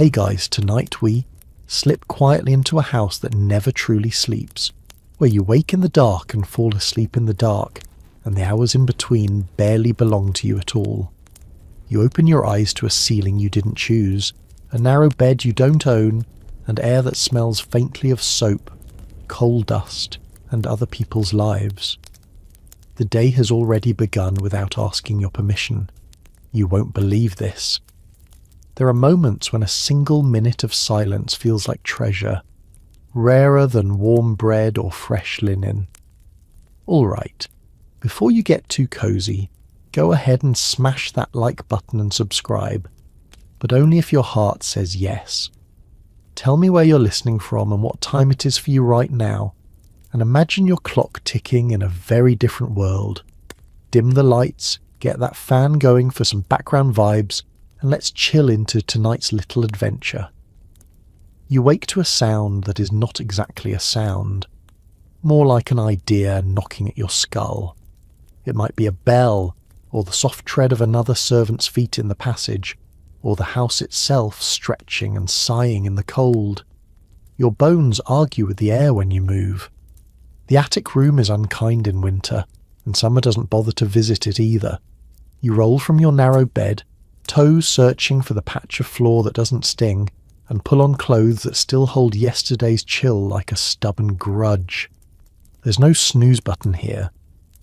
Hey guys, tonight we slip quietly into a house that never truly sleeps, where you wake in the dark and fall asleep in the dark, and the hours in between barely belong to you at all. You open your eyes to a ceiling you didn't choose, a narrow bed you don't own, and air that smells faintly of soap, coal dust, and other people's lives. The day has already begun without asking your permission. You won't believe this. There are moments when a single minute of silence feels like treasure, rarer than warm bread or fresh linen. All right, before you get too cozy, go ahead and smash that like button and subscribe, but only if your heart says yes. Tell me where you're listening from and what time it is for you right now, and imagine your clock ticking in a very different world. Dim the lights, get that fan going for some background vibes, and let's chill into tonight's little adventure. You wake to a sound that is not exactly a sound, more like an idea knocking at your skull. It might be a bell, or the soft tread of another servant's feet in the passage, or the house itself stretching and sighing in the cold. Your bones argue with the air when you move. The attic room is unkind in winter, and summer doesn't bother to visit it either. You roll from your narrow bed, toes searching for the patch of floor that doesn't sting, and pull on clothes that still hold yesterday's chill like a stubborn grudge. There's no snooze button here.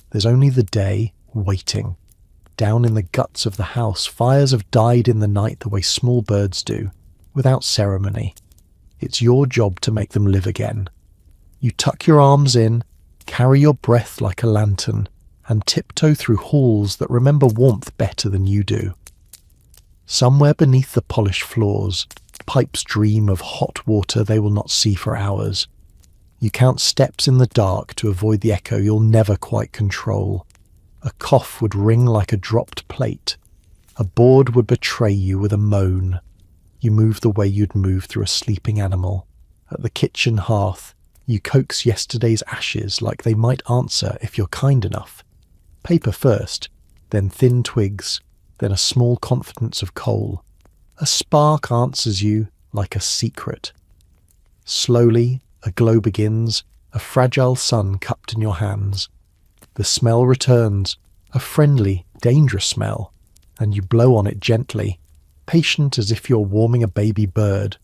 There's only the day waiting. Down in the guts of the house, fires have died in the night the way small birds do, without ceremony. It's your job to make them live again. You tuck your arms in, carry your breath like a lantern, and tiptoe through halls that remember warmth better than you do. Somewhere beneath the polished floors, pipes dream of hot water they will not see for hours. You count steps in the dark to avoid the echo you'll never quite control. A cough would ring like a dropped plate. A board would betray you with a moan. You move the way you'd move through a sleeping animal. At the kitchen hearth, you coax yesterday's ashes like they might answer if you're kind enough. Paper first, then thin twigs, then a small confidence of coal. A spark answers you like a secret. Slowly, a glow begins, a fragile sun cupped in your hands. The smell returns, a friendly, dangerous smell, and you blow on it gently, patient as if you're warming a baby bird.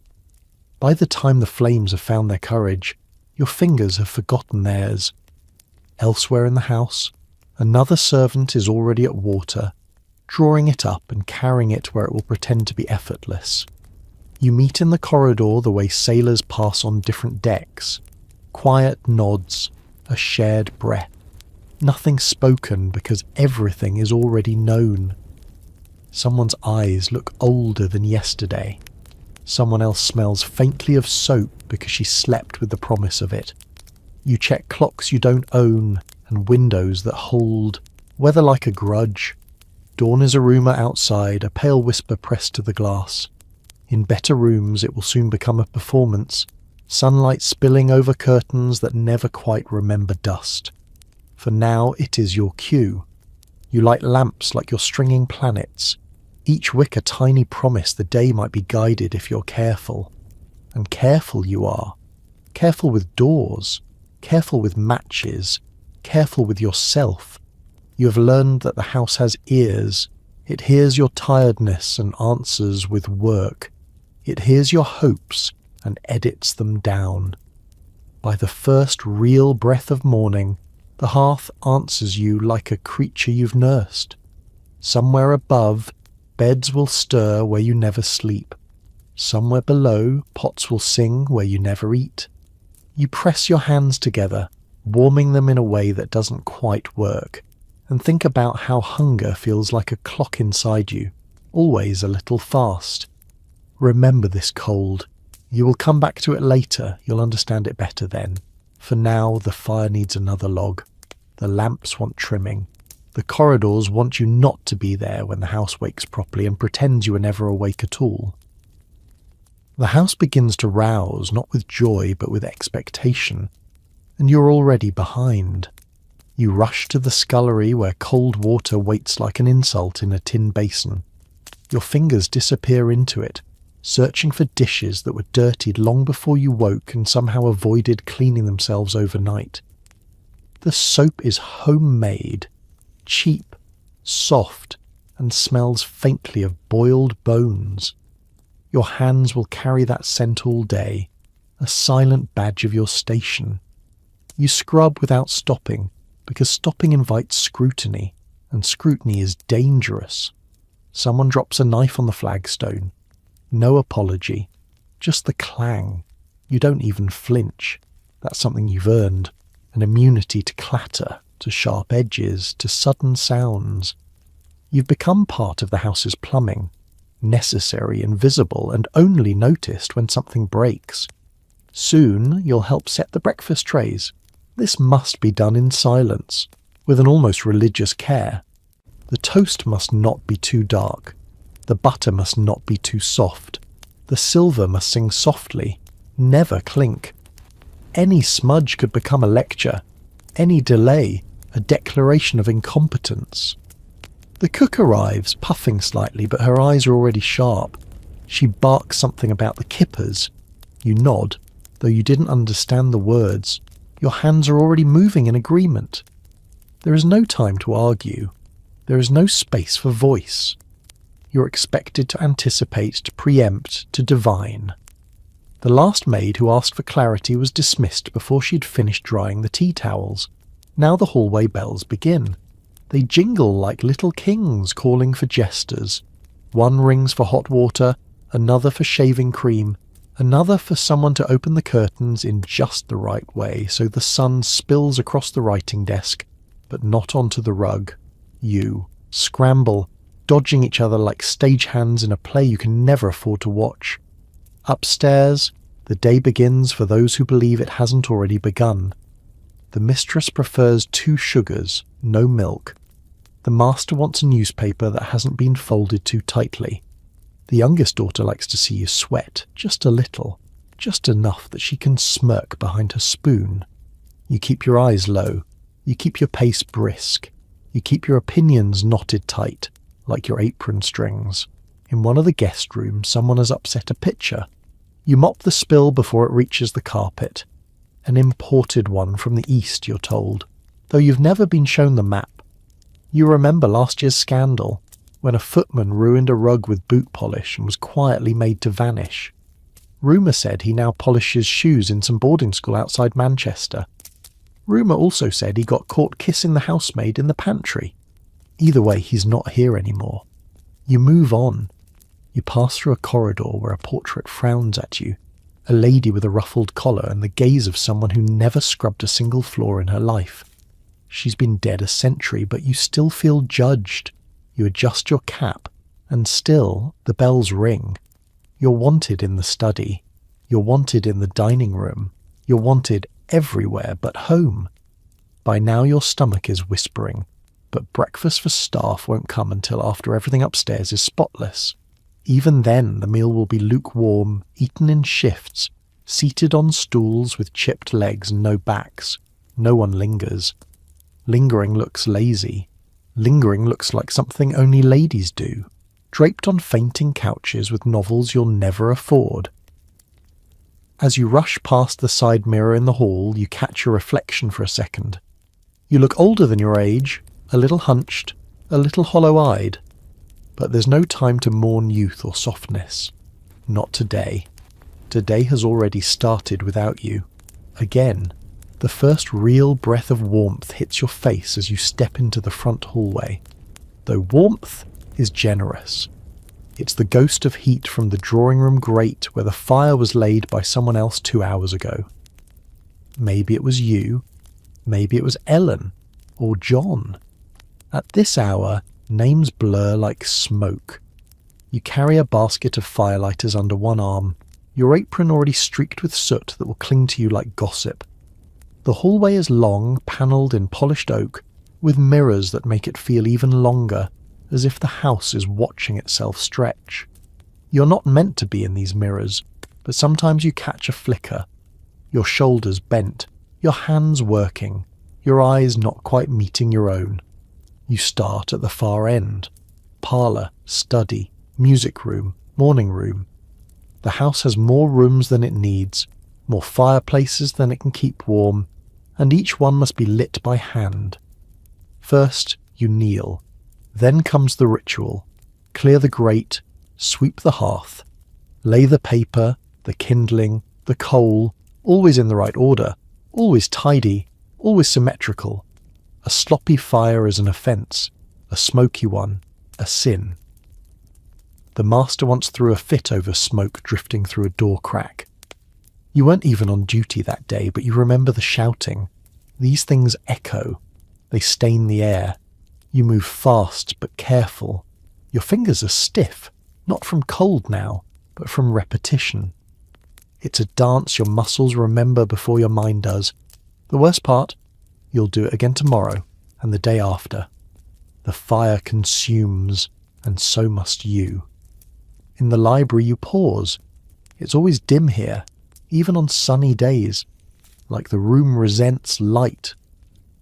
By the time the flames have found their courage, your fingers have forgotten theirs. Elsewhere in the house, another servant is already at water, drawing it up and carrying it where it will pretend to be effortless. You meet in the corridor the way sailors pass on different decks. Quiet nods, a shared breath. Nothing spoken because everything is already known. Someone's eyes look older than yesterday. Someone else smells faintly of soap because she slept with the promise of it. You check clocks you don't own and windows that hold, whether like a grudge. Dawn is a rumour outside, a pale whisper pressed to the glass. In better rooms it will soon become a performance, sunlight spilling over curtains that never quite remember dust. For now it is your cue. You light lamps like you're stringing planets, each wick a tiny promise the day might be guided if you're careful. And careful you are. Careful with doors, careful with matches, careful with yourself. You have learned that the house has ears. It hears your tiredness and answers with work. It hears your hopes and edits them down. By the first real breath of morning, the hearth answers you like a creature you've nursed. Somewhere above, beds will stir where you never sleep. Somewhere below, pots will sing where you never eat. You press your hands together, warming them in a way that doesn't quite work, and think about how hunger feels like a clock inside you, always a little fast. Remember this cold. You will come back to it later, you'll understand it better then. For now, the fire needs another log. The lamps want trimming. The corridors want you not to be there when the house wakes properly and pretends you were never awake at all. The house begins to rouse, not with joy but with expectation, and you're already behind. You rush to the scullery where cold water waits like an insult in a tin basin. Your fingers disappear into it, searching for dishes that were dirtied long before you woke and somehow avoided cleaning themselves overnight. The soap is homemade, cheap, soft, and smells faintly of boiled bones. Your hands will carry that scent all day, a silent badge of your station. You scrub without stopping, because stopping invites scrutiny, and scrutiny is dangerous. Someone drops a knife on the flagstone. No apology, just the clang. You don't even flinch. That's something you've earned. An immunity to clatter, to sharp edges, to sudden sounds. You've become part of the house's plumbing, necessary and visible and only noticed when something breaks. Soon you'll help set the breakfast trays. This must be done in silence, with an almost religious care. The toast must not be too dark. The butter must not be too soft. The silver must sing softly, never clink. Any smudge could become a lecture, any delay a declaration of incompetence. The cook arrives, puffing slightly, but her eyes are already sharp. She barks something about the kippers. You nod, though you didn't understand the words. Your hands are already moving in agreement. There is no time to argue. There is no space for voice. You're expected to anticipate, to preempt, to divine. The last maid who asked for clarity was dismissed before she'd finished drying the tea towels. Now the hallway bells begin. They jingle like little kings calling for jesters. One rings for hot water, another for shaving cream, another for someone to open the curtains in just the right way so the sun spills across the writing desk, but not onto the rug. You scramble, dodging each other like stagehands in a play you can never afford to watch. Upstairs, the day begins for those who believe it hasn't already begun. The mistress prefers 2 sugars, no milk. The master wants a newspaper that hasn't been folded too tightly. The youngest daughter likes to see you sweat, just a little, just enough that she can smirk behind her spoon. You keep your eyes low. You keep your pace brisk. You keep your opinions knotted tight, like your apron strings. In one of the guest rooms, someone has upset a pitcher. You mop the spill before it reaches the carpet. An imported one from the East, you're told, though you've never been shown the map. You remember last year's scandal, when a footman ruined a rug with boot polish and was quietly made to vanish. Rumour said he now polishes shoes in some boarding school outside Manchester. Rumour also said he got caught kissing the housemaid in the pantry. Either way, he's not here anymore. You move on. You pass through a corridor where a portrait frowns at you, a lady with a ruffled collar and the gaze of someone who never scrubbed a single floor in her life. She's been dead a century, but you still feel judged. You adjust your cap, and still the bells ring. You're wanted in the study. You're wanted in the dining room. You're wanted everywhere but home. By now your stomach is whispering, but breakfast for staff won't come until after everything upstairs is spotless. Even then the meal will be lukewarm, eaten in shifts, seated on stools with chipped legs and no backs. No one lingers. Lingering looks lazy. Lingering looks like something only ladies do, draped on fainting couches with novels you'll never afford. As you rush past the side mirror in the hall, you catch your reflection for a second. You look older than your age, a little hunched, a little hollow-eyed. But there's no time to mourn youth or softness. Not today. Today has already started without you. Again, the first real breath of warmth hits your face as you step into the front hallway. Though warmth is generous. It's the ghost of heat from the drawing room grate where the fire was laid by someone else 2 hours ago. Maybe it was you. Maybe it was Ellen. Or John. At this hour, names blur like smoke. You carry a basket of firelighters under one arm, your apron already streaked with soot that will cling to you like gossip. The hallway is long, panelled in polished oak, with mirrors that make it feel even longer, as if the house is watching itself stretch. You're not meant to be in these mirrors, but sometimes you catch a flicker. Your shoulders bent, your hands working, your eyes not quite meeting your own. You start at the far end. Parlour, study, music room, morning room. The house has more rooms than it needs, more fireplaces than it can keep warm, and each one must be lit by hand. First, you kneel. Then comes the ritual. Clear the grate, sweep the hearth, lay the paper, the kindling, the coal, always in the right order, always tidy, always symmetrical. A sloppy fire is an offence, a smoky one, a sin. The master once threw a fit over smoke drifting through a door crack. You weren't even on duty that day, but you remember the shouting. These things echo. They stain the air. You move fast but careful. Your fingers are stiff, not from cold now, but from repetition. It's a dance your muscles remember before your mind does. The worst part, you'll do it again tomorrow and the day after. The fire consumes, and so must you. In the library you pause. It's always dim here, even on sunny days, like the room resents light.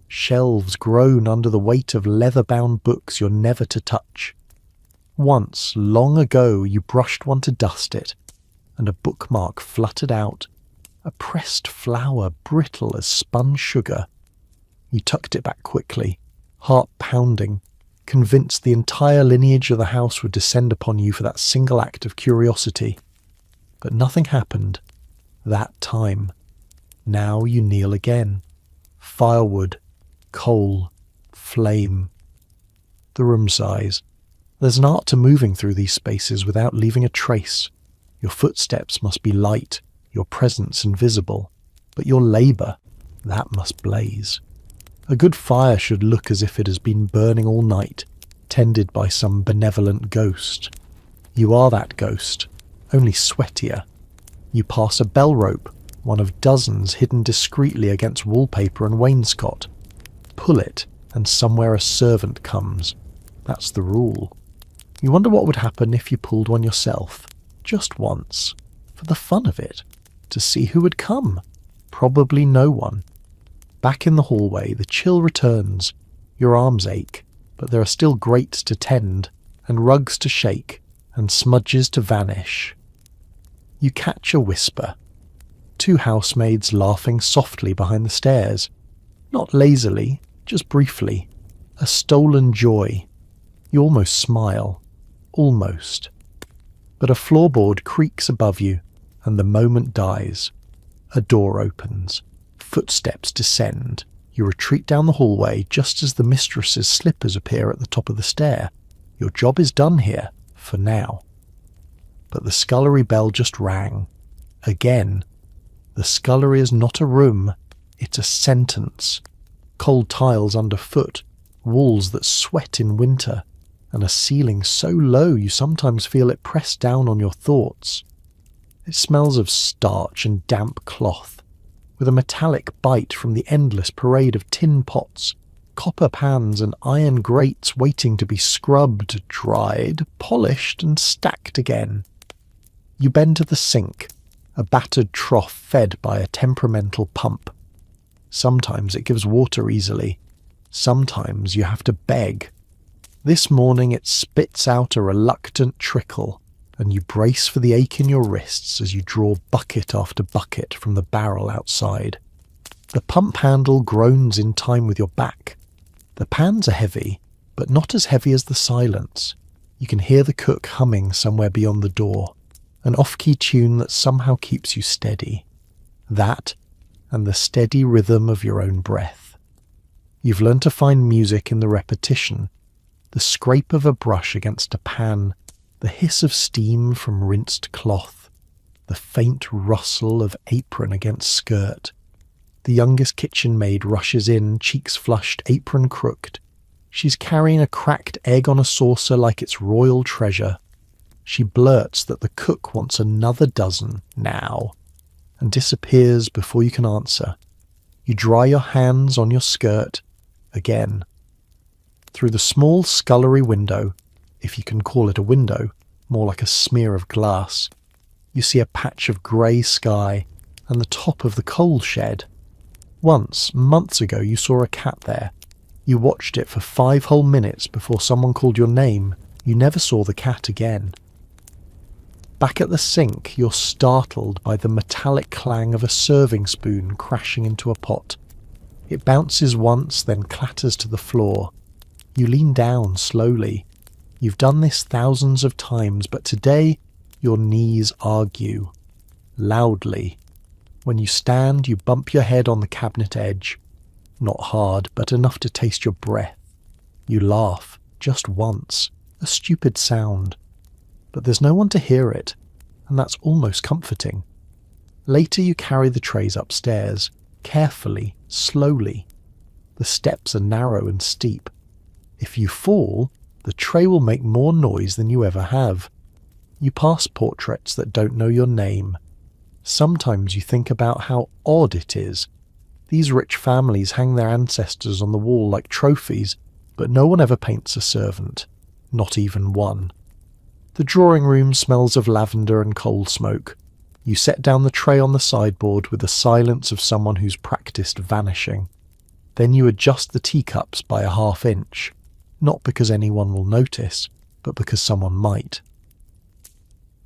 Shelves groan under the weight of leather-bound books you're never to touch. Once, long ago, you brushed one to dust it, and a bookmark fluttered out, a pressed flower brittle as spun sugar. You tucked it back quickly, heart pounding, convinced the entire lineage of the house would descend upon you for that single act of curiosity. But nothing happened. That time. Now you kneel again. Firewood, coal, flame. The room sighs. There's an art to moving through these spaces without leaving a trace. Your footsteps must be light, your presence invisible, but your labour, that must blaze. A good fire should look as if it has been burning all night, tended by some benevolent ghost. You are that ghost, only sweatier. You pass a bell rope, one of dozens hidden discreetly against wallpaper and wainscot. Pull it, and somewhere a servant comes. That's the rule. You wonder what would happen if you pulled one yourself, just once, for the fun of it, to see who would come. Probably no one. Back in the hallway, the chill returns. Your arms ache, but there are still grates to tend, and rugs to shake, and smudges to vanish. You catch a whisper. 2 housemaids laughing softly behind the stairs. Not lazily, just briefly. A stolen joy. You almost smile. Almost. But a floorboard creaks above you, and the moment dies. A door opens. Footsteps descend. You retreat down the hallway just as the mistress's slippers appear at the top of the stair. Your job is done here, for now. But the scullery bell just rang. Again. The scullery is not a room, it's a sentence. Cold tiles underfoot, walls that sweat in winter, and a ceiling so low you sometimes feel it press down on your thoughts. It smells of starch and damp cloth, with a metallic bite from the endless parade of tin pots, copper pans and iron grates waiting to be scrubbed, dried, polished and stacked again. You bend to the sink, a battered trough fed by a temperamental pump. Sometimes it gives water easily. Sometimes you have to beg. This morning it spits out a reluctant trickle, and you brace for the ache in your wrists as you draw bucket after bucket from the barrel outside. The pump handle groans in time with your back. The pans are heavy, but not as heavy as the silence. You can hear the cook humming somewhere beyond the door, an off-key tune that somehow keeps you steady. That, and the steady rhythm of your own breath. You've learned to find music in the repetition, the scrape of a brush against a pan, the hiss of steam from rinsed cloth, the faint rustle of apron against skirt. The youngest kitchen maid rushes in, cheeks flushed, apron crooked. She's carrying a cracked egg on a saucer like it's royal treasure. She blurts that the cook wants another dozen, now, and disappears before you can answer. You dry your hands on your skirt, again. Through the small scullery window, if you can call it a window, more like a smear of glass, you see a patch of grey sky and the top of the coal shed. Once, months ago, you saw a cat there. You watched it for 5 whole minutes before someone called your name. You never saw the cat again. Back at the sink, you're startled by the metallic clang of a serving spoon crashing into a pot. It bounces once, then clatters to the floor. You lean down slowly. You've done this thousands of times, but today your knees argue. Loudly. When you stand, you bump your head on the cabinet edge. Not hard, but enough to taste your breath. You laugh, just once, a stupid sound. But there's no one to hear it, and that's almost comforting. Later you carry the trays upstairs, carefully, slowly. The steps are narrow and steep. If you fall, the tray will make more noise than you ever have. You pass portraits that don't know your name. Sometimes you think about how odd it is. These rich families hang their ancestors on the wall like trophies, but no one ever paints a servant. Not even one. The drawing room smells of lavender and coal smoke. You set down the tray on the sideboard with the silence of someone who's practiced vanishing. Then you adjust the teacups by a half-inch. Not because anyone will notice, but because someone might.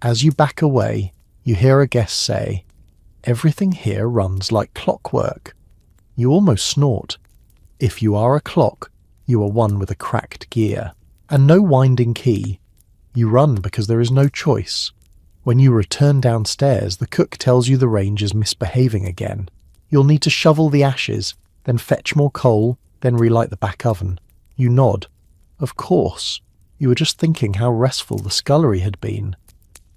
As you back away, you hear a guest say, "Everything here runs like clockwork." You almost snort. If you are a clock, you are one with a cracked gear, and no winding key. You run because there is no choice. When you return downstairs, the cook tells you the range is misbehaving again. You'll need to shovel the ashes, then fetch more coal, then relight the back oven. You nod. Of course. You were just thinking how restful the scullery had been.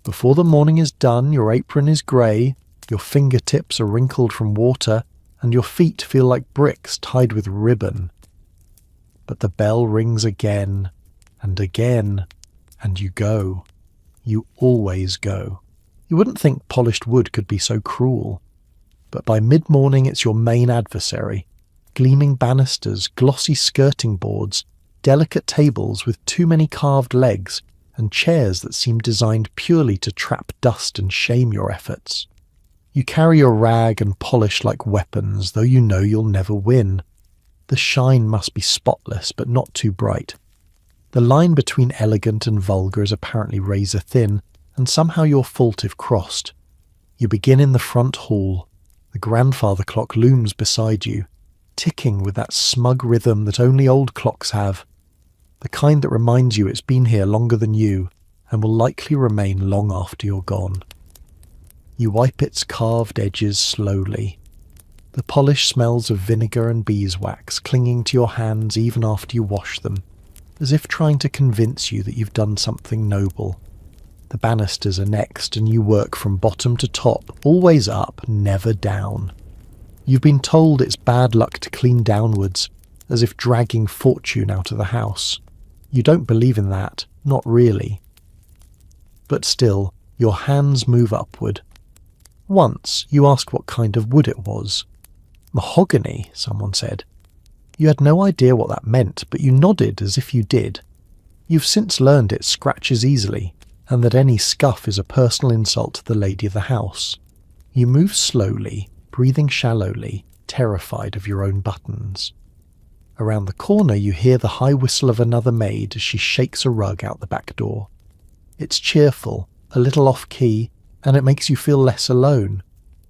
Before the morning is done, your apron is grey, your fingertips are wrinkled from water, and your feet feel like bricks tied with ribbon. But the bell rings again, and again, and you go. You always go. You wouldn't think polished wood could be so cruel. But by mid-morning it's your main adversary. Gleaming banisters, glossy skirting boards, delicate tables with too many carved legs, and chairs that seem designed purely to trap dust and shame your efforts. You carry your rag and polish like weapons, though you know you'll never win. The shine must be spotless, but not too bright. The line between elegant and vulgar is apparently razor thin, and somehow your fault if crossed. You begin in the front hall. The grandfather clock looms beside you, ticking with that smug rhythm that only old clocks have. The kind that reminds you it's been here longer than you, and will likely remain long after you're gone. You wipe its carved edges slowly. The polish smells of vinegar and beeswax clinging to your hands even after you wash them, as if trying to convince you that you've done something noble. The banisters are next, and you work from bottom to top, always up, never down. You've been told it's bad luck to clean downwards, as if dragging fortune out of the house. You don't believe in that, not really. But still, your hands move upward. Once, you ask what kind of wood it was. Mahogany, someone said. You had no idea what that meant, but you nodded as if you did. You've since learned it scratches easily, and that any scuff is a personal insult to the lady of the house. You move slowly, breathing shallowly, terrified of your own buttons. Around the corner you hear the high whistle of another maid as she shakes a rug out the back door. It's cheerful, a little off-key, and it makes you feel less alone.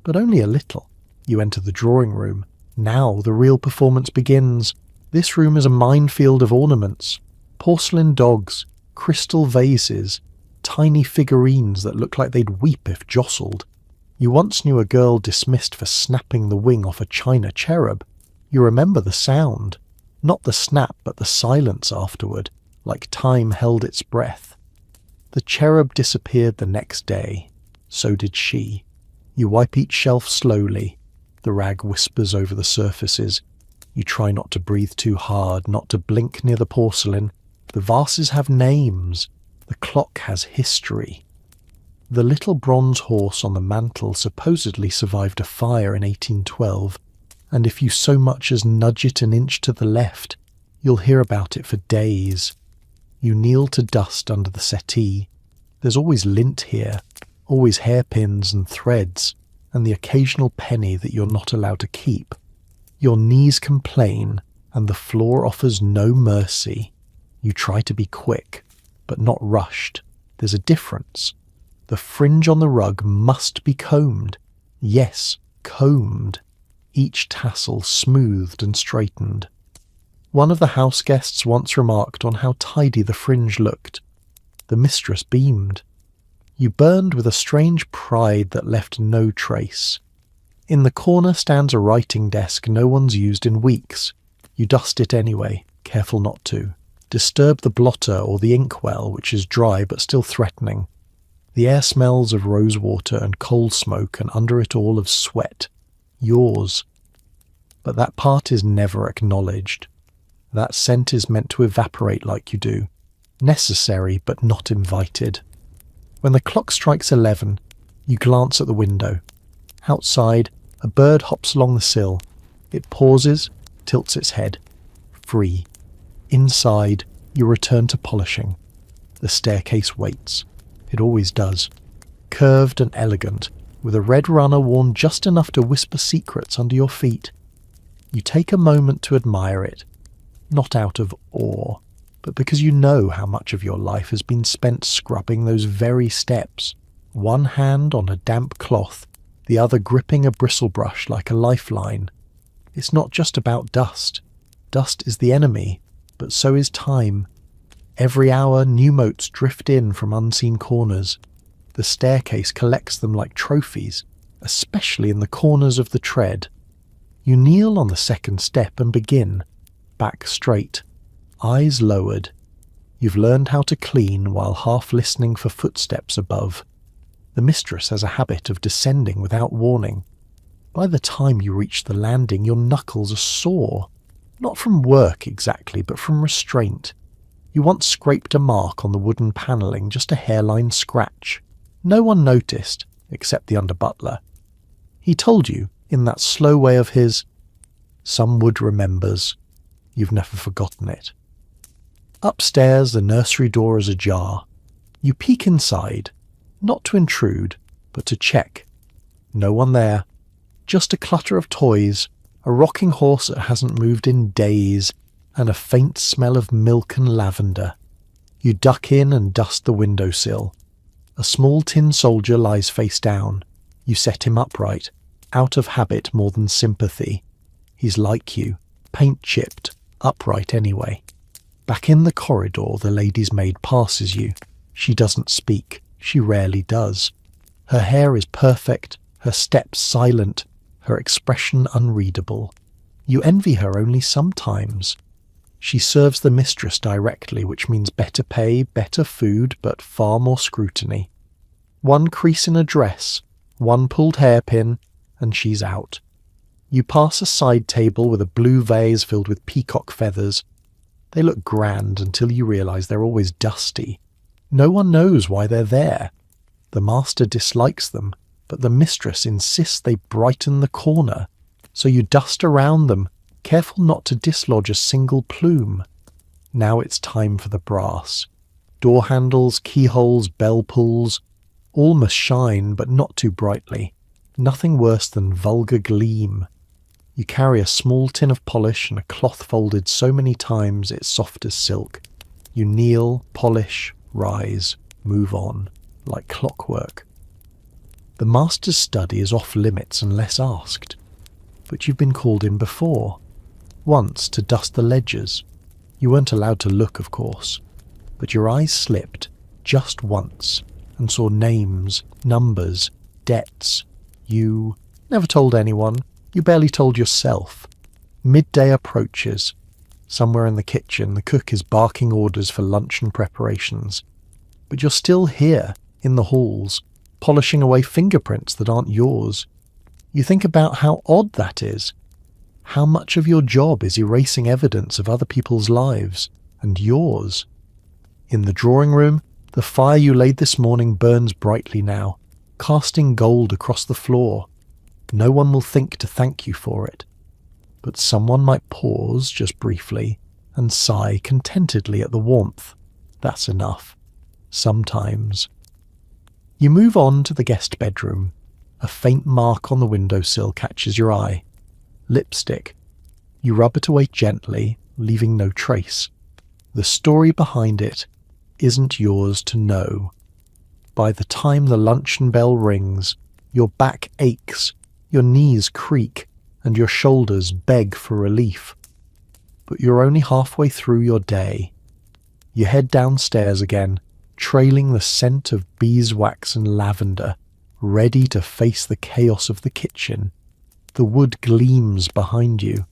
But only a little. You enter the drawing room. Now the real performance begins. This room is a minefield of ornaments. Porcelain dogs, crystal vases, tiny figurines that look like they'd weep if jostled. You once knew a girl dismissed for snapping the wing off a china cherub. You remember the sound. Not the snap, but the silence afterward, like time held its breath. The cherub disappeared the next day. So did she. You wipe each shelf slowly. The rag whispers over the surfaces. You try not to breathe too hard, not to blink near the porcelain. The vases have names. The clock has history. The little bronze horse on the mantel supposedly survived a fire in 1812, and if you so much as nudge it an inch to the left, you'll hear about it for days. You kneel to dust under the settee. There's always lint here, always hairpins and threads, and the occasional penny that you're not allowed to keep. Your knees complain, and the floor offers no mercy. You try to be quick, but not rushed. There's a difference. The fringe on the rug must be combed. Yes, combed. Each tassel smoothed and straightened. One of the house guests once remarked on how tidy the fringe looked. The mistress beamed. You burned with a strange pride that left no trace. In the corner stands a writing desk no one's used in weeks. You dust it anyway, careful not to. Disturb the blotter or the inkwell, which is dry but still threatening. The air smells of rosewater and coal smoke, and under it all of sweat. Yours. But that part is never acknowledged. That scent is meant to evaporate like you do. Necessary, but not invited. When the clock strikes 11, you glance at the window. Outside, a bird hops along the sill. It pauses, tilts its head. Free. Inside, you return to polishing. The staircase waits. It always does. Curved and elegant, with a red runner worn just enough to whisper secrets under your feet. You take a moment to admire it, not out of awe, but because you know how much of your life has been spent scrubbing those very steps, one hand on a damp cloth, the other gripping a bristle brush like a lifeline. It's not just about dust. Dust is the enemy, but so is time. Every hour new motes drift in from unseen corners. The staircase collects them like trophies, especially in the corners of the tread. You kneel on the second step and begin, back straight, eyes lowered. You've learned how to clean while half listening for footsteps above. The mistress has a habit of descending without warning. By the time you reach the landing, your knuckles are sore. Not from work exactly, but from restraint. You once scraped a mark on the wooden panelling, just a hairline scratch. No one noticed, except the under-butler. He told you, in that slow way of his, "Some wood remembers. You've never forgotten it." Upstairs, the nursery door is ajar. You peek inside, not to intrude, but to check. No one there. Just a clutter of toys, a rocking horse that hasn't moved in days, and a faint smell of milk and lavender. You duck in and dust the windowsill. A small tin soldier lies face down. You set him upright, out of habit more than sympathy. He's like you, paint-chipped, upright anyway. Back in the corridor, the lady's maid passes you. She doesn't speak. She rarely does. Her hair is perfect, her steps silent, her expression unreadable. You envy her only sometimes. She serves the mistress directly, which means better pay, better food, but far more scrutiny. One crease in a dress, one pulled hairpin, and she's out. You pass a side table with a blue vase filled with peacock feathers. They look grand until you realise they're always dusty. No one knows why they're there. The master dislikes them, but the mistress insists they brighten the corner. So you dust around them, careful not to dislodge a single plume. Now it's time for the brass. Door handles, keyholes, bell pulls, all must shine, but not too brightly. Nothing worse than vulgar gleam. You carry a small tin of polish and a cloth folded so many times it's soft as silk. You kneel, polish, rise, move on, like clockwork. The master's study is off limits unless asked. But you've been called in before. Once to dust the ledgers. You weren't allowed to look, of course. But your eyes slipped, just once, and saw names, numbers, debts. You never told anyone. You barely told yourself. Midday approaches. Somewhere in the kitchen, the cook is barking orders for luncheon preparations. But you're still here, in the halls, polishing away fingerprints that aren't yours. You think about how odd that is. How much of your job is erasing evidence of other people's lives, and yours? In the drawing room, the fire you laid this morning burns brightly now, casting gold across the floor. No one will think to thank you for it. But someone might pause just briefly and sigh contentedly at the warmth. That's enough. Sometimes. You move on to the guest bedroom. A faint mark on the windowsill catches your eye. Lipstick. You rub it away gently, leaving no trace. The story behind it isn't yours to know. by the time the luncheon bell rings, your back aches, your knees creak, and your shoulders beg for relief. But you're only halfway through your day. You head downstairs again, trailing the scent of beeswax and lavender, ready to face the chaos of the kitchen. The wood gleams behind you,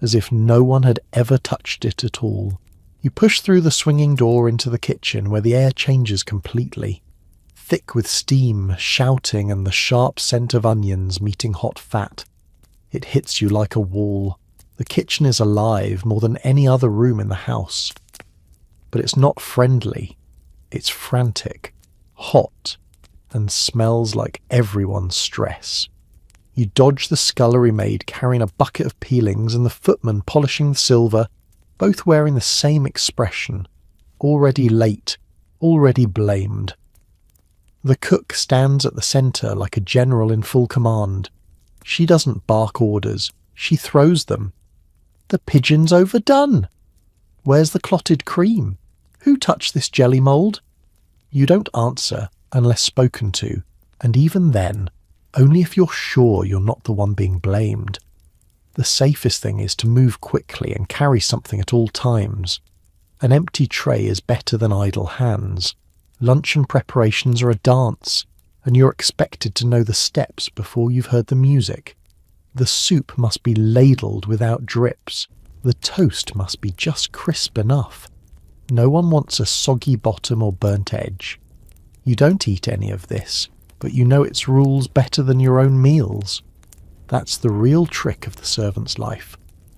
as if no one had ever touched it at all. You push through the swinging door into the kitchen, where the air changes completely. Thick with steam, shouting, and the sharp scent of onions meeting hot fat. It hits you like a wall. The kitchen is alive more than any other room in the house. But it's not friendly. It's frantic, hot, and smells like everyone's stress. You dodge the scullery maid carrying a bucket of peelings and the footman polishing the silver, both wearing the same expression, already late, already blamed. The cook stands at the centre like a general in full command. She doesn't bark orders, she throws them. The pigeon's overdone! Where's the clotted cream? Who touched this jelly mould? You don't answer unless spoken to, and even then, only if you're sure you're not the one being blamed. The safest thing is to move quickly and carry something at all times. An empty tray is better than idle hands. Luncheon preparations are a dance, and you're expected to know the steps before you've heard the music. The soup must be ladled without drips. The toast must be just crisp enough. No one wants a soggy bottom or burnt edge. You don't eat any of this, but you know its rules better than your own meals. That's the real trick of the servant's life,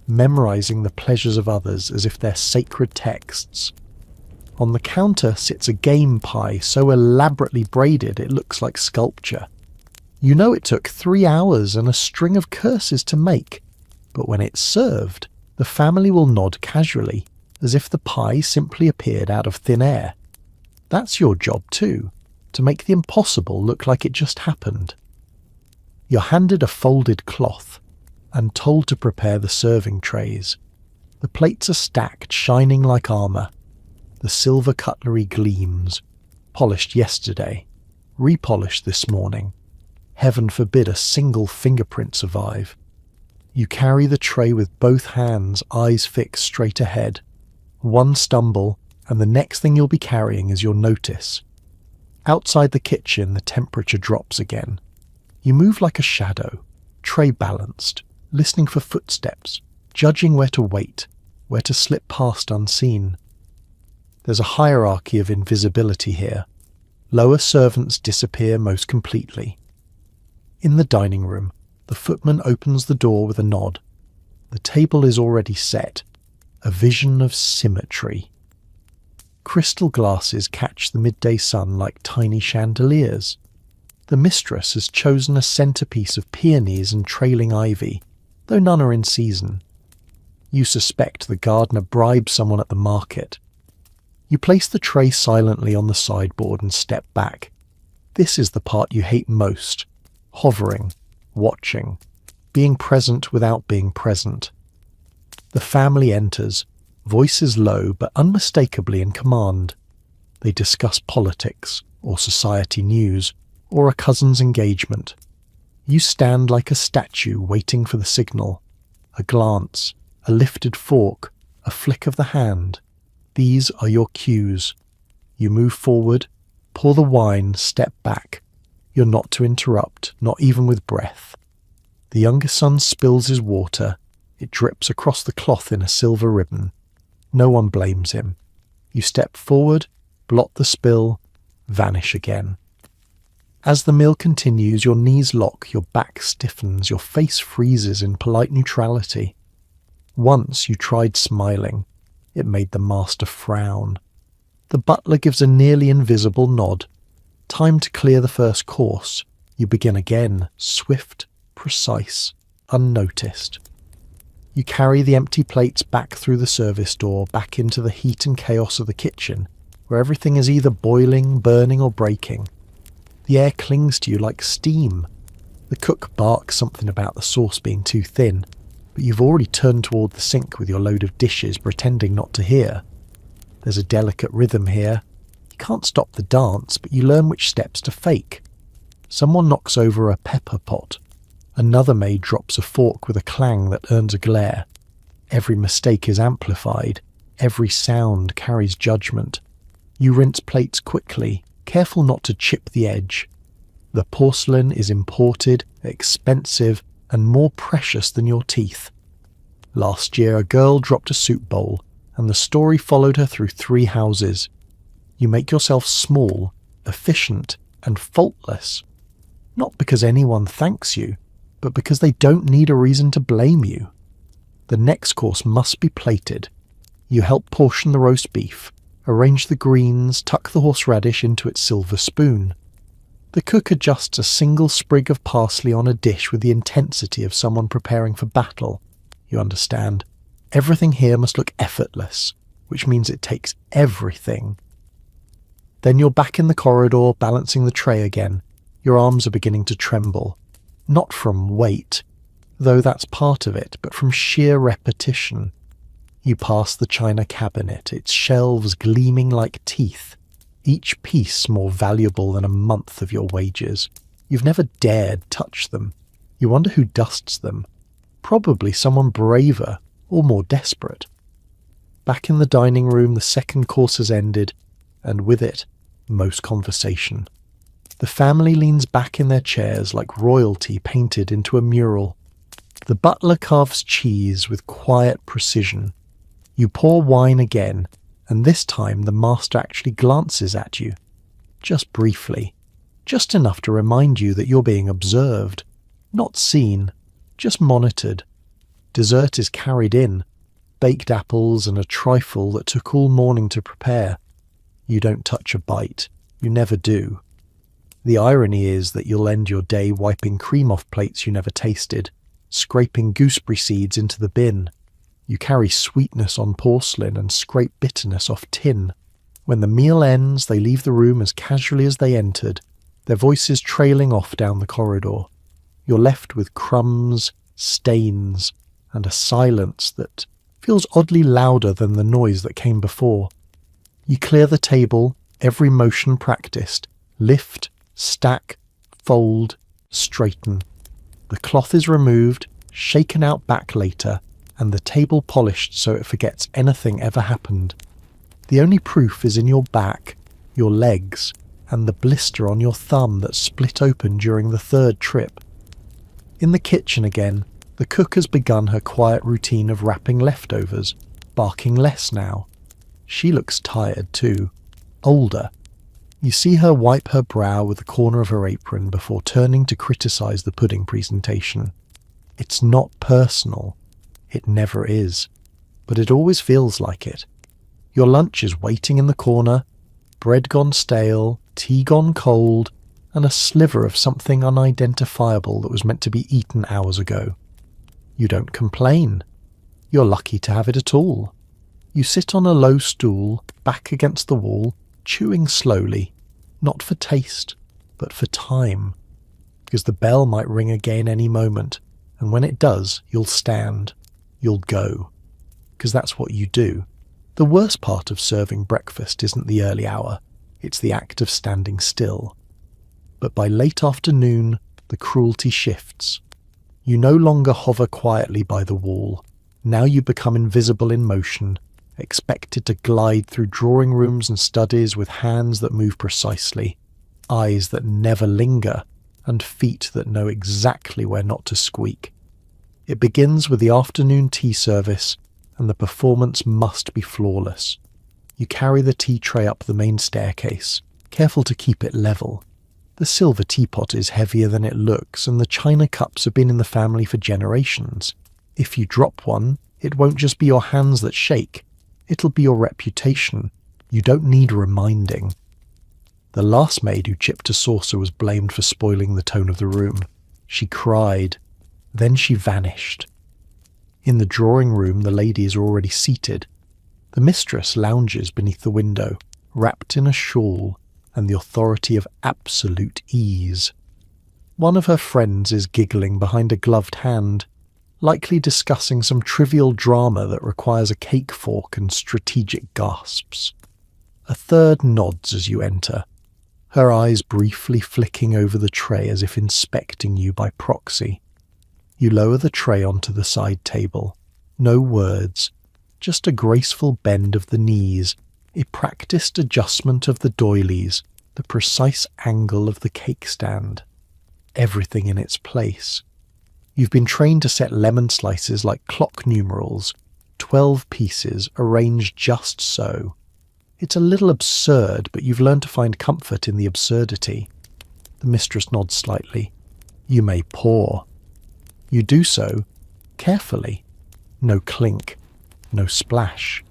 memorizing the pleasures of others as if they're sacred texts. On the counter sits a game pie so elaborately braided it looks like sculpture. You know it took 3 hours and a string of curses to make, but when it's served, the family will nod casually, as if the pie simply appeared out of thin air. That's your job too, to make the impossible look like it just happened. You're handed a folded cloth and told to prepare the serving trays. The plates are stacked, shining like armour. The silver cutlery gleams, polished yesterday, repolished this morning. Heaven forbid a single fingerprint survive. You carry the tray with both hands, eyes fixed straight ahead. One stumble, and the next thing you'll be carrying is your notice. Outside the kitchen, the temperature drops again. You move like a shadow, tray balanced, listening for footsteps, judging where to wait, where to slip past unseen. There's a hierarchy of invisibility here. Lower servants disappear most completely. In the dining room, the footman opens the door with a nod. The table is already set, a vision of symmetry. Crystal glasses catch the midday sun like tiny chandeliers. The mistress has chosen a centrepiece of peonies and trailing ivy, though none are in season. You suspect the gardener bribed someone at the market. You place the tray silently on the sideboard and step back. This is the part you hate most. Hovering, watching, being present without being present. The family enters, voices low but unmistakably in command. They discuss politics, or society news, or a cousin's engagement. You stand like a statue waiting for the signal. A glance, a lifted fork, a flick of the hand. These are your cues. You move forward, pour the wine, step back. You're not to interrupt, not even with breath. The younger son spills his water. It drips across the cloth in a silver ribbon. No one blames him. You step forward, blot the spill, vanish again. As the meal continues, your knees lock, your back stiffens, your face freezes in polite neutrality. Once you tried smiling. It made the master frown. The butler gives a nearly invisible nod. Time to clear the first course. You begin again, swift, precise, unnoticed. You carry the empty plates back through the service door, back into the heat and chaos of the kitchen, where everything is either boiling, burning, or breaking. The air clings to you like steam. The cook barks something about the sauce being too thin, but you've already turned toward the sink with your load of dishes, pretending not to hear. There's a delicate rhythm here. You can't stop the dance, but you learn which steps to fake. Someone knocks over a pepper pot. Another maid drops a fork with a clang that earns a glare. Every mistake is amplified. Every sound carries judgment. You rinse plates quickly, careful not to chip the edge. The porcelain is imported, expensive, and more precious than your teeth. Last year, a girl dropped a soup bowl, and the story followed her through 3 houses. You make yourself small, efficient, and faultless. Not because anyone thanks you, but because they don't need a reason to blame you. The next course must be plated. You help portion the roast beef, arrange the greens, tuck the horseradish into its silver spoon. The cook adjusts a single sprig of parsley on a dish with the intensity of someone preparing for battle. You understand. Everything here must look effortless, which means it takes everything. Then you're back in the corridor, balancing the tray again. Your arms are beginning to tremble. Not from weight, though that's part of it, but from sheer repetition. You pass the china cabinet, its shelves gleaming like teeth, each piece more valuable than a month of your wages. You've never dared touch them. You wonder who dusts them. Probably someone braver or more desperate. Back in the dining room, the second course has ended, and with it, most conversation. The family leans back in their chairs like royalty painted into a mural. The butler carves cheese with quiet precision. You pour wine again, and this time the master actually glances at you. Just briefly. Just enough to remind you that you're being observed. Not seen, just monitored. Dessert is carried in. Baked apples and a trifle that took all morning to prepare. You don't touch a bite. You never do. The irony is that you'll end your day wiping cream off plates you never tasted, scraping gooseberry seeds into the bin. You carry sweetness on porcelain and scrape bitterness off tin. When the meal ends, they leave the room as casually as they entered, their voices trailing off down the corridor. You're left with crumbs, stains, and a silence that feels oddly louder than the noise that came before. You clear the table, every motion practiced, lift, stack, fold, straighten. The cloth is removed, shaken out back later, and the table polished so it forgets anything ever happened. The only proof is in your back, your legs, and the blister on your thumb that split open during the 3rd trip. In the kitchen again, the cook has begun her quiet routine of wrapping leftovers, barking less now. She looks tired too, older. You see her wipe her brow with the corner of her apron before turning to criticize the pudding presentation. It's not personal. It never is. But it always feels like it. Your lunch is waiting in the corner, bread gone stale, tea gone cold, and a sliver of something unidentifiable that was meant to be eaten hours ago. You don't complain. You're lucky to have it at all. You sit on a low stool, back against the wall, chewing slowly, not for taste, but for time. Because the bell might ring again any moment, and when it does, you'll stand. You'll go. Because that's what you do. The worst part of serving breakfast isn't the early hour, it's the act of standing still. But by late afternoon, the cruelty shifts. You no longer hover quietly by the wall. Now you become invisible in motion, expected to glide through drawing rooms and studies with hands that move precisely, eyes that never linger, and feet that know exactly where not to squeak. It begins with the afternoon tea service, and the performance must be flawless. You carry the tea tray up the main staircase, careful to keep it level. The silver teapot is heavier than it looks, and the china cups have been in the family for generations. If you drop one, it won't just be your hands that shake. It'll be your reputation. You don't need reminding. The last maid who chipped a saucer was blamed for spoiling the tone of the room. She cried. Then she vanished. In the drawing room, the ladies are already seated. The mistress lounges beneath the window, wrapped in a shawl and the authority of absolute ease. One of her friends is giggling behind a gloved hand, likely discussing some trivial drama that requires a cake fork and strategic gasps. A third nods as you enter, her eyes briefly flicking over the tray as if inspecting you by proxy. You lower the tray onto the side table. No words, just a graceful bend of the knees, a practiced adjustment of the doilies, the precise angle of the cake stand. Everything in its place. You've been trained to set lemon slices like clock numerals, 12 pieces arranged just so. It's a little absurd, but you've learned to find comfort in the absurdity. The mistress nods slightly. You may pour. You do so carefully. No clink, no splash.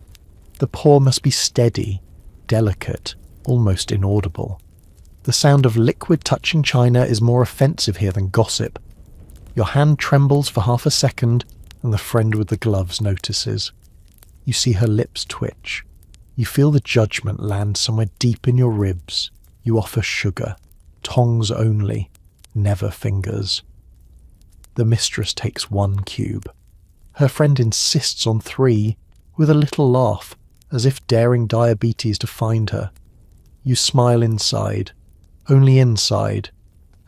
The pour must be steady, delicate, almost inaudible. The sound of liquid touching china is more offensive here than gossip. Your hand trembles for half a second, and the friend with the gloves notices. You see her lips twitch. You feel the judgment land somewhere deep in your ribs. You offer sugar, tongs only, never fingers. The mistress takes 1 cube. Her friend insists on 3, with a little laugh, as if daring diabetes to find her. You smile inside, only inside.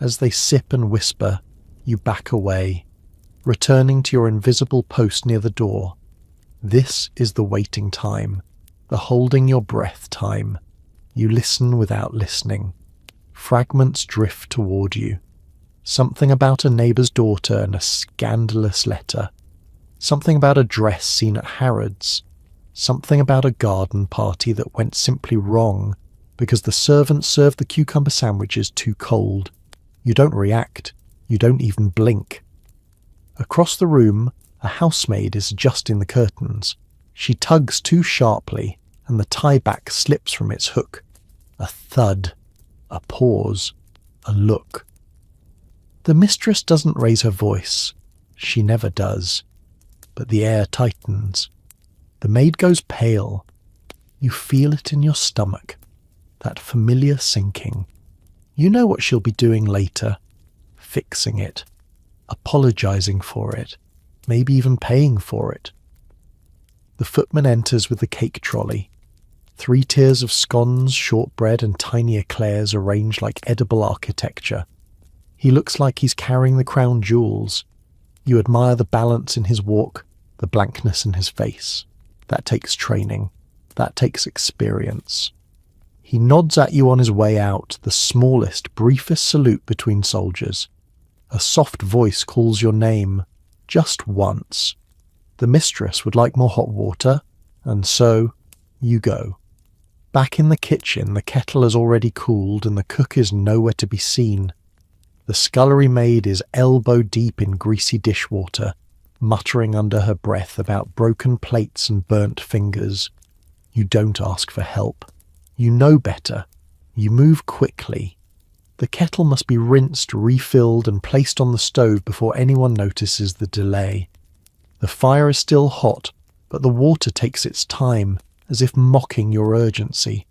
As they sip and whisper, you back away, returning to your invisible post near the door. This is the waiting time, the holding your breath time. You listen without listening. Fragments drift toward you. Something about a neighbour's daughter and a scandalous letter. Something about a dress seen at Harrods. Something about a garden party that went simply wrong because the servant served the cucumber sandwiches too cold. You don't react. You don't even blink. Across the room, a housemaid is adjusting the curtains. She tugs too sharply, and the tie-back slips from its hook. A thud, a pause, a look. The mistress doesn't raise her voice. She never does. But the air tightens. The maid goes pale. You feel it in your stomach, that familiar sinking. You know what she'll be doing later. Fixing it, apologizing for it, maybe even paying for it. The footman enters with the cake trolley. 3 tiers of scones, shortbread and tiny eclairs arranged like edible architecture. He looks like he's carrying the crown jewels. You admire the balance in his walk, the blankness in his face. That takes training. That takes experience. He nods at you on his way out, the smallest, briefest salute between soldiers. A soft voice calls your name, just once. The mistress would like more hot water, and so you go. Back in the kitchen, the kettle has already cooled and the cook is nowhere to be seen. The scullery maid is elbow deep in greasy dishwater, muttering under her breath about broken plates and burnt fingers. You don't ask for help. You know better. You move quickly. The kettle must be rinsed, refilled and placed on the stove before anyone notices the delay. The fire is still hot, but the water takes its time, as if mocking your urgency.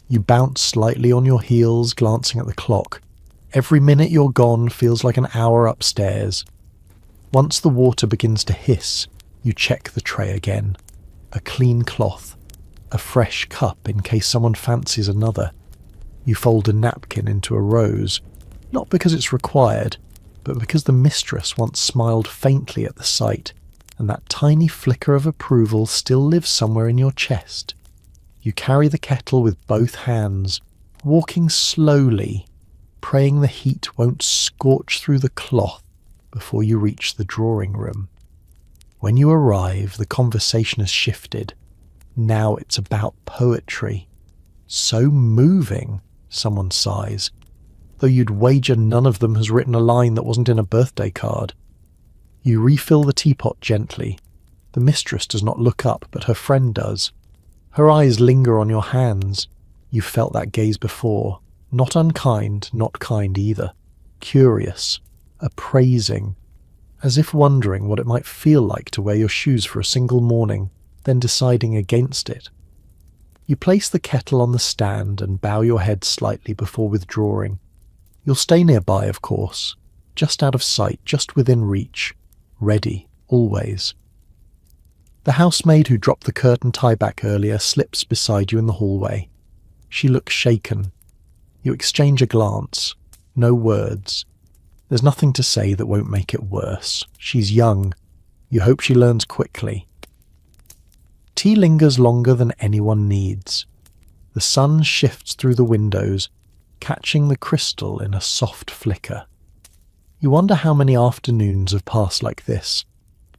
You bounce slightly on your heels, glancing at the clock. Every minute you're gone feels like an hour upstairs. Once the water begins to hiss, you check the tray again. A clean cloth. A fresh cup in case someone fancies another. You fold a napkin into a rose, not because it's required, but because the mistress once smiled faintly at the sight, and that tiny flicker of approval still lives somewhere in your chest. You carry the kettle with both hands, walking slowly, praying the heat won't scorch through the cloth before you reach the drawing room. When you arrive, the conversation has shifted. Now it's about poetry. So moving, someone sighs, though you'd wager none of them has written a line that wasn't in a birthday card. You refill the teapot gently. The mistress does not look up, but her friend does. Her eyes linger on your hands. You've felt that gaze before. Not unkind, not kind either. Curious, appraising, as if wondering what it might feel like to wear your shoes for a single morning, then deciding against it. You place the kettle on the stand and bow your head slightly before withdrawing. You'll stay nearby, of course, just out of sight, just within reach, ready, always. The housemaid who dropped the curtain tie back earlier slips beside you in the hallway. She looks shaken. You exchange a glance. No words. There's nothing to say that won't make it worse. She's young. You hope she learns quickly. Tea lingers longer than anyone needs. The sun shifts through the windows, catching the crystal in a soft flicker. You wonder how many afternoons have passed like this.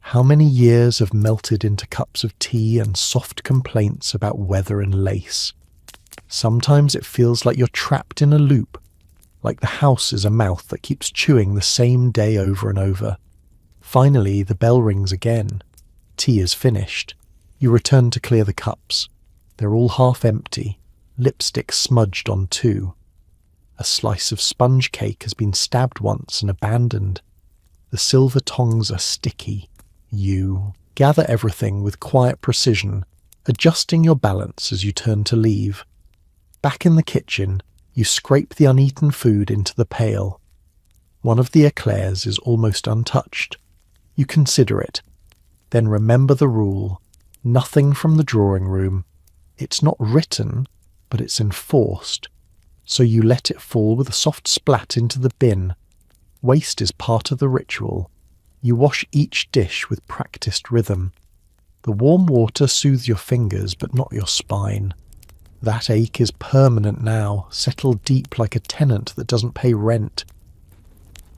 How many years have melted into cups of tea and soft complaints about weather and lace. Sometimes it feels like you're trapped in a loop, like the house is a mouth that keeps chewing the same day over and over. Finally, the bell rings again. Tea is finished. You return to clear the cups. They're all half empty, lipstick smudged on two. A slice of sponge cake has been stabbed once and abandoned. The silver tongs are sticky. You gather everything with quiet precision, adjusting your balance as you turn to leave. Back in the kitchen, you scrape the uneaten food into the pail. One of the eclairs is almost untouched. You consider it. Then remember the rule. Nothing from the drawing room. It's not written, but it's enforced. So you let it fall with a soft splat into the bin. Waste is part of the ritual. You wash each dish with practiced rhythm. The warm water soothes your fingers, but not your spine. That ache is permanent now, settled deep like a tenant that doesn't pay rent.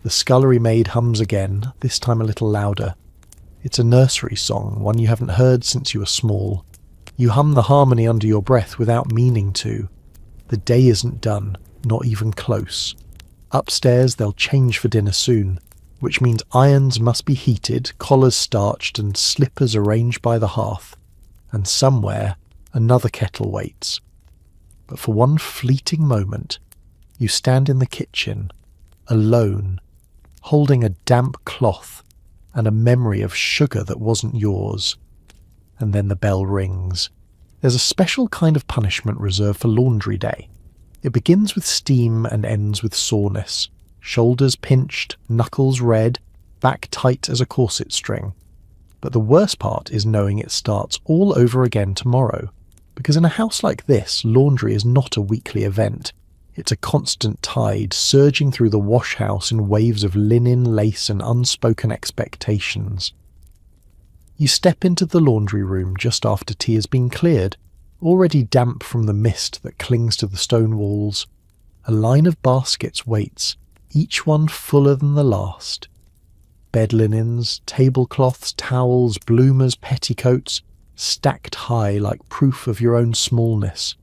The scullery maid hums again, this time a little louder. It's a nursery song, one you haven't heard since you were small. You hum the harmony under your breath without meaning to. The day isn't done, not even close. Upstairs they'll change for dinner soon, which means irons must be heated, collars starched, and slippers arranged by the hearth. And somewhere, another kettle waits. But for one fleeting moment, you stand in the kitchen, alone, holding a damp cloth and a memory of sugar that wasn't yours. And then the bell rings. There's a special kind of punishment reserved for laundry day. It begins with steam and ends with soreness. Shoulders pinched, knuckles red, back tight as a corset string. But the worst part is knowing it starts all over again tomorrow. Because in a house like this, laundry is not a weekly event. It's a constant tide surging through the wash house in waves of linen, lace, and unspoken expectations. You step into the laundry room just after tea has been cleared, already damp from the mist that clings to the stone walls. A line of baskets waits, each one fuller than the last. Bed linens, tablecloths, towels, bloomers, petticoats, stacked high like proof of your own smallness.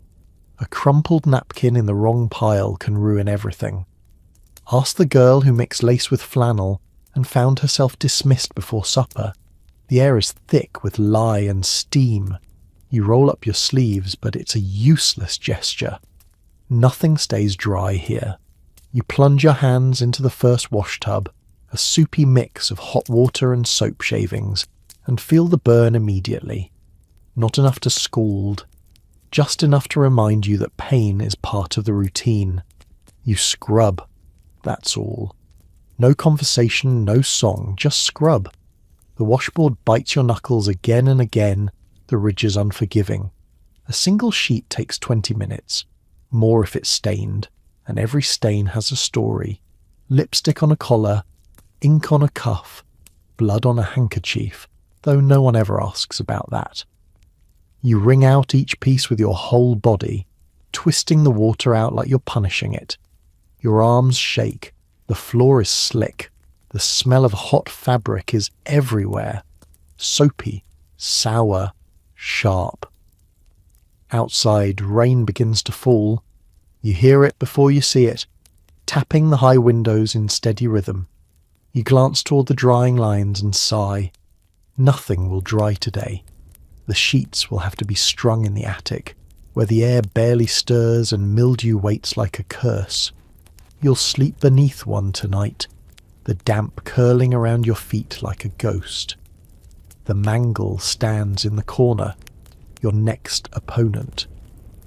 A crumpled napkin in the wrong pile can ruin everything. Ask the girl who mixed lace with flannel and found herself dismissed before supper. The air is thick with lye and steam. You roll up your sleeves, but it's a useless gesture. Nothing stays dry here. You plunge your hands into the first wash tub, a soupy mix of hot water and soap shavings, and feel the burn immediately. Not enough to scald, just enough to remind you that pain is part of the routine. You scrub, that's all. No conversation, no song, just scrub. The washboard bites your knuckles again and again, the ridges unforgiving. A single sheet takes 20 minutes, more if it's stained, and every stain has a story. Lipstick on a collar, ink on a cuff, blood on a handkerchief, though no one ever asks about that. You wring out each piece with your whole body, twisting the water out like you're punishing it. Your arms shake, the floor is slick, the smell of hot fabric is everywhere, soapy, sour, sharp. Outside, rain begins to fall. You hear it before you see it, tapping the high windows in steady rhythm. You glance toward the drying lines and sigh. Nothing will dry today. The sheets will have to be strung in the attic, where the air barely stirs and mildew waits like a curse. You'll sleep beneath one tonight, the damp curling around your feet like a ghost. The mangle stands in the corner, your next opponent.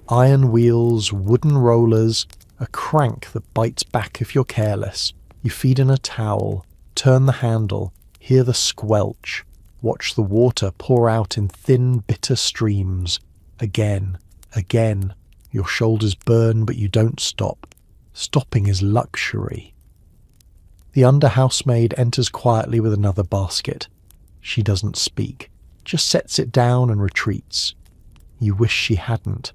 Iron wheels, wooden rollers, a crank that bites back if you're careless. You feed in a towel, turn the handle, hear the squelch. Watch the water pour out in thin, bitter streams. Again, again. Your shoulders burn, but you don't stop. Stopping is luxury. The under-housemaid enters quietly with another basket. She doesn't speak, just sets it down and retreats. You wish she hadn't.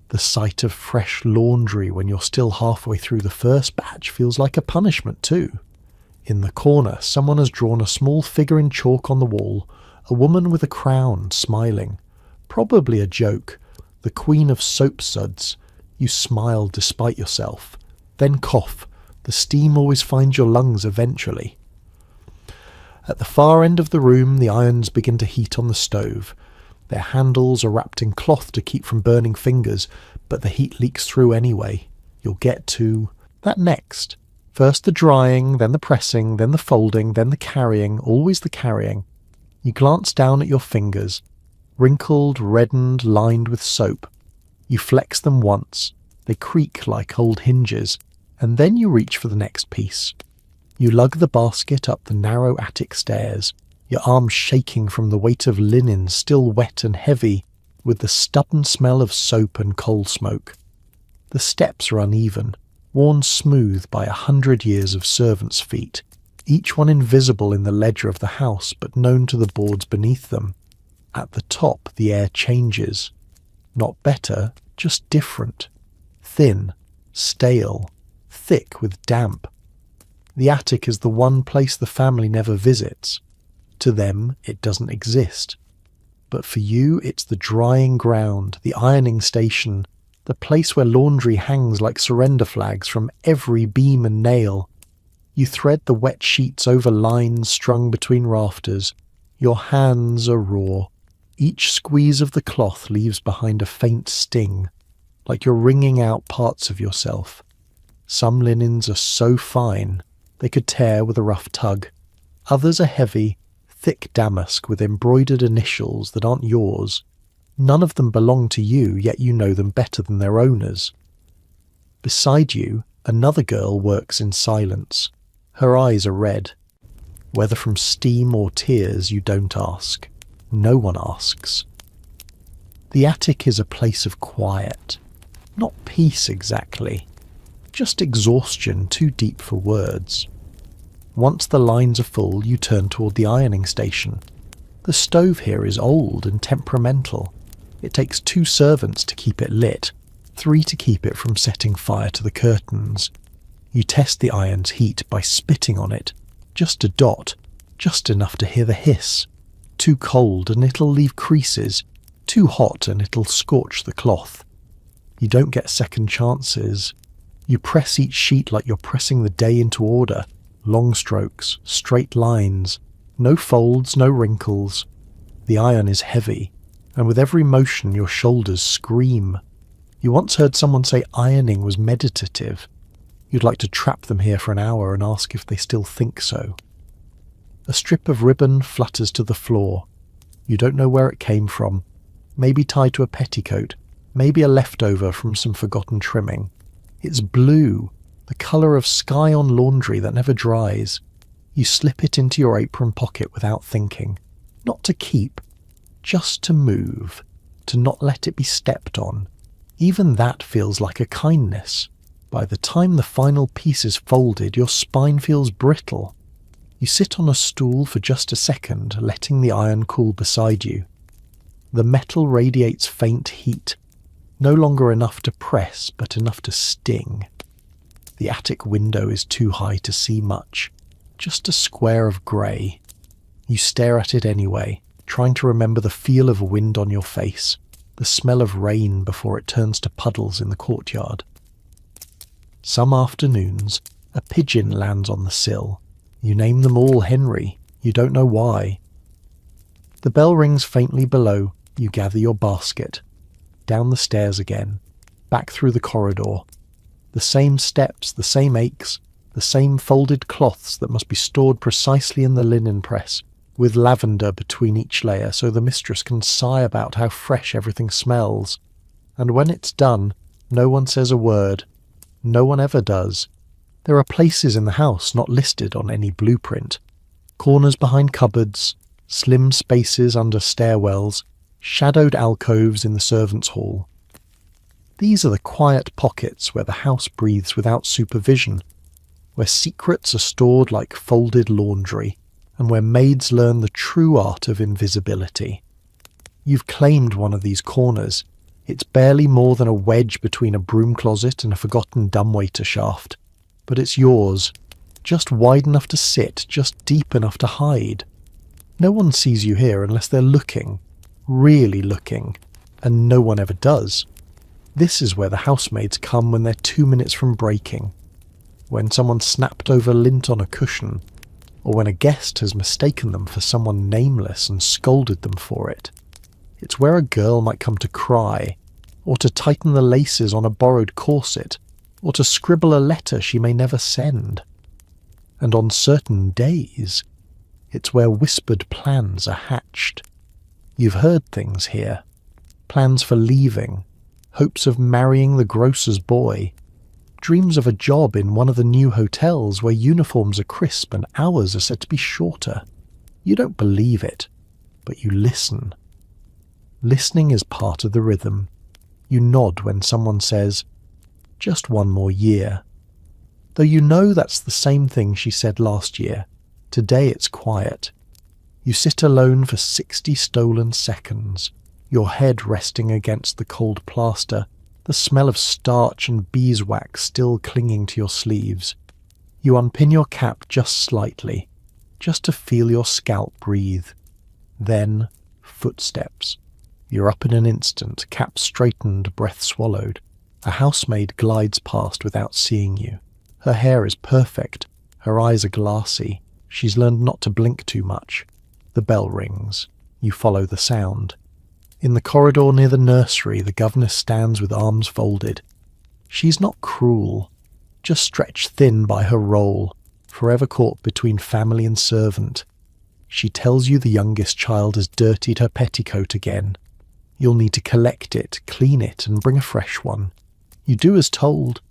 The sight of fresh laundry when you're still halfway through the first batch feels like a punishment too. In the corner, someone has drawn a small figure in chalk on the wall, a woman with a crown, smiling. Probably a joke. The queen of soap suds. You smile despite yourself. Then cough. The steam always finds your lungs eventually. At the far end of the room, the irons begin to heat on the stove. Their handles are wrapped in cloth to keep from burning fingers, but the heat leaks through anyway. You'll get to that next. First the drying, then the pressing, then the folding, then the carrying, always the carrying. You glance down at your fingers, wrinkled, reddened, lined with soap. You flex them once. They creak like old hinges, and then you reach for the next piece. You lug the basket up the narrow attic stairs, your arms shaking from the weight of linen still wet and heavy, with the stubborn smell of soap and coal smoke. The steps are uneven, worn smooth by 100 years of servants' feet, each one invisible in the ledger of the house but known to the boards beneath them. At the top the air changes. Not better, just different. Thin, stale, thick with damp. The attic is the one place the family never visits. To them, it doesn't exist. But for you, it's the drying ground, the ironing station, the place where laundry hangs like surrender flags from every beam and nail. You thread the wet sheets over lines strung between rafters. Your hands are raw. Each squeeze of the cloth leaves behind a faint sting, like you're wringing out parts of yourself. Some linens are so fine, they could tear with a rough tug. Others are heavy, thick damask with embroidered initials that aren't yours. None of them belong to you, yet you know them better than their owners. Beside you, another girl works in silence. Her eyes are red. Whether from steam or tears, you don't ask. No one asks. The attic is a place of quiet. Not peace exactly. Just exhaustion too deep for words. Once the lines are full, you turn toward the ironing station. The stove here is old and temperamental. It takes 2 servants to keep it lit, 3 to keep it from setting fire to the curtains. You test the iron's heat by spitting on it. Just a dot, just enough to hear the hiss. Too cold and it'll leave creases. Too hot and it'll scorch the cloth. You don't get second chances. You press each sheet like you're pressing the day into order. Long strokes, straight lines, no folds, no wrinkles. The iron is heavy, and with every motion your shoulders scream. You once heard someone say ironing was meditative. You'd like to trap them here for an hour and ask if they still think so. A strip of ribbon flutters to the floor. You don't know where it came from. Maybe tied to a petticoat, maybe a leftover from some forgotten trimming. It's blue, the colour of sky on laundry that never dries. You slip it into your apron pocket without thinking. Not to keep, just to move, to not let it be stepped on. Even that feels like a kindness. By the time the final piece is folded, your spine feels brittle. You sit on a stool for just a second, letting the iron cool beside you. The metal radiates faint heat, no longer enough to press, but enough to sting. The attic window is too high to see much, just a square of grey. You stare at it anyway, trying to remember the feel of wind on your face, the smell of rain before it turns to puddles in the courtyard. Some afternoons, a pigeon lands on the sill. You name them all Henry. You don't know why. The bell rings faintly below. You gather your basket. Down the stairs again. Back through the corridor. The same steps, the same aches, the same folded cloths that must be stored precisely in the linen press, with lavender between each layer so the mistress can sigh about how fresh everything smells. And when it's done, no one says a word. No one ever does. There are places in the house not listed on any blueprint. Corners behind cupboards, slim spaces under stairwells, shadowed alcoves in the servants' hall. These are the quiet pockets where the house breathes without supervision, where secrets are stored like folded laundry, and where maids learn the true art of invisibility. You've claimed one of these corners. It's barely more than a wedge between a broom closet and a forgotten dumbwaiter shaft, but it's yours, just wide enough to sit, just deep enough to hide. No one sees you here unless they're looking, really looking, and no one ever does. This is where the housemaids come when they're 2 minutes from breaking, when someone snapped over lint on a cushion, or when a guest has mistaken them for someone nameless and scolded them for it. It's where a girl might come to cry, or to tighten the laces on a borrowed corset, or to scribble a letter she may never send. And on certain days, it's where whispered plans are hatched. You've heard things here. Plans for leaving, hopes of marrying the grocer's boy, dreams of a job in one of the new hotels where uniforms are crisp and hours are said to be shorter. You don't believe it, but you listen. Listening is part of the rhythm. You nod when someone says, "Just one more year." Though you know that's the same thing she said last year. Today it's quiet. You sit alone for 60 stolen seconds, your head resting against the cold plaster, the smell of starch and beeswax still clinging to your sleeves. You unpin your cap just slightly, just to feel your scalp breathe. Then, footsteps. You're up in an instant, cap straightened, breath swallowed. A housemaid glides past without seeing you. Her hair is perfect, her eyes are glassy. She's learned not to blink too much. The bell rings. You follow the sound. In the corridor near the nursery, the governess stands with arms folded. She's not cruel, just stretched thin by her role, forever caught between family and servant. She tells you the youngest child has dirtied her petticoat again. You'll need to collect it, clean it, and bring a fresh one. You do as told.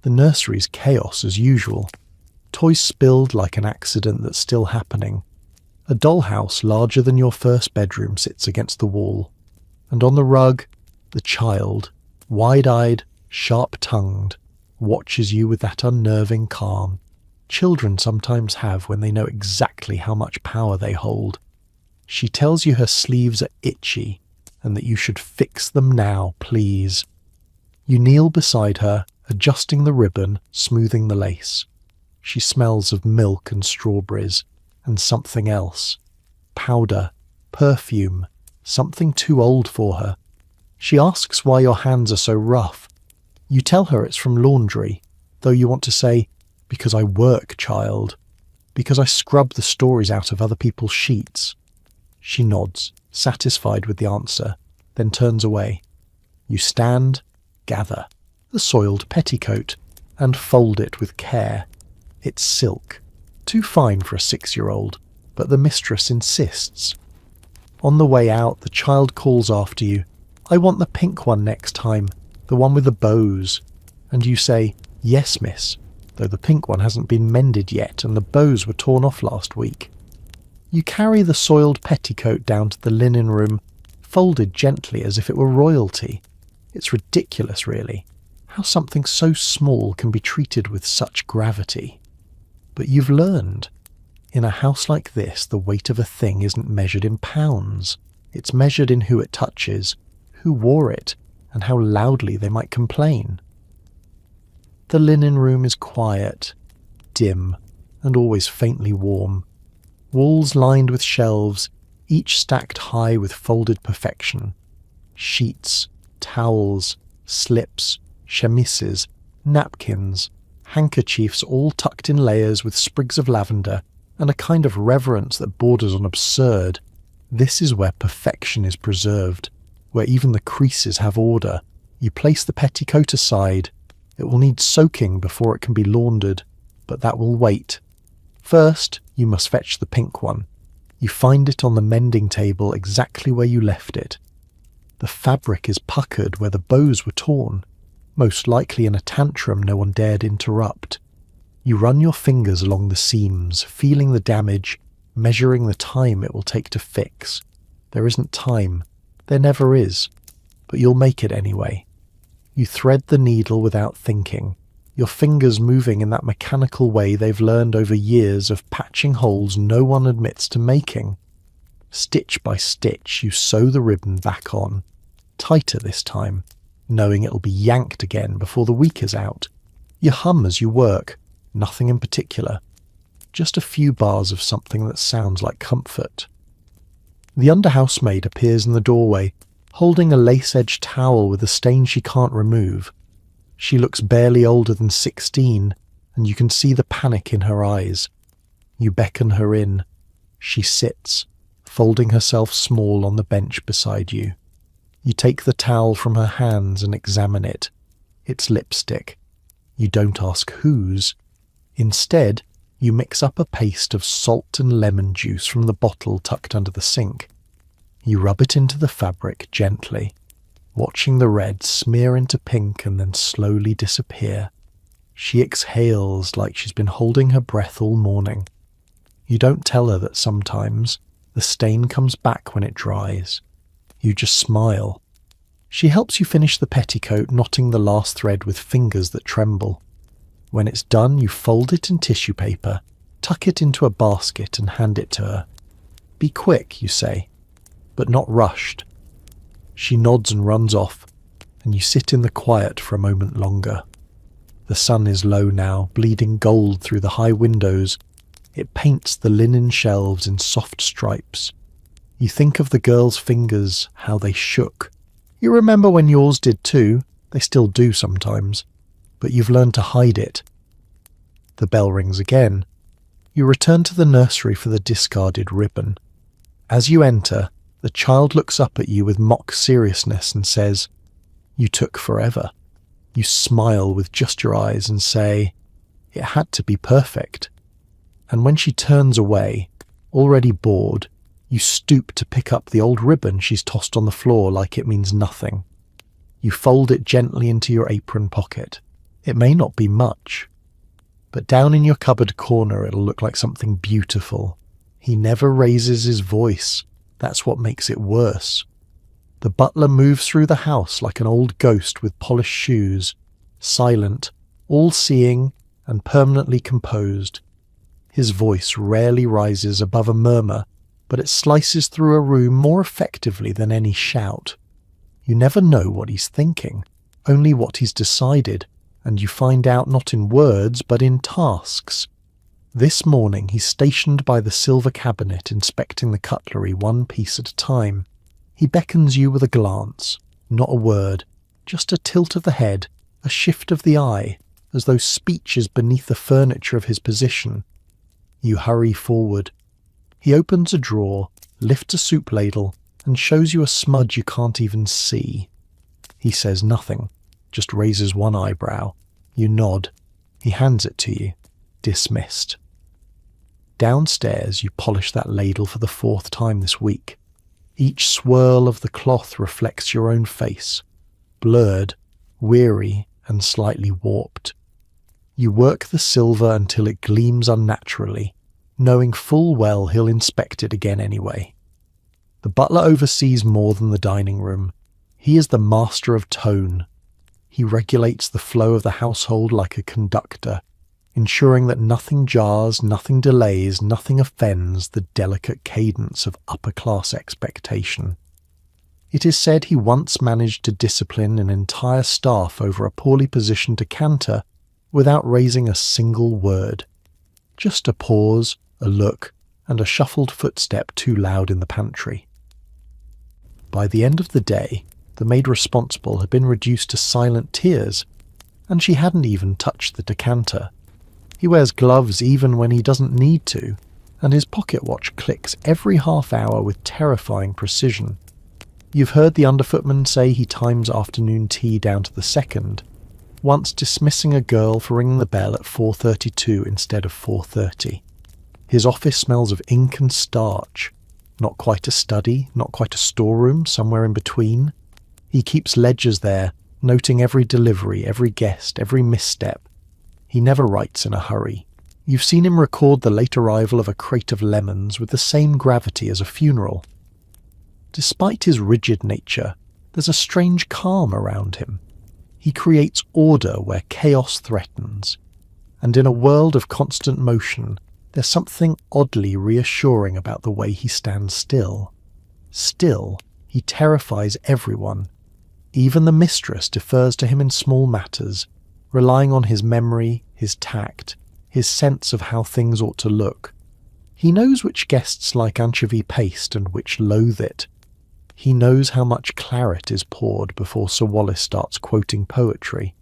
The nursery's chaos as usual. Toys spilled like an accident that's still happening. A dollhouse larger than your first bedroom sits against the wall. And on the rug, the child, wide-eyed, sharp-tongued, watches you with that unnerving calm children sometimes have when they know exactly how much power they hold. She tells you her sleeves are itchy and that you should fix them now, please. You kneel beside her, adjusting the ribbon, smoothing the lace. She smells of milk and strawberries, and something else. Powder, perfume, something too old for her. She asks why your hands are so rough. You tell her it's from laundry, though you want to say, "Because I work, child. Because I scrub the stories out of other people's sheets." She nods, satisfied with the answer, then turns away. You stand, gather the soiled petticoat, and fold it with care. It's silk, too fine for a 6-year-old, but the mistress insists. On the way out, the child calls after you, "I want the pink one next time, the one with the bows." And you say, "Yes, miss," though the pink one hasn't been mended yet and the bows were torn off last week. You carry the soiled petticoat down to the linen room, folded gently as if it were royalty. It's ridiculous, really, how something so small can be treated with such gravity. But you've learned. In a house like this, the weight of a thing isn't measured in pounds. It's measured in who it touches, who wore it, and how loudly they might complain. The linen room is quiet, dim, and always faintly warm. Walls lined with shelves, each stacked high with folded perfection. Sheets, towels, slips, chemises, napkins, handkerchiefs all tucked in layers with sprigs of lavender and a kind of reverence that borders on absurd. This is where perfection is preserved, where even the creases have order. You place the petticoat aside. It will need soaking before it can be laundered, but that will wait. First, you must fetch the pink one. You find it on the mending table exactly where you left it. The fabric is puckered where the bows were torn, most likely in a tantrum no one dared interrupt. You run your fingers along the seams, feeling the damage, measuring the time it will take to fix. There isn't time. There never is. But you'll make it anyway. You thread the needle without thinking, your fingers moving in that mechanical way they've learned over years of patching holes no one admits to making. Stitch by stitch, you sew the ribbon back on, tighter this time, knowing it'll be yanked again before the week is out. You hum as you work, nothing in particular, just a few bars of something that sounds like comfort. The under-housemaid appears in the doorway, holding a lace-edged towel with a stain she can't remove. She looks barely older than 16, and you can see the panic in her eyes. You beckon her in. She sits, folding herself small on the bench beside you. You take the towel from her hands and examine it. It's lipstick. You don't ask whose. Instead, you mix up a paste of salt and lemon juice from the bottle tucked under the sink. You rub it into the fabric gently, watching the red smear into pink and then slowly disappear. She exhales like she's been holding her breath all morning. You don't tell her that sometimes the stain comes back when it dries. You just smile. She helps you finish the petticoat, knotting the last thread with fingers that tremble. When it's done, you fold it in tissue paper, tuck it into a basket and hand it to her. Be quick, you say, but not rushed. She nods and runs off, and you sit in the quiet for a moment longer. The sun is low now, bleeding gold through the high windows. It paints the linen shelves in soft stripes. You think of the girl's fingers, how they shook. You remember when yours did too. They still do sometimes. But you've learned to hide it. The bell rings again. You return to the nursery for the discarded ribbon. As you enter, the child looks up at you with mock seriousness and says, "You took forever." You smile with just your eyes and say, "It had to be perfect." And when she turns away, already bored, you stoop to pick up the old ribbon she's tossed on the floor like it means nothing. You fold it gently into your apron pocket. It may not be much, but down in your cupboard corner it'll look like something beautiful. He never raises his voice. That's what makes it worse. The butler moves through the house like an old ghost with polished shoes, silent, all-seeing, and permanently composed. His voice rarely rises above a murmur, but it slices through a room more effectively than any shout. You never know what he's thinking, only what he's decided, and you find out not in words but in tasks. This morning he's stationed by the silver cabinet inspecting the cutlery one piece at a time. He beckons you with a glance, not a word, just a tilt of the head, a shift of the eye, as though speech is beneath the furniture of his position. You hurry forward. He opens a drawer, lifts a soup ladle, and shows you a smudge you can't even see. He says nothing, just raises one eyebrow. You nod. He hands it to you. Dismissed. Downstairs, you polish that ladle for the 4th time this week. Each swirl of the cloth reflects your own face, blurred, weary, and slightly warped. You work the silver until it gleams unnaturally, knowing full well he'll inspect it again anyway. The butler oversees more than the dining room. He is the master of tone. He regulates the flow of the household like a conductor, ensuring that nothing jars, nothing delays, nothing offends the delicate cadence of upper-class expectation. It is said he once managed to discipline an entire staff over a poorly positioned decanter without raising a single word. Just a pause, a look, and a shuffled footstep too loud in the pantry. By the end of the day, the maid responsible had been reduced to silent tears, and she hadn't even touched the decanter. He wears gloves even when he doesn't need to, and his pocket watch clicks every half hour with terrifying precision. You've heard the underfootman say he times afternoon tea down to the second, once dismissing a girl for ringing the bell at 4:32 instead of 4:30. His office smells of ink and starch. Not quite a study, not quite a storeroom, somewhere in between. He keeps ledgers there, noting every delivery, every guest, every misstep. He never writes in a hurry. You've seen him record the late arrival of a crate of lemons with the same gravity as a funeral. Despite his rigid nature, there's a strange calm around him. He creates order where chaos threatens. And in a world of constant motion, there's something oddly reassuring about the way he stands still. Still, he terrifies everyone. Even the mistress defers to him in small matters, relying on his memory, his tact, his sense of how things ought to look. He knows which guests like anchovy paste and which loathe it. He knows how much claret is poured before Sir Wallace starts quoting poetry.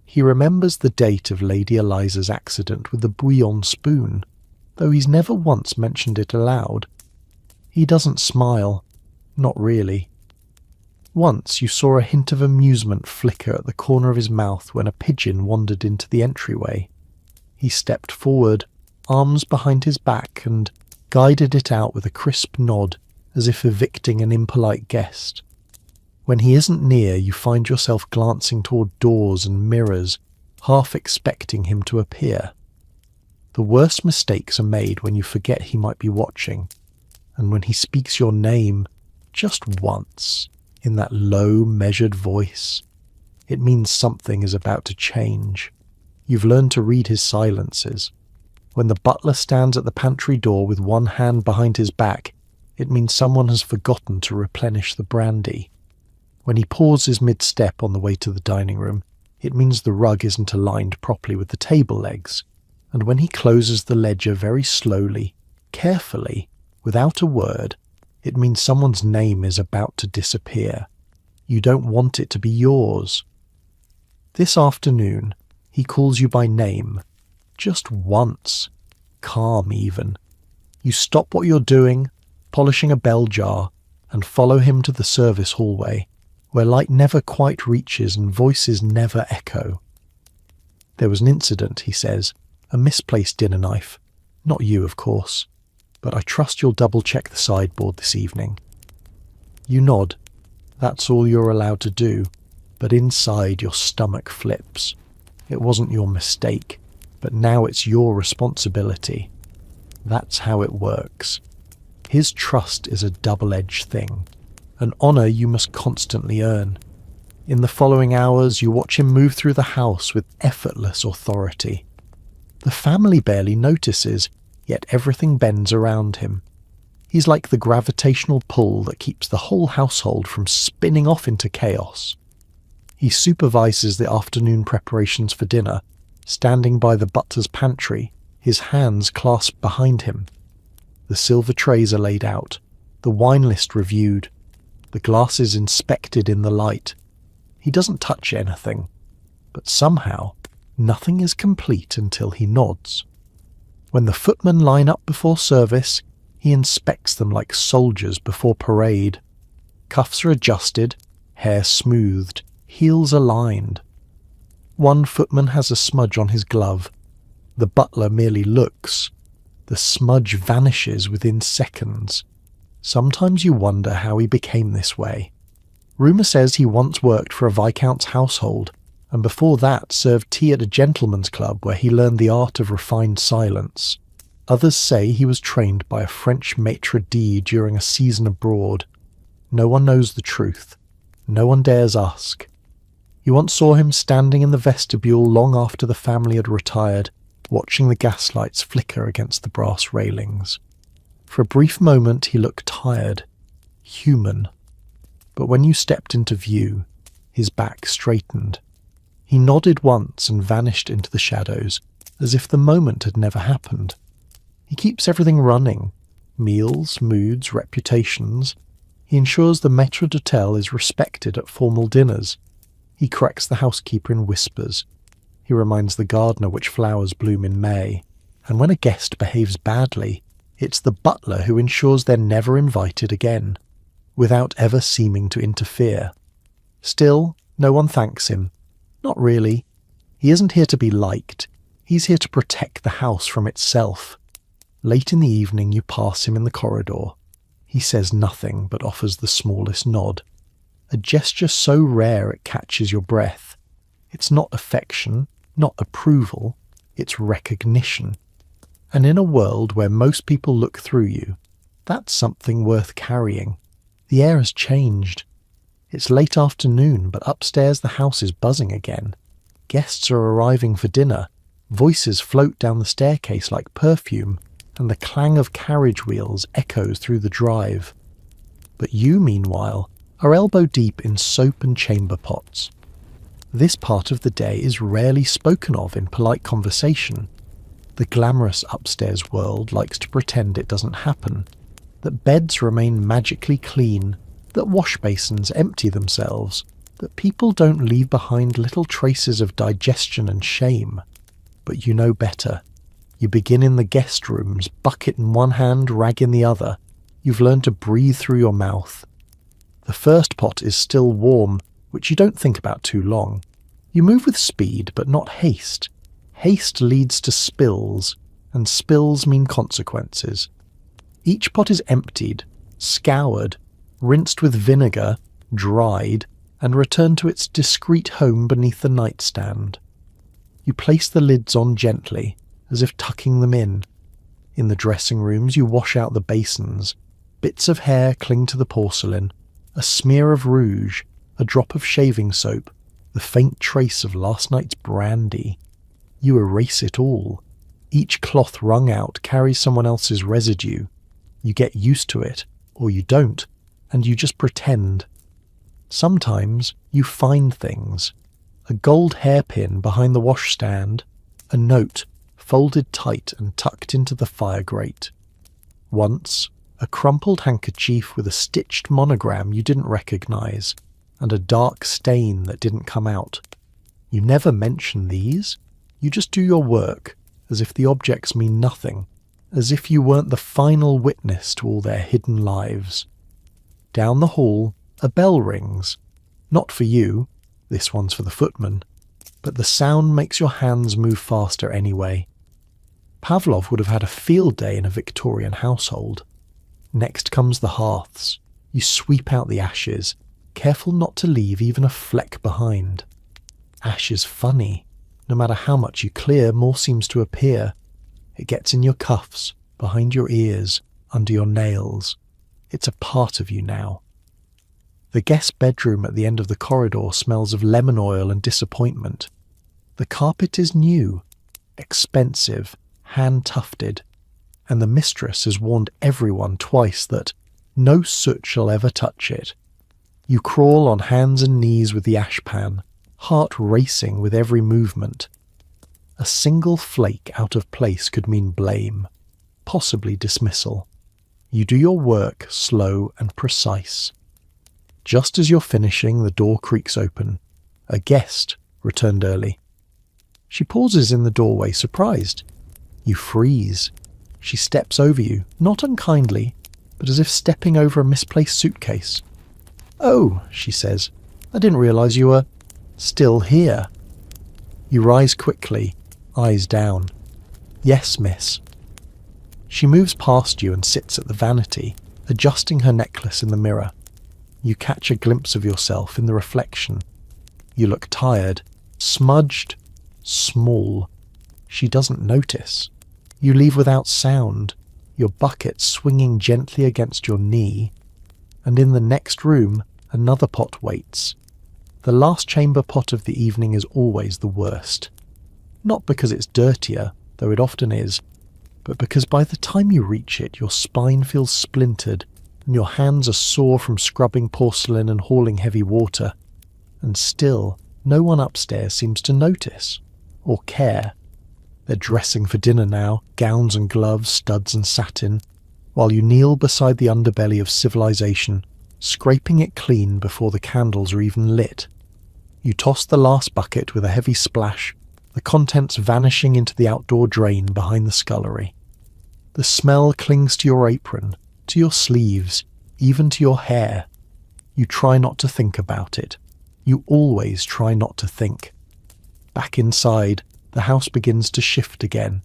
He remembers the date of Lady Eliza's accident with the bouillon spoon, though he's never once mentioned it aloud. He doesn't smile. Not really. Once you saw a hint of amusement flicker at the corner of his mouth when a pigeon wandered into the entryway. He stepped forward, arms behind his back, and guided it out with a crisp nod, as if evicting an impolite guest. When he isn't near, you find yourself glancing toward doors and mirrors, half expecting him to appear. The worst mistakes are made when you forget he might be watching, and when he speaks your name, just once, in that low, measured voice, it means something is about to change. You've learned to read his silences. When the butler stands at the pantry door with one hand behind his back, it means someone has forgotten to replenish the brandy. When he pauses mid-step on the way to the dining room, it means the rug isn't aligned properly with the table legs. And when he closes the ledger very slowly, carefully, without a word, it means someone's name is about to disappear. You don't want it to be yours. This afternoon, he calls you by name. Just once. Calm even. You stop what you're doing, polishing a bell jar, and follow him to the service hallway, where light never quite reaches and voices never echo. There was an incident, he says, a misplaced dinner knife. Not you, of course, but I trust you'll double-check the sideboard this evening. You nod. That's all you're allowed to do, but inside your stomach flips. It wasn't your mistake, but now it's your responsibility. That's how it works. His trust is a double-edged thing, an honour you must constantly earn. In the following hours, you watch him move through the house with effortless authority. The family barely notices, yet everything bends around him. He's like the gravitational pull that keeps the whole household from spinning off into chaos. He supervises the afternoon preparations for dinner, standing by the butler's pantry, his hands clasped behind him. The silver trays are laid out, the wine list reviewed, the glasses inspected in the light. He doesn't touch anything, but somehow nothing is complete until he nods. When the footmen line up before service, he inspects them like soldiers before parade. Cuffs are adjusted, hair smoothed, heels aligned. One footman has a smudge on his glove. The butler merely looks. The smudge vanishes within seconds. Sometimes you wonder how he became this way. Rumour says he once worked for a viscount's household, and before that served tea at a gentleman's club where he learned the art of refined silence. Others say he was trained by a French maitre d' during a season abroad. No one knows the truth. No one dares ask. You once saw him standing in the vestibule long after the family had retired, watching the gaslights flicker against the brass railings. For a brief moment he looked tired, human. But when you stepped into view, his back straightened. He nodded once and vanished into the shadows, as if the moment had never happened. He keeps everything running. Meals, moods, reputations. He ensures the maître d'hôtel is respected at formal dinners. He corrects the housekeeper in whispers. He reminds the gardener which flowers bloom in May. And when a guest behaves badly, it's the butler who ensures they're never invited again, without ever seeming to interfere. Still, no one thanks him. Not really. He isn't here to be liked. He's here to protect the house from itself. Late in the evening you pass him in the corridor. He says nothing but offers the smallest nod. A gesture so rare it catches your breath. It's not affection, not approval, it's recognition. And in a world where most people look through you, that's something worth carrying. The air has changed. It's late afternoon, but upstairs the house is buzzing again. Guests are arriving for dinner. Voices float down the staircase like perfume, and the clang of carriage wheels echoes through the drive. But you, meanwhile, are elbow deep in soap and chamber pots. This part of the day is rarely spoken of in polite conversation. The glamorous upstairs world likes to pretend it doesn't happen, that beds remain magically clean, that wash basins empty themselves, that people don't leave behind little traces of digestion and shame. But you know better. You begin in the guest rooms, bucket in one hand, rag in the other. You've learned to breathe through your mouth. The first pot is still warm, which you don't think about too long. You move with speed, but not haste. Haste leads to spills, and spills mean consequences. Each pot is emptied, scoured, rinsed with vinegar, dried, and returned to its discreet home beneath the nightstand. You place the lids on gently, as if tucking them in. In the dressing rooms you wash out the basins. Bits of hair cling to the porcelain, a smear of rouge, a drop of shaving soap, the faint trace of last night's brandy. You erase it all. Each cloth wrung out carries someone else's residue. You get used to it, or you don't, and you just pretend. Sometimes you find things. A gold hairpin behind the washstand, a note folded tight and tucked into the fire grate. Once, a crumpled handkerchief with a stitched monogram you didn't recognize, and a dark stain that didn't come out. You never mention these. You just do your work, as if the objects mean nothing, as if you weren't the final witness to all their hidden lives. Down the hall, a bell rings. Not for you, this one's for the footman, but the sound makes your hands move faster anyway. Pavlov would have had a field day in a Victorian household. Next comes the hearths. You sweep out the ashes, careful not to leave even a fleck behind. Ash is funny. No matter how much you clear, more seems to appear. It gets in your cuffs, behind your ears, under your nails. It's a part of you now. The guest bedroom at the end of the corridor smells of lemon oil and disappointment. The carpet is new, expensive, hand-tufted, and the mistress has warned everyone twice that no soot shall ever touch it. You crawl on hands and knees with the ashpan, heart racing with every movement. A single flake out of place could mean blame, possibly dismissal. You do your work slow and precise. Just as you're finishing, the door creaks open. A guest returned early. She pauses in the doorway, surprised. You freeze. She steps over you, not unkindly, but as if stepping over a misplaced suitcase. "Oh," she says, "I didn't realize you were still here." You rise quickly, eyes down. "Yes, miss." She moves past you and sits at the vanity, adjusting her necklace in the mirror. You catch a glimpse of yourself in the reflection. You look tired, smudged, small. She doesn't notice. You leave without sound, your bucket swinging gently against your knee, and in the next room another pot waits. The last chamber pot of the evening is always the worst. Not because it's dirtier, though it often is, but because by the time you reach it your spine feels splintered and your hands are sore from scrubbing porcelain and hauling heavy water, and still no one upstairs seems to notice or care. They're dressing for dinner now, gowns and gloves, studs and satin, while you kneel beside the underbelly of civilization, scraping it clean before the candles are even lit. You toss the last bucket with a heavy splash, the contents vanishing into the outdoor drain behind the scullery. The smell clings to your apron, to your sleeves, even to your hair. You try not to think about it. You always try not to think. Back inside, the house begins to shift again.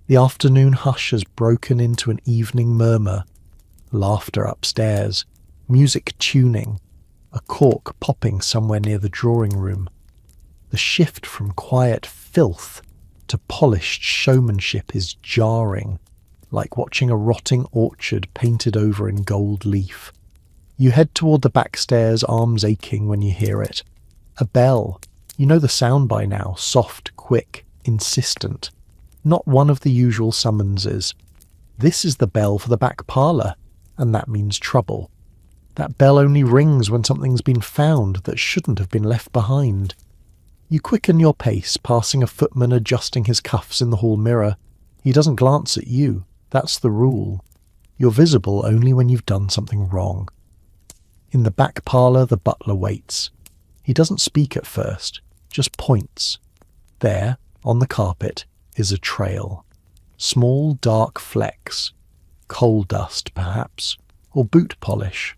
The afternoon hush has broken into an evening murmur. Laughter upstairs, music tuning, a cork popping somewhere near the drawing room. The shift from quiet filth to polished showmanship is jarring, like watching a rotting orchard painted over in gold leaf. You head toward the back stairs, arms aching when you hear it. A bell. You know the sound by now, soft, quick, insistent. Not one of the usual summonses. This is the bell for the back parlour, and that means trouble. That bell only rings when something's been found that shouldn't have been left behind. You quicken your pace, passing a footman adjusting his cuffs in the hall mirror. He doesn't glance at you. That's the rule. You're visible only when you've done something wrong. In the back parlour, the butler waits. He doesn't speak at first, just points. There, on the carpet, is a trail. Small, dark flecks. Coal dust, perhaps, or boot polish.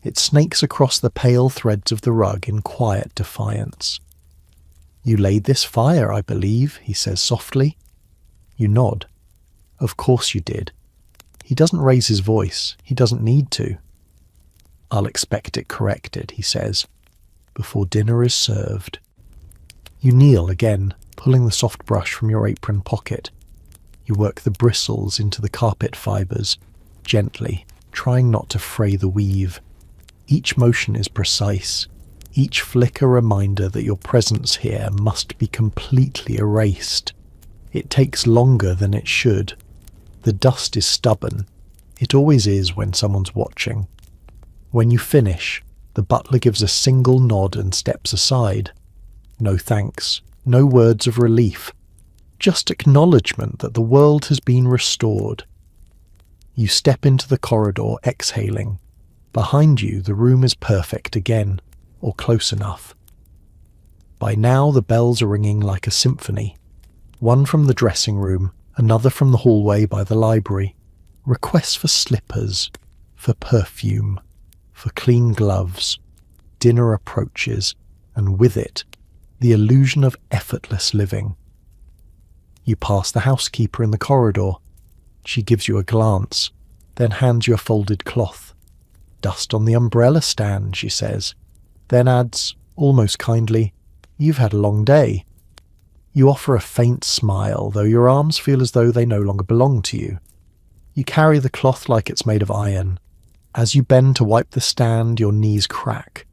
It snakes across the pale threads of the rug in quiet defiance. "You laid this fire, I believe," he says softly. You nod. Of course you did. He doesn't raise his voice. He doesn't need to. "I'll expect it corrected," he says, "before dinner is served." You kneel again, pulling the soft brush from your apron pocket. You work the bristles into the carpet fibres, gently, trying not to fray the weave. Each motion is precise, each flick a reminder that your presence here must be completely erased. It takes longer than it should. The dust is stubborn. It always is when someone's watching. When you finish, the butler gives a single nod and steps aside. No thanks, no words of relief, just acknowledgement that the world has been restored. You step into the corridor, exhaling. Behind you, the room is perfect again, or close enough. By now, the bells are ringing like a symphony. One from the dressing room, another from the hallway by the library. Requests for slippers, for perfume, for clean gloves. Dinner approaches, and with it, the illusion of effortless living. You pass the housekeeper in the corridor. She gives you a glance, then hands you a folded cloth. "Dust on the umbrella stand," she says, then adds, almost kindly, "You've had a long day." You offer a faint smile, though your arms feel as though they no longer belong to you. You carry the cloth like it's made of iron. As you bend to wipe the stand, your knees crack.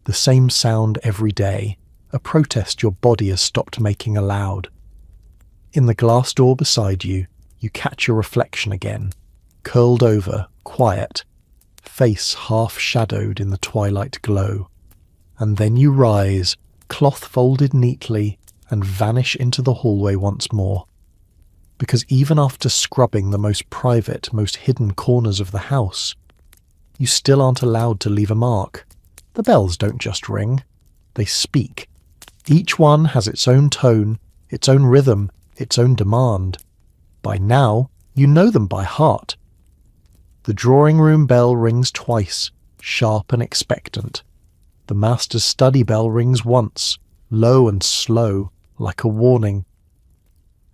The same sound every day, a protest your body has stopped making aloud. In the glass door beside you, you catch your reflection again, curled over, quiet, face half-shadowed in the twilight glow. And then you rise, cloth folded neatly, and vanish into the hallway once more. Because even after scrubbing the most private, most hidden corners of the house, you still aren't allowed to leave a mark. The bells don't just ring, they speak. Each one has its own tone, its own rhythm, its own demand. By now, you know them by heart. The drawing room bell rings twice, sharp and expectant. The master's study bell rings once, low and slow, like a warning.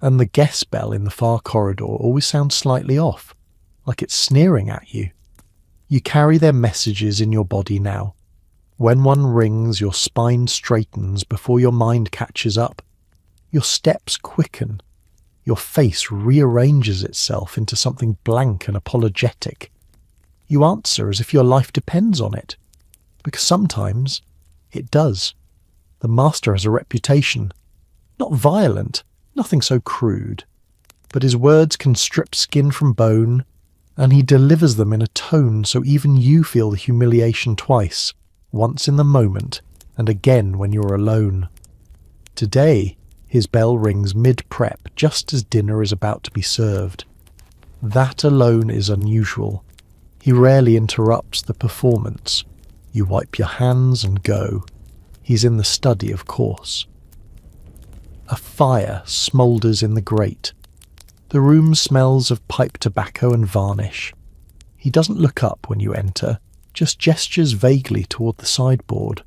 And the guest bell in the far corridor always sounds slightly off, like it's sneering at you. You carry their messages in your body now. When one rings, your spine straightens before your mind catches up. Your steps quicken. Your face rearranges itself into something blank and apologetic. You answer as if your life depends on it, because sometimes it does. The master has a reputation. Not violent, nothing so crude, but his words can strip skin from bone, and he delivers them in a tone so even you feel the humiliation twice, once in the moment, and again when you're alone. Today, his bell rings mid-prep, just as dinner is about to be served. That alone is unusual. He rarely interrupts the performance. You wipe your hands and go. He's in the study, of course. A fire smoulders in the grate. The room smells of pipe tobacco and varnish. He doesn't look up when you enter, just gestures vaguely toward the sideboard.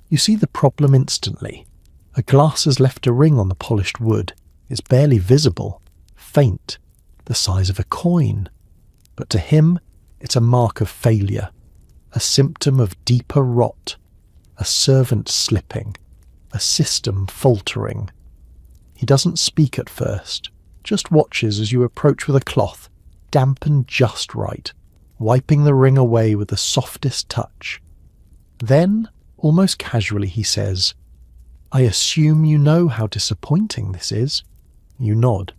You see the problem instantly. A glass has left a ring on the polished wood. It's barely visible, faint, the size of a coin. But to him, it's a mark of failure, a symptom of deeper rot, a servant slipping, a system faltering. He doesn't speak at first, just watches as you approach with a cloth, dampened just right, wiping the ring away with the softest touch. Then, almost casually, he says, "I assume you know how disappointing this is?" You nod.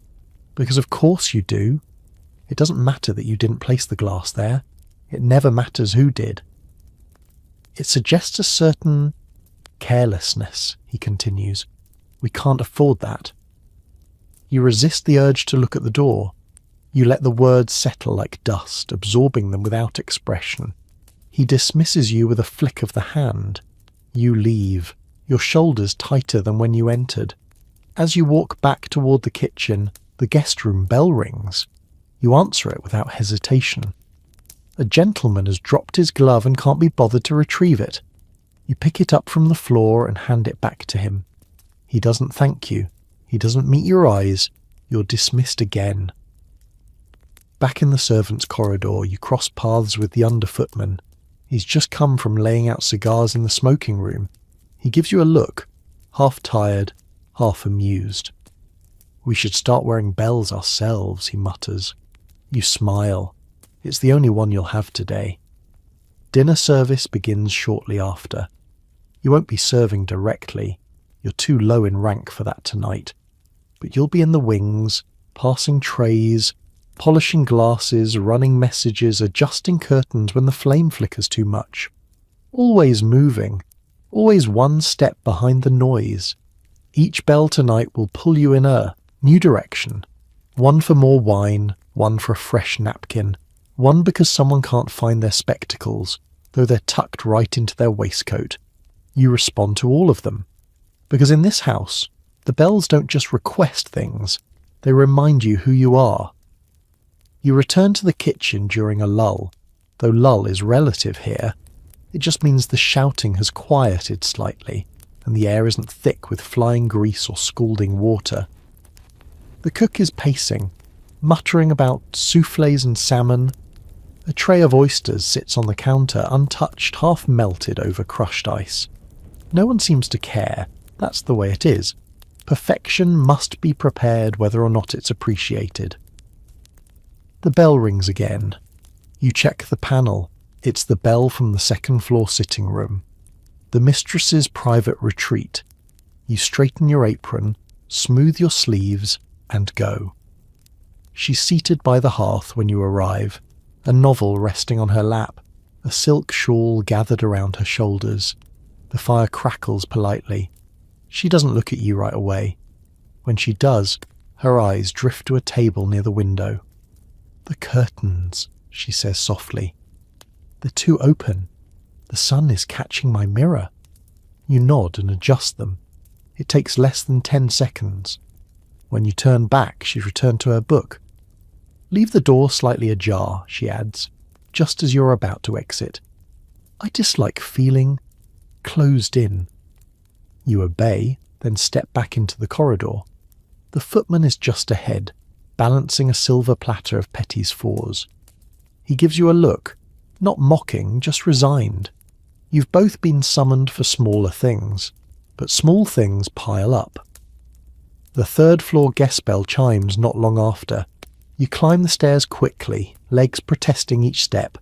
"Because of course you do. It doesn't matter that you didn't place the glass there. It never matters who did." It suggests a certain carelessness, he continues. "We can't afford that." You resist the urge to look at the door. You let the words settle like dust, absorbing them without expression. He dismisses you with a flick of the hand. You leave, your shoulders tighter than when you entered. As you walk back toward the kitchen, the guest room bell rings. You answer it without hesitation. A gentleman has dropped his glove and can't be bothered to retrieve it. You pick it up from the floor and hand it back to him. He doesn't thank you. He doesn't meet your eyes. You're dismissed again. Back in the servants' corridor, you cross paths with the underfootman. He's just come from laying out cigars in the smoking room. He gives you a look, half tired, half amused. "We should start wearing bells ourselves," he mutters. You smile. It's the only one you'll have today. Dinner service begins shortly after. You won't be serving directly. You're too low in rank for that tonight. But you'll be in the wings, passing trays, polishing glasses, running messages, adjusting curtains when the flame flickers too much. Always moving, always one step behind the noise. Each bell tonight will pull you in a new direction. One for more wine, one for a fresh napkin, one because someone can't find their spectacles, though they're tucked right into their waistcoat. You respond to all of them. Because in this house, the bells don't just request things, they remind you who you are. You return to the kitchen during a lull, though lull is relative here. It just means the shouting has quieted slightly, and the air isn't thick with flying grease or scalding water. The cook is pacing, muttering about soufflés and salmon. A tray of oysters sits on the counter, untouched, half melted over crushed ice. No one seems to care. That's the way it is. Perfection must be prepared whether or not it's appreciated. The bell rings again. You check the panel. It's the bell from the second-floor sitting room. The mistress's private retreat. You straighten your apron, smooth your sleeves, and go. She's seated by the hearth when you arrive, a novel resting on her lap, a silk shawl gathered around her shoulders. The fire crackles politely. She doesn't look at you right away. When she does, her eyes drift to a table near the window. "The curtains," she says softly. "They're too open. The sun is catching my mirror." You nod and adjust them. It takes less than 10 seconds. When you turn back, she's returned to her book. "Leave the door slightly ajar," she adds, just as you're about to exit. "I dislike feeling closed in." You obey, then step back into the corridor. The footman is just ahead, balancing a silver platter of Petty's fours. He gives you a look, not mocking, just resigned. You've both been summoned for smaller things, but small things pile up. The third-floor guest bell chimes not long after. You climb the stairs quickly, legs protesting each step.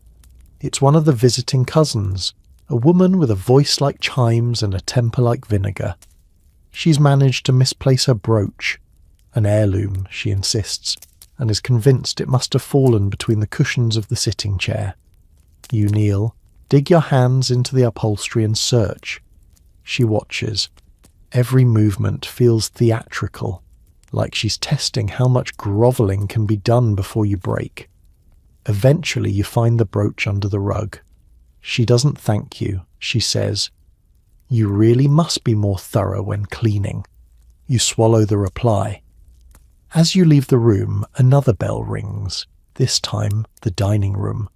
It's one of the visiting cousins, a woman with a voice like chimes and a temper like vinegar. She's managed to misplace her brooch, an heirloom, she insists, and is convinced it must have fallen between the cushions of the sitting chair. You kneel, dig your hands into the upholstery and search. She watches. Every movement feels theatrical, like she's testing how much grovelling can be done before you break. Eventually you find the brooch under the rug. She doesn't thank you, she says. "You really must be more thorough when cleaning." You swallow the reply. As you leave the room, another bell rings, this time the dining room.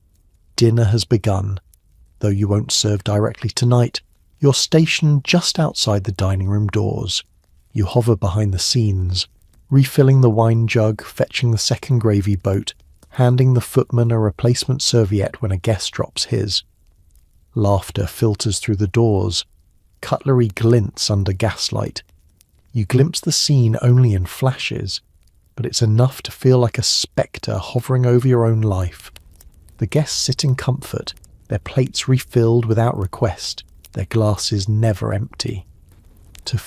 Dinner has begun. Though you won't serve directly tonight, you're stationed just outside the dining room doors. You hover behind the scenes, refilling the wine jug, fetching the second gravy boat, handing the footman a replacement serviette when a guest drops his. Laughter filters through the doors. Cutlery glints under gaslight. You glimpse the scene only in flashes, but it's enough to feel like a spectre hovering over your own life. The guests sit in comfort, their plates refilled without request, their glasses never empty. To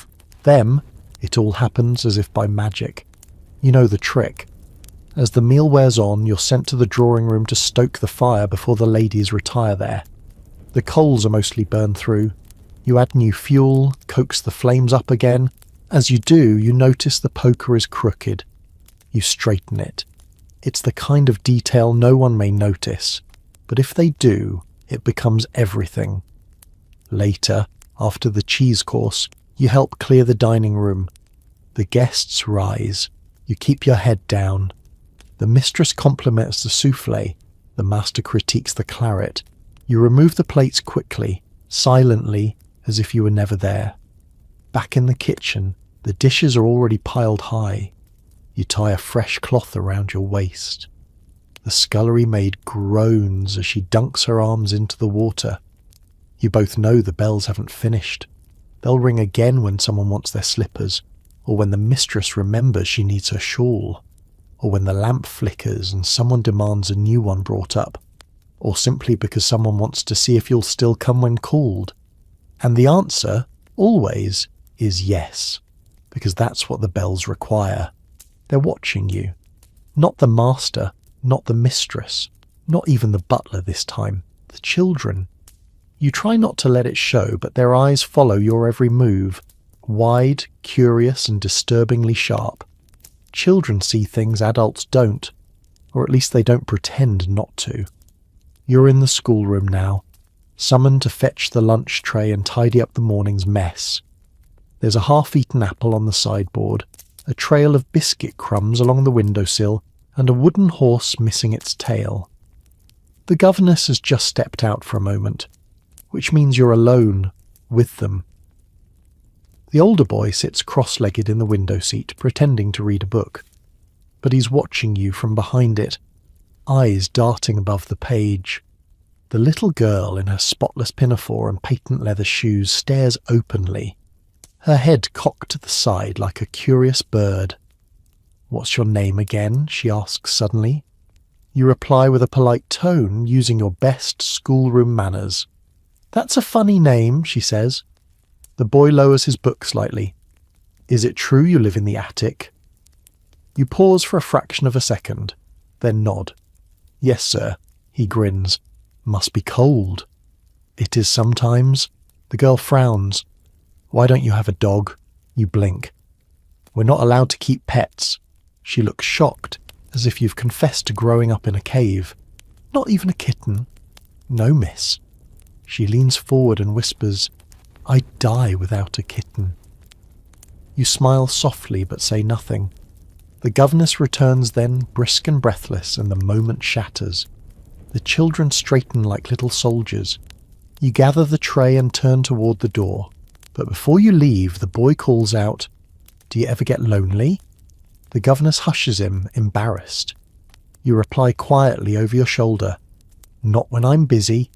them, it all happens as if by magic. You know the trick. As the meal wears on, you're sent to the drawing room to stoke the fire before the ladies retire there. The coals are mostly burned through. You add new fuel, coax the flames up again. As you do, you notice the poker is crooked. You straighten it. It's the kind of detail no one may notice, but if they do, it becomes everything. Later, after the cheese course, you help clear the dining room. The guests rise. You keep your head down. The mistress compliments the souffle. The master critiques the claret. You remove the plates quickly, silently, as if you were never there. Back in the kitchen, the dishes are already piled high. You tie a fresh cloth around your waist. The scullery maid groans as she dunks her arms into the water. You both know the bells haven't finished. They'll ring again when someone wants their slippers, or when the mistress remembers she needs her shawl, or when the lamp flickers and someone demands a new one brought up, or simply because someone wants to see if you'll still come when called. And the answer, always, is yes, because that's what the bells require. They're watching you. Not the master, not the mistress, not even the butler this time, the children. You try not to let it show, but their eyes follow your every move, wide, curious and disturbingly sharp. Children see things adults don't, or at least they don't pretend not to. You're in the schoolroom now, summoned to fetch the lunch tray and tidy up the morning's mess. There's a half-eaten apple on the sideboard, a trail of biscuit crumbs along the windowsill, and a wooden horse missing its tail. The governess has just stepped out for a moment, which means you're alone with them. The older boy sits cross-legged in the window seat, pretending to read a book. But he's watching you from behind it, eyes darting above the page. The little girl in her spotless pinafore and patent leather shoes stares openly, her head cocked to the side like a curious bird. "What's your name again?" she asks suddenly. You reply with a polite tone, using your best schoolroom manners. "That's a funny name," she says. The boy lowers his book slightly. "Is it true you live in the attic?" You pause for a fraction of a second, then nod. "Yes, sir." He grins. "Must be cold." "It is sometimes." The girl frowns. "Why don't you have a dog?" You blink. "We're not allowed to keep pets." She looks shocked, as if you've confessed to growing up in a cave. "Not even a kitten?" "No, miss." She leans forward and whispers, "I'd die without a kitten." You smile softly but say nothing. The governess returns then, brisk and breathless, and the moment shatters. The children straighten like little soldiers. You gather the tray and turn toward the door. But before you leave, the boy calls out, "Do you ever get lonely?" The governess hushes him, embarrassed. You reply quietly over your shoulder, "Not when I'm busy."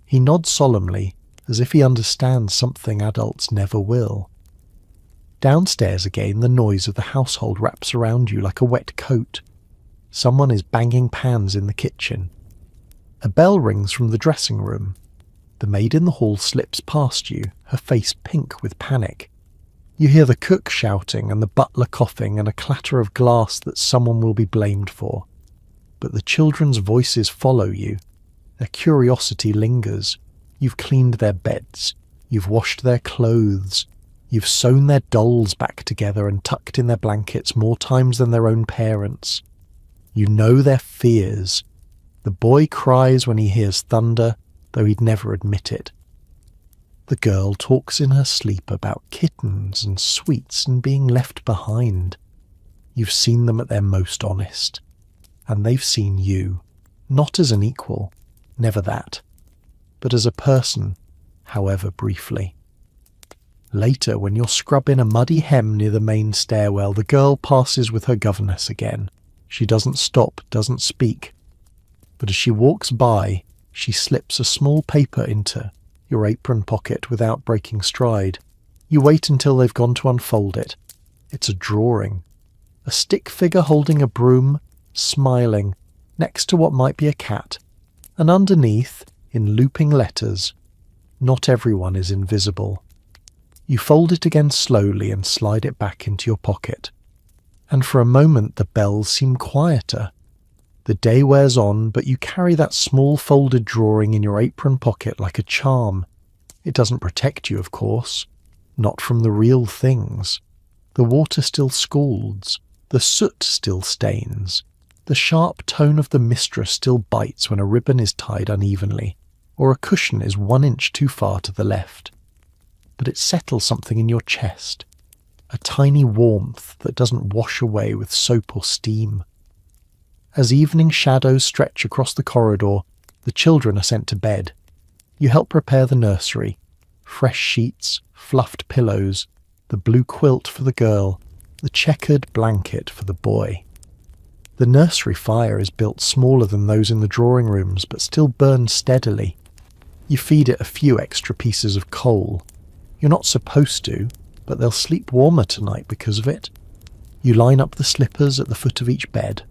He nods solemnly, as if he understands something adults never will. Downstairs again, the noise of the household wraps around you like a wet coat. Someone is banging pans in the kitchen. A bell rings from the dressing room. The maid in the hall slips past you, her face pink with panic. You hear the cook shouting and the butler coughing and a clatter of glass that someone will be blamed for. But the children's voices follow you. Their curiosity lingers. You've cleaned their beds. You've washed their clothes. You've sewn their dolls back together and tucked in their blankets more times than their own parents. You know their fears. The boy cries when he hears thunder, though he'd never admit it. The girl talks in her sleep about kittens and sweets and being left behind. You've seen them at their most honest. And they've seen you, not as an equal, never that, but as a person, however briefly. Later, when you're scrubbing a muddy hem near the main stairwell, the girl passes with her governess again. She doesn't stop, doesn't speak. But as she walks by, she slips a small paper into your apron pocket without breaking stride. You wait until they've gone to unfold it. It's a drawing. A stick figure holding a broom, smiling, next to what might be a cat, And underneath, in looping letters, "Not everyone is invisible." You fold it again slowly and slide it back into your pocket. And for a moment the bells seem quieter. The day wears on, but you carry that small folded drawing in your apron pocket like a charm. It doesn't protect you, of course. Not from the real things. The water still scalds. The soot still stains. The sharp tone of the mistress still bites when a ribbon is tied unevenly, or a cushion is 1 inch too far to the left. But it settles something in your chest. A tiny warmth that doesn't wash away with soap or steam. As evening shadows stretch across the corridor, the children are sent to bed. You help prepare the nursery. Fresh sheets, fluffed pillows, the blue quilt for the girl, the checkered blanket for the boy. The nursery fire is built smaller than those in the drawing rooms, but still burns steadily. You feed it a few extra pieces of coal. You're not supposed to, but they'll sleep warmer tonight because of it. You line up the slippers at the foot of each bed.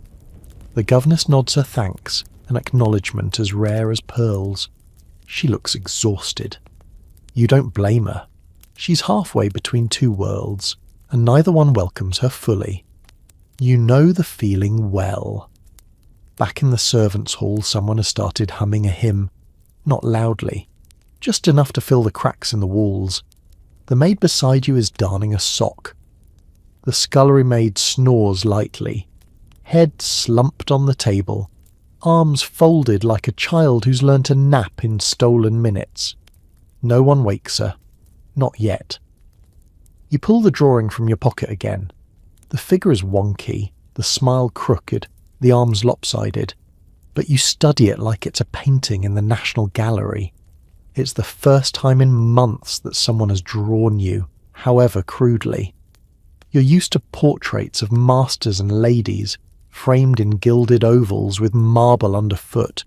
The governess nods her thanks, an acknowledgement as rare as pearls. She looks exhausted. You don't blame her. She's halfway between two worlds, and neither one welcomes her fully. You know the feeling well. Back in the servants' hall, someone has started humming a hymn, not loudly, just enough to fill the cracks in the walls. The maid beside you is darning a sock. The scullery maid snores lightly, head slumped on the table, arms folded like a child who's learned to nap in stolen minutes. No one wakes her. Not yet. You pull the drawing from your pocket again. The figure is wonky, the smile crooked, the arms lopsided, but you study it like it's a painting in the National Gallery. It's the first time in months that someone has drawn you, however crudely. You're used to portraits of masters and ladies, framed in gilded ovals with marble underfoot.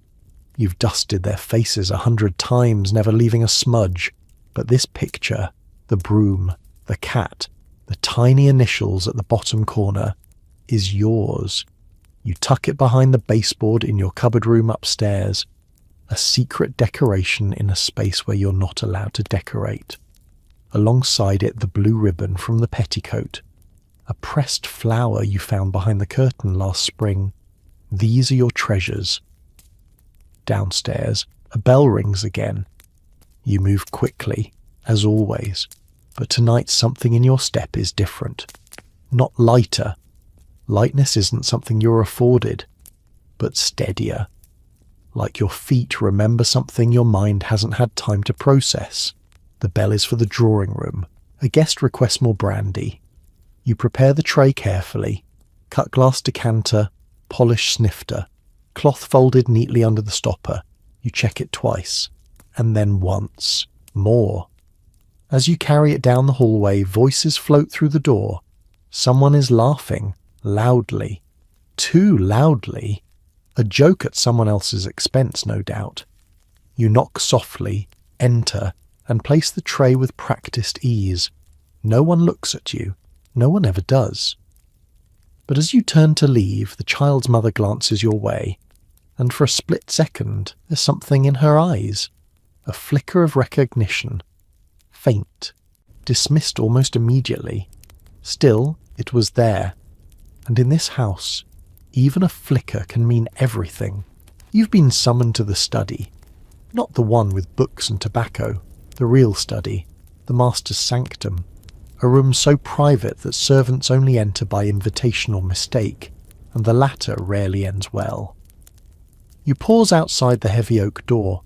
You've dusted their faces 100 times, never leaving a smudge. But this picture, the broom, the cat, the tiny initials at the bottom corner, is yours. You tuck it behind the baseboard in your cupboard room upstairs, a secret decoration in a space where you're not allowed to decorate. Alongside it, the blue ribbon from the petticoat, a pressed flower you found behind the curtain last spring. These are your treasures. Downstairs, a bell rings again. You move quickly, as always, but tonight something in your step is different. Not lighter. Lightness isn't something you're afforded, but steadier. Like your feet remember something your mind hasn't had time to process. The bell is for the drawing room. A guest requests more brandy. You prepare the tray carefully. Cut glass decanter, polished snifter, cloth folded neatly under the stopper. You check it twice, and then once. More. As you carry it down the hallway, voices float through the door. Someone is laughing, loudly. Too loudly. A joke at someone else's expense, no doubt. You knock softly, enter, and place the tray with practiced ease. No one looks at you. No one ever does. But as you turn to leave, the child's mother glances your way, and for a split second, there's something in her eyes. A flicker of recognition. Faint. Dismissed almost immediately. Still, it was there. And in this house, even a flicker can mean everything. You've been summoned to the study. Not the one with books and tobacco. The real study. The master's sanctum. A room so private that servants only enter by invitation or mistake, and the latter rarely ends well. You pause outside the heavy oak door.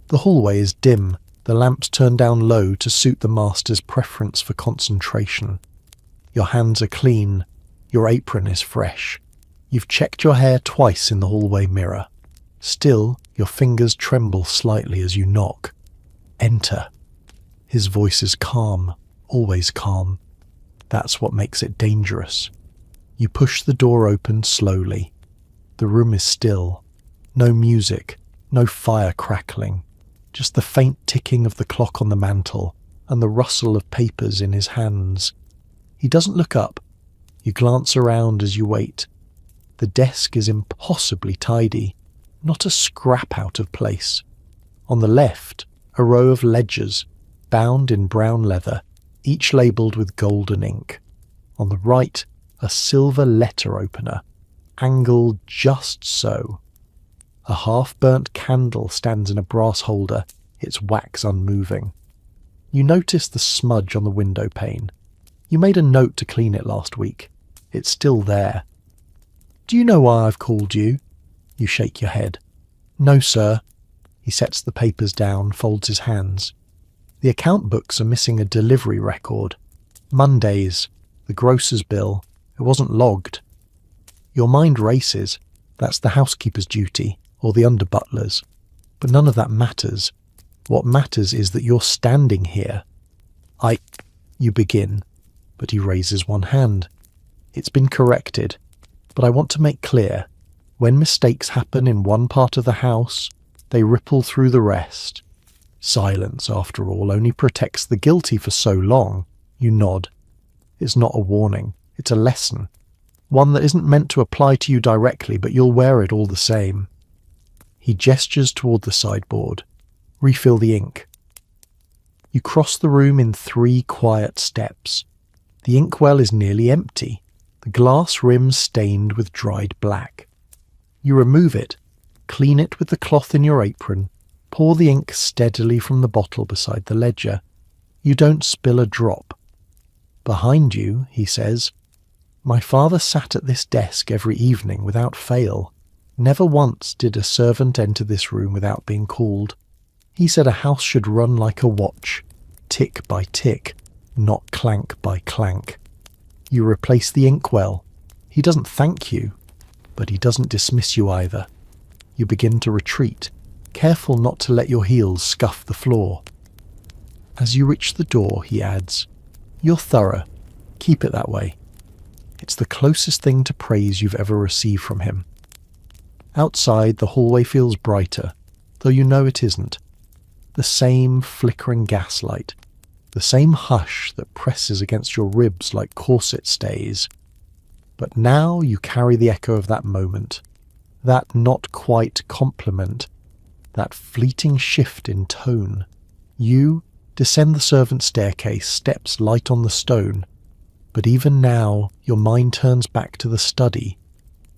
The hallway is dim, the lamps turned down low to suit the master's preference for concentration. Your hands are clean, your apron is fresh. You've checked your hair twice in the hallway mirror. Still, your fingers tremble slightly as you knock. Enter. His voice is calm. Always calm. That's what makes it dangerous. You push the door open slowly. The room is still. No music, no fire crackling, just the faint ticking of the clock on the mantel and the rustle of papers in his hands. He doesn't look up. You glance around as you wait. The desk is impossibly tidy. not a scrap out of place. On the left, a row of ledgers, bound in brown leather, each labelled with golden ink. On the right, a silver letter opener, angled just so. A half-burnt candle stands in a brass holder, its wax unmoving. You notice the smudge on the window pane. You made a note to clean it last week. It's still there. "Do you know why I've called you?" You shake your head. "No, sir." He sets the papers down, folds his hands. The account books are missing a delivery record. Monday's, the grocer's bill. It wasn't logged. Your mind races. That's the housekeeper's duty, or the under-butler's. But none of that matters. What matters is that you're standing here. You begin, but he raises one hand. "It's been corrected, but I want to make clear, when mistakes happen in one part of the house, they ripple through the rest. Silence, after all, only protects the guilty for so long." You nod. It's not a warning, it's a lesson. One that isn't meant to apply to you directly, but you'll wear it all the same. He gestures toward the sideboard. "Refill the ink." You cross the room in 3 quiet steps. The inkwell is nearly empty, the glass rim stained with dried black. You remove it, clean it with the cloth in your apron, pour the ink steadily from the bottle beside the ledger. You don't spill a drop. Behind you, he says, "My father sat at this desk every evening without fail. Never once did a servant enter this room without being called. He said a house should run like a watch, tick by tick, not clank by clank." You replace the inkwell. He doesn't thank you, but he doesn't dismiss you either. You begin to retreat, careful not to let your heels scuff the floor. As you reach the door, he adds, "You're thorough. Keep it that way." It's the closest thing to praise you've ever received from him. Outside, the hallway feels brighter, though you know it isn't. The same flickering gaslight, the same hush that presses against your ribs like corset stays. But now you carry the echo of that moment, that not quite compliment, that fleeting shift in tone. You descend the servants' staircase, steps light on the stone, but even now your mind turns back to the study,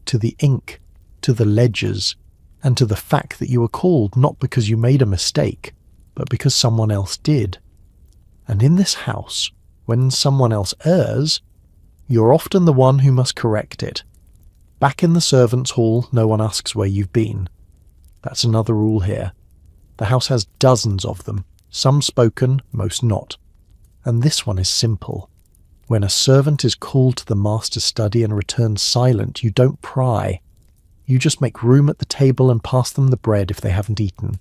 to the ink, to the ledgers, and to the fact that you were called not because you made a mistake, but because someone else did. And in this house, when someone else errs, you're often the one who must correct it. Back in the servants' hall, no one asks where you've been. That's another rule here. The house has dozens of them, some spoken, most not. And this one is simple. When a servant is called to the master's study and returns silent, you don't pry. You just make room at the table and pass them the bread if they haven't eaten.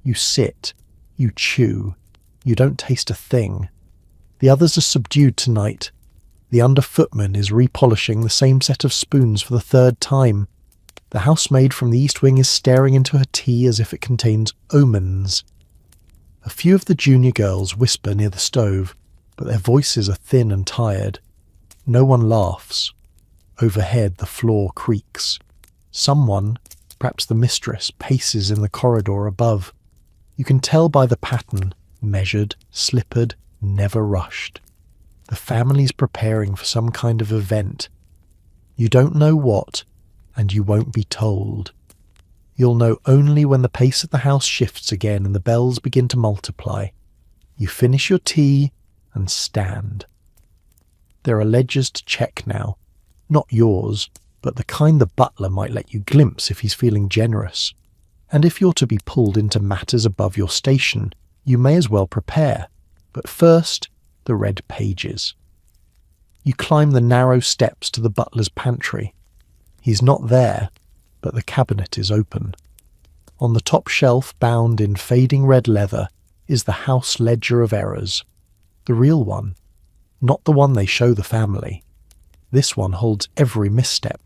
You sit. You chew. You don't taste a thing. The others are subdued tonight. The under-footman is repolishing the same set of spoons for the 3rd time. The housemaid from the East Wing is staring into her tea as if it contains omens. A few of the junior girls whisper near the stove, but their voices are thin and tired. No one laughs. Overhead, the floor creaks. Someone, perhaps the mistress, paces in the corridor above. You can tell by the pattern, measured, slippered, never rushed. The family's preparing for some kind of event. You don't know what, and you won't be told. You'll know only when the pace of the house shifts again and the bells begin to multiply. You finish your tea and stand. There are ledgers to check now. Not yours, but the kind the butler might let you glimpse if he's feeling generous. And if you're to be pulled into matters above your station, you may as well prepare. But first, the red pages. You climb the narrow steps to the butler's pantry. He's not there, but the cabinet is open. On the top shelf, bound in fading red leather, is the house ledger of errors. The real one, not the one they show the family. This one holds every misstep.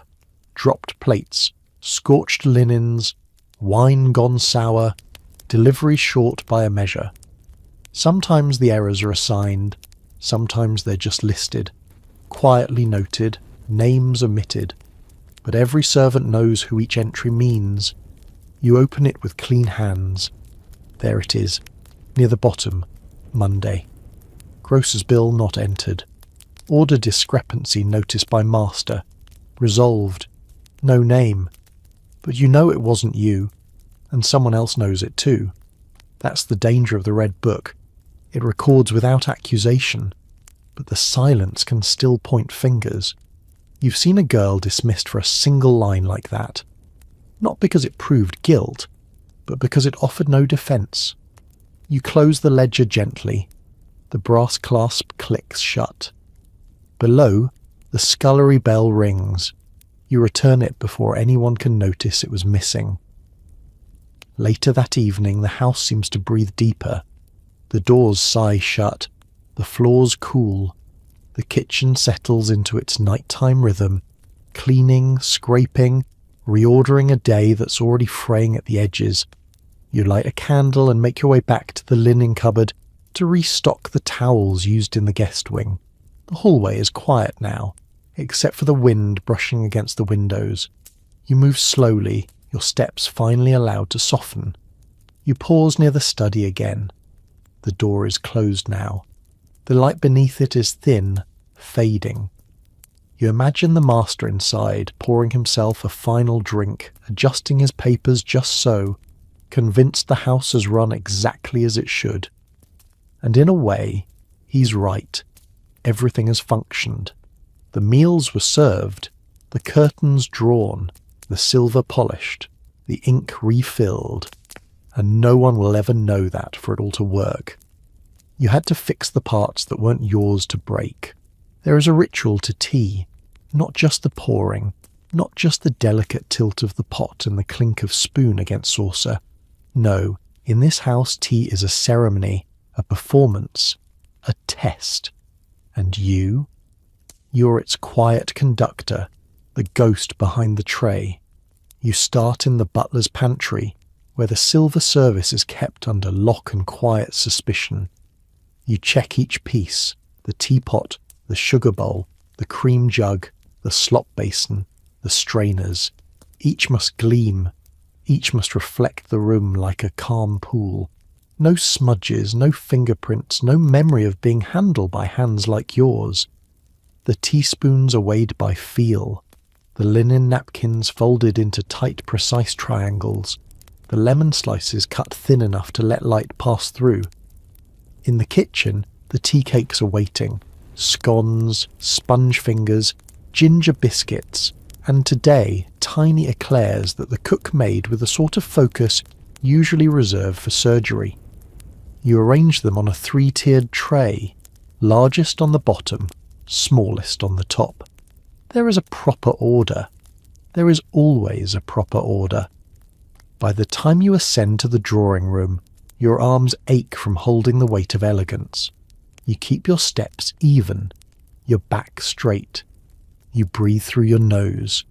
Dropped plates, scorched linens, wine gone sour, delivery short by a measure. Sometimes the errors are assigned, sometimes they're just listed, quietly noted, names omitted. But every servant knows who each entry means. You open it with clean hands. There it is, near the bottom, Monday. Grocer's bill not entered. Order discrepancy noticed by master. Resolved. No name. But you know it wasn't you, and someone else knows it too. That's the danger of the Red Book. It records without accusation, but the silence can still point fingers. You've seen a girl dismissed for a single line like that. Not because it proved guilt, but because it offered no defence. You close the ledger gently. The brass clasp clicks shut. Below, the scullery bell rings. You return it before anyone can notice it was missing. Later that evening, the house seems to breathe deeper. The doors sigh shut. The floors cool. The kitchen settles into its nighttime rhythm, cleaning, scraping, reordering a day that's already fraying at the edges. You light a candle and make your way back to the linen cupboard to restock the towels used in the guest wing. The hallway is quiet now, except for the wind brushing against the windows. You move slowly, your steps finally allowed to soften. You pause near the study again. The door is closed now. The light beneath it is thin, fading. You imagine the master inside, pouring himself a final drink, adjusting his papers just so, convinced the house has run exactly as it should. And in a way, he's right. Everything has functioned. The meals were served, the curtains drawn, the silver polished, the ink refilled, and no one will ever know that for it all to work. You had to fix the parts that weren't yours to break. There is a ritual to tea, not just the pouring, not just the delicate tilt of the pot and the clink of spoon against saucer. No, in this house tea is a ceremony, a performance, a test. And you're its quiet conductor, the ghost behind the tray. You start in the butler's pantry, where the silver service is kept under lock and quiet suspicion. You check each piece, the teapot, the sugar bowl, the cream jug, the slop basin, the strainers. Each must gleam. Each must reflect the room like a calm pool. No smudges, no fingerprints, no memory of being handled by hands like yours. The teaspoons are weighed by feel. The linen napkins folded into tight, precise triangles. The lemon slices cut thin enough to let light pass through. In the kitchen, the tea cakes are waiting. Scones, sponge fingers, ginger biscuits, and today, tiny eclairs that the cook made with a sort of focus usually reserved for surgery. You arrange them on a 3-tiered tray, largest on the bottom, smallest on the top. There is a proper order. There is always a proper order. By the time you ascend to the drawing room, your arms ache from holding the weight of elegance. You keep your steps even, your back straight. You breathe through your nose.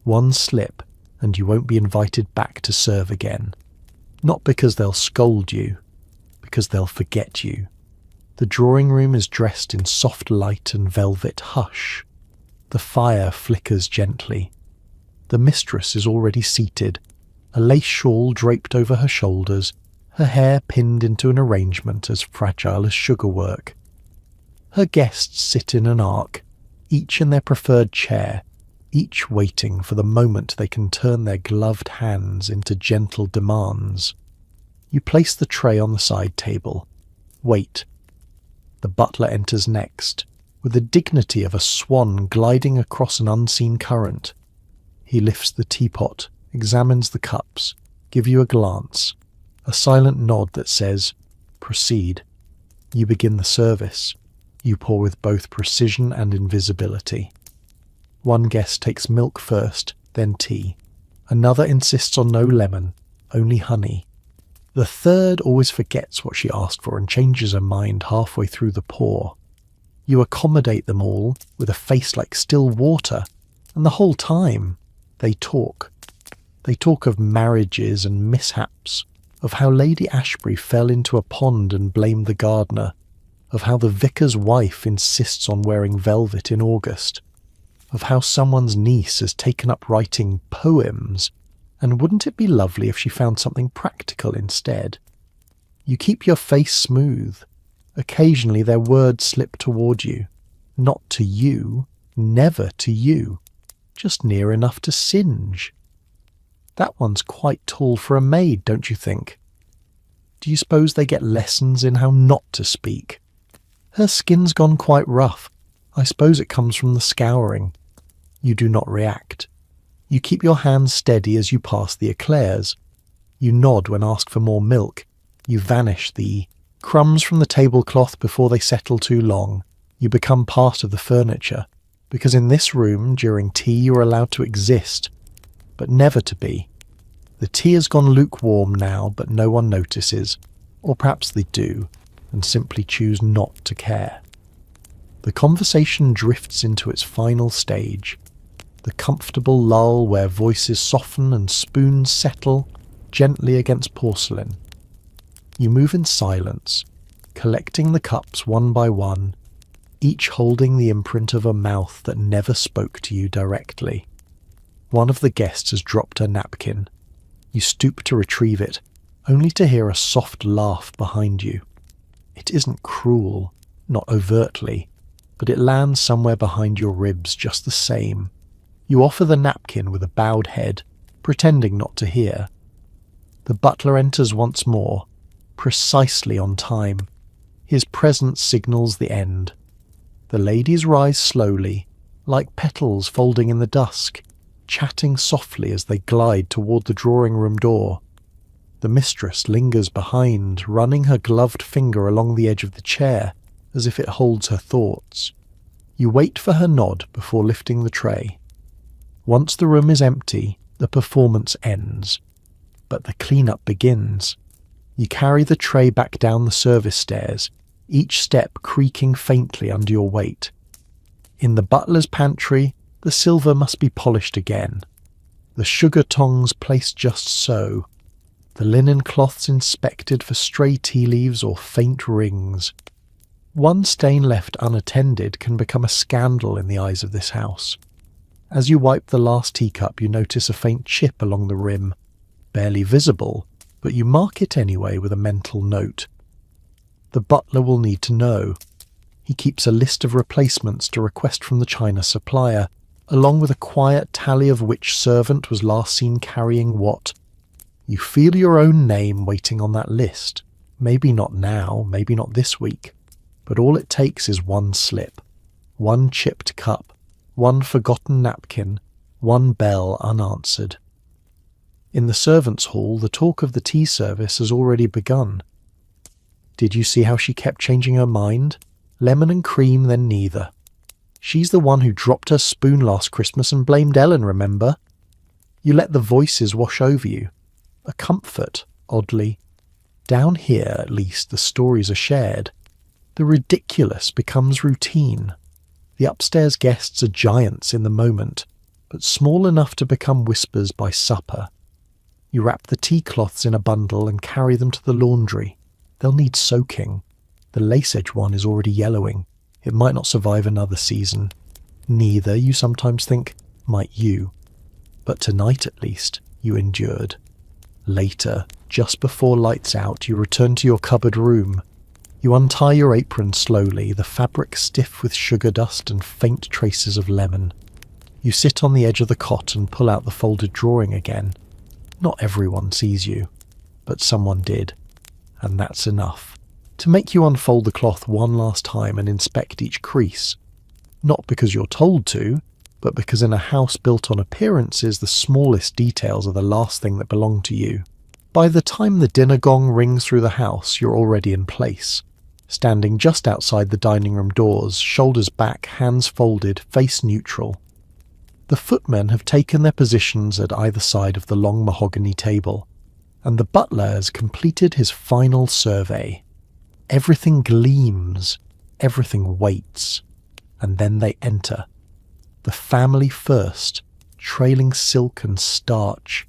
One slip, and you won't be invited back to serve again. Not because they'll scold you, because they'll forget you. The drawing room is dressed in soft light and velvet hush. The fire flickers gently. The mistress is already seated, a lace shawl draped over her shoulders, her hair pinned into an arrangement as fragile as sugarwork. Her guests sit in an arc, each in their preferred chair, each waiting for the moment they can turn their gloved hands into gentle demands. You place the tray on the side table. Wait. The butler enters next, with the dignity of a swan gliding across an unseen current. He lifts the teapot, examines the cups, gives you a glance, a silent nod that says, "Proceed." You begin the service. You pour with both precision and invisibility. One guest takes milk first, then tea. Another insists on no lemon, only honey. The third always forgets what she asked for and changes her mind halfway through the pour. You accommodate them all with a face like still water, and the whole time they talk. They talk of marriages and mishaps, of how Lady Ashbury fell into a pond and blamed the gardener, of how the vicar's wife insists on wearing velvet in August, of how someone's niece has taken up writing poems, And wouldn't it be lovely if she found something practical instead? You keep your face smooth. Occasionally their words slip toward you. Not to you, never to you, just near enough to singe. That one's quite tall for a maid, don't you think? Do you suppose they get lessons in how not to speak? Her skin's gone quite rough. I suppose it comes from the scouring. You do not react. You keep your hands steady as you pass the eclairs. You nod when asked for more milk. You vanish the crumbs from the tablecloth before they settle too long. You become part of the furniture, because in this room, during tea, you are allowed to exist, but never to be. The tea has gone lukewarm now, but no one notices, or perhaps they do, and simply choose not to care. The conversation drifts into its final stage, the comfortable lull where voices soften and spoons settle gently against porcelain. You move in silence, collecting the cups one by one, each holding the imprint of a mouth that never spoke to you directly. One of the guests has dropped her napkin. You stoop to retrieve it, only to hear a soft laugh behind you. It isn't cruel, not overtly, but it lands somewhere behind your ribs just the same. You offer the napkin with a bowed head, pretending not to hear. The butler enters once more, precisely on time. His presence signals the end. The ladies rise slowly, like petals folding in the dusk, chatting softly as they glide toward the drawing-room door. The mistress lingers behind, running her gloved finger along the edge of the chair, as if it holds her thoughts. You wait for her nod before lifting the tray. Once the room is empty, the performance ends. But the clean-up begins. You carry the tray back down the service stairs, each step creaking faintly under your weight. In the butler's pantry, the silver must be polished again. The sugar tongs placed just so. The linen cloths inspected for stray tea leaves or faint rings. One stain left unattended can become a scandal in the eyes of this house. As you wipe the last teacup, you notice a faint chip along the rim. Barely visible, but you mark it anyway with a mental note. The butler will need to know. He keeps a list of replacements to request from the china supplier, along with a quiet tally of which servant was last seen carrying what. You feel your own name waiting on that list. Maybe not now, maybe not this week, but all it takes is one slip, one chipped cup, one forgotten napkin, one bell unanswered. In the servants' hall, the talk of the tea service has already begun. Did you see how she kept changing her mind? Lemon and cream, then neither. She's the one who dropped her spoon last Christmas and blamed Ellen, remember? You let the voices wash over you. A comfort, oddly. Down here, at least, the stories are shared. The ridiculous becomes routine. The upstairs guests are giants in the moment, but small enough to become whispers by supper. You wrap the tea cloths in a bundle and carry them to the laundry. They'll need soaking. The lace-edge one is already yellowing. It might not survive another season. Neither, you sometimes think, might you. But tonight, at least, you endured. Later, just before lights out, you return to your cupboard room. You untie your apron slowly, the fabric stiff with sugar dust and faint traces of lemon. You sit on the edge of the cot and pull out the folded drawing again. Not everyone sees you, but someone did. And that's enough to make you unfold the cloth one last time and inspect each crease. Not because you're told to, but because in a house built on appearances, the smallest details are the last thing that belong to you. By the time the dinner gong rings through the house, you're already in place, standing just outside the dining room doors, shoulders back, hands folded, face neutral. The footmen have taken their positions at either side of the long mahogany table, and the butler has completed his final survey. Everything gleams, everything waits, and then they enter. The family first, trailing silk and starch.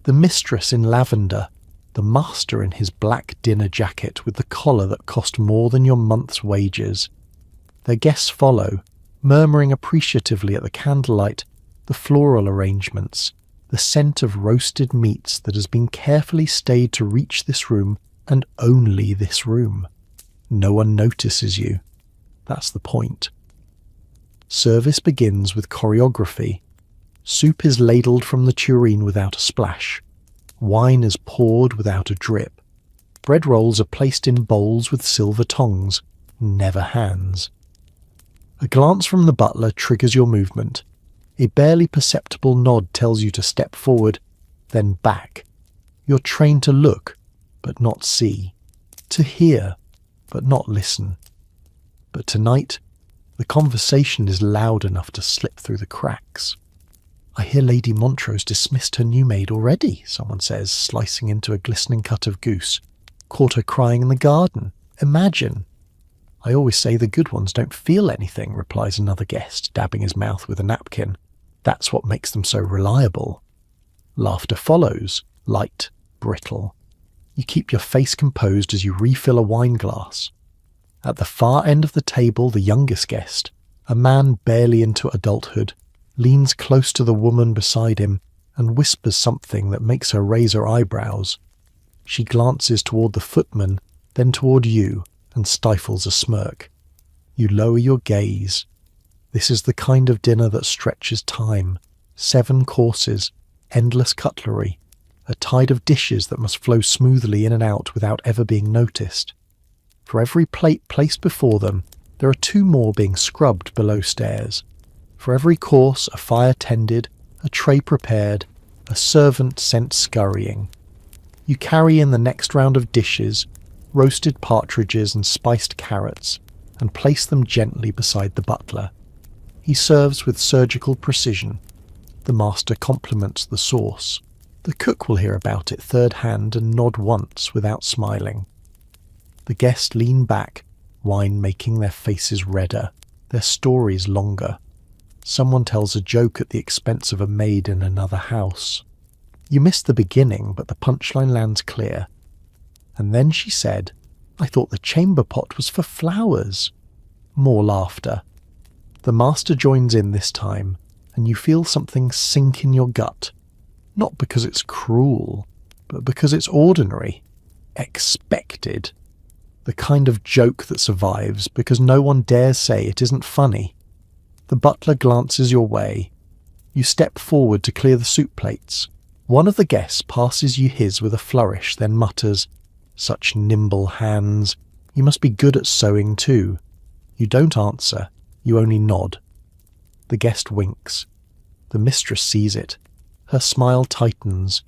The mistress in lavender, the master in his black dinner jacket with the collar that cost more than your month's wages. Their guests follow, murmuring appreciatively at the candlelight, the floral arrangements, the scent of roasted meats that has been carefully stayed to reach this room and only this room. No one notices you. That's the point. Service begins with choreography. Soup is ladled from the tureen without a splash. Wine is poured without a drip. Bread rolls are placed in bowls with silver tongs, never hands. A glance from the butler triggers your movement. A barely perceptible nod tells you to step forward, then back. You're trained to look, but not see. To hear, but not listen. But tonight, the conversation is loud enough to slip through the cracks. "I hear Lady Montrose dismissed her new maid already," someone says, slicing into a glistening cut of goose. "Caught her crying in the garden. Imagine." "I always say the good ones don't feel anything," replies another guest, dabbing his mouth with a napkin. "That's what makes them so reliable." Laughter follows, light, brittle. You keep your face composed as you refill a wine glass. At the far end of the table, the youngest guest, a man barely into adulthood, leans close to the woman beside him and whispers something that makes her raise her eyebrows. She glances toward the footman, then toward you, and stifles a smirk. You lower your gaze. This is the kind of dinner that stretches time. 7 courses, endless cutlery, a tide of dishes that must flow smoothly in and out without ever being noticed. For every plate placed before them, there are 2 more being scrubbed below stairs. For every course, a fire tended, a tray prepared, a servant sent scurrying. You carry in the next round of dishes, roasted partridges and spiced carrots, and place them gently beside the butler. He serves with surgical precision. The master compliments the sauce. The cook will hear about it third hand and nod once without smiling. The guests lean back, wine making their faces redder, their stories longer. Someone tells a joke at the expense of a maid in another house. You miss the beginning, but the punchline lands clear. And then she said, "I thought the chamber pot was for flowers." More laughter. The master joins in this time, and you feel something sink in your gut. Not because it's cruel, but because it's ordinary. Expected. The kind of joke that survives because no one dares say it isn't funny. The butler glances your way. You step forward to clear the soup plates. One of the guests passes you his with a flourish, then mutters, "Such nimble hands. You must be good at sewing too." You don't answer. You only nod. The guest winks. The mistress sees it. Her smile tightens.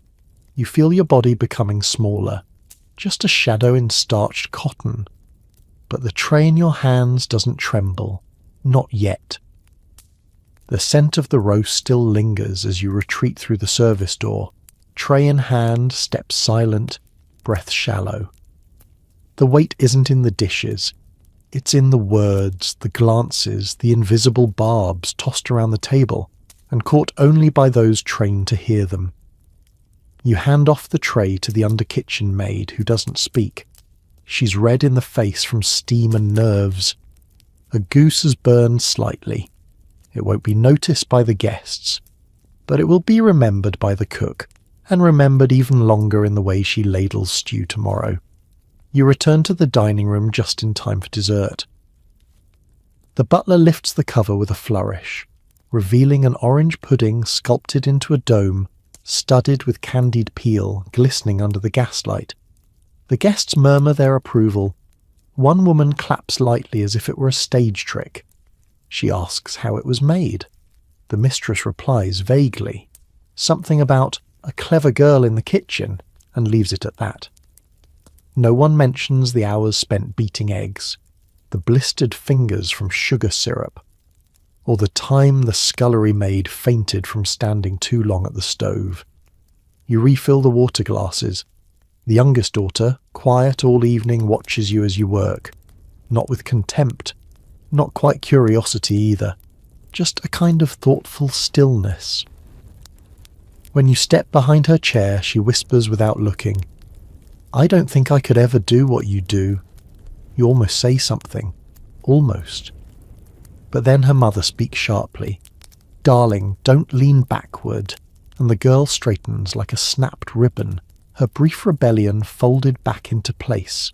You feel your body becoming smaller. Just a shadow in starched cotton. But the tray in your hands doesn't tremble. Not yet. The scent of the roast still lingers as you retreat through the service door. Tray in hand, step silent, breath shallow. The weight isn't in the dishes. It's in the words, the glances, the invisible barbs tossed around the table, and caught only by those trained to hear them. You hand off the tray to the under-kitchen maid, who doesn't speak. She's red in the face from steam and nerves. A goose has burned slightly. It won't be noticed by the guests, but it will be remembered by the cook, and remembered even longer in the way she ladles stew tomorrow. You return to the dining room just in time for dessert. The butler lifts the cover with a flourish, revealing an orange pudding sculpted into a dome, studded with candied peel, glistening under the gaslight. The guests murmur their approval. One woman claps lightly as if it were a stage trick. She asks how it was made. The mistress replies vaguely, something about a clever girl in the kitchen, and leaves it at that. No one mentions the hours spent beating eggs, the blistered fingers from sugar syrup, or the time the scullery maid fainted from standing too long at the stove. You refill the water glasses. The youngest daughter, quiet all evening, watches you as you work, not with contempt, not quite curiosity either, just a kind of thoughtful stillness. When you step behind her chair, she whispers without looking, "I don't think I could ever do what you do." You almost say something. Almost. But then her mother speaks sharply. "Darling, don't lean backward," and the girl straightens like a snapped ribbon, her brief rebellion folded back into place.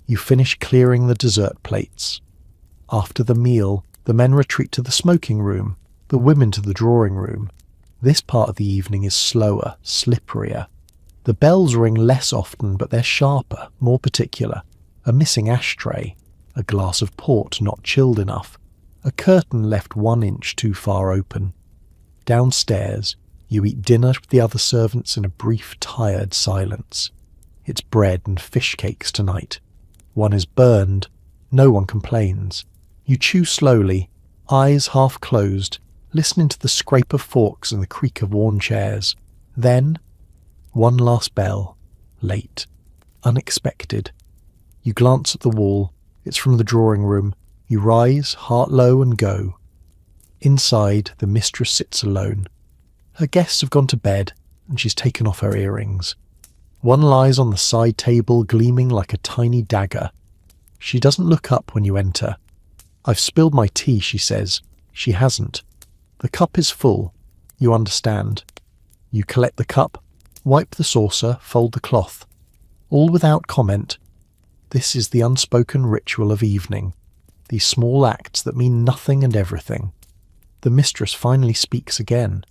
You finish clearing the dessert plates. After the meal, the men retreat to the smoking room, the women to the drawing room. This part of the evening is slower, slipperier. The bells ring less often, but they're sharper, more particular. A missing ashtray, a glass of port not chilled enough, a curtain left 1 inch too far open. Downstairs, you eat dinner with the other servants in a brief, tired silence. It's bread and fish cakes tonight. One is burned. No one complains. You chew slowly, eyes half closed, listening to the scrape of forks and the creak of worn chairs. Then, one last bell. Late. Unexpected. You glance at the wall. It's from the drawing room. You rise, heart low, and go. Inside, the mistress sits alone. Her guests have gone to bed, and she's taken off her earrings. One lies on the side table, gleaming like a tiny dagger. She doesn't look up when you enter. "I've spilled my tea," she says. She hasn't. The cup is full. You understand. You collect the cup, wipe the saucer, fold the cloth. All without comment. This is the unspoken ritual of evening. These small acts that mean nothing and everything. The mistress finally speaks again.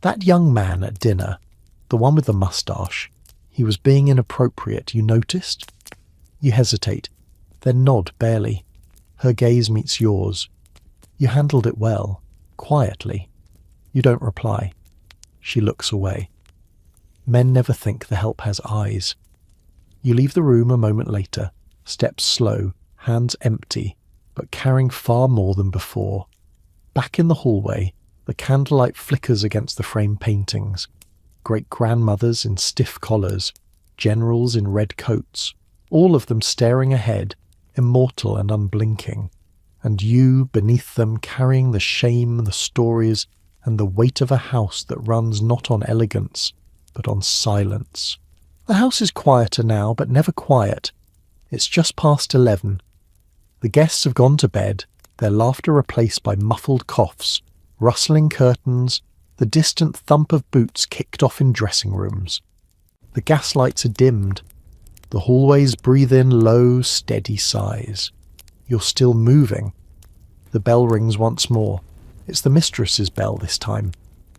"That young man at dinner, the one with the moustache, he was being inappropriate, you noticed?" You hesitate, then nod barely. Her gaze meets yours. You handled it well, quietly. You don't reply. She looks away. Men never think the help has eyes. You leave the room a moment later, steps slow, hands empty, but carrying far more than before. Back in the hallway, the candlelight flickers against the framed paintings. Great-grandmothers in stiff collars, generals in red coats, all of them staring ahead, immortal and unblinking, and you beneath them carrying the shame, the stories, and the weight of a house that runs not on elegance, but on silence. The house is quieter now, but never quiet. It's just past 11. The guests have gone to bed, their laughter replaced by muffled coughs, rustling curtains, the distant thump of boots kicked off in dressing rooms. The gas lights are dimmed. The hallways breathe in low, steady sighs. You're still moving. The bell rings once more. It's the mistress's bell this time.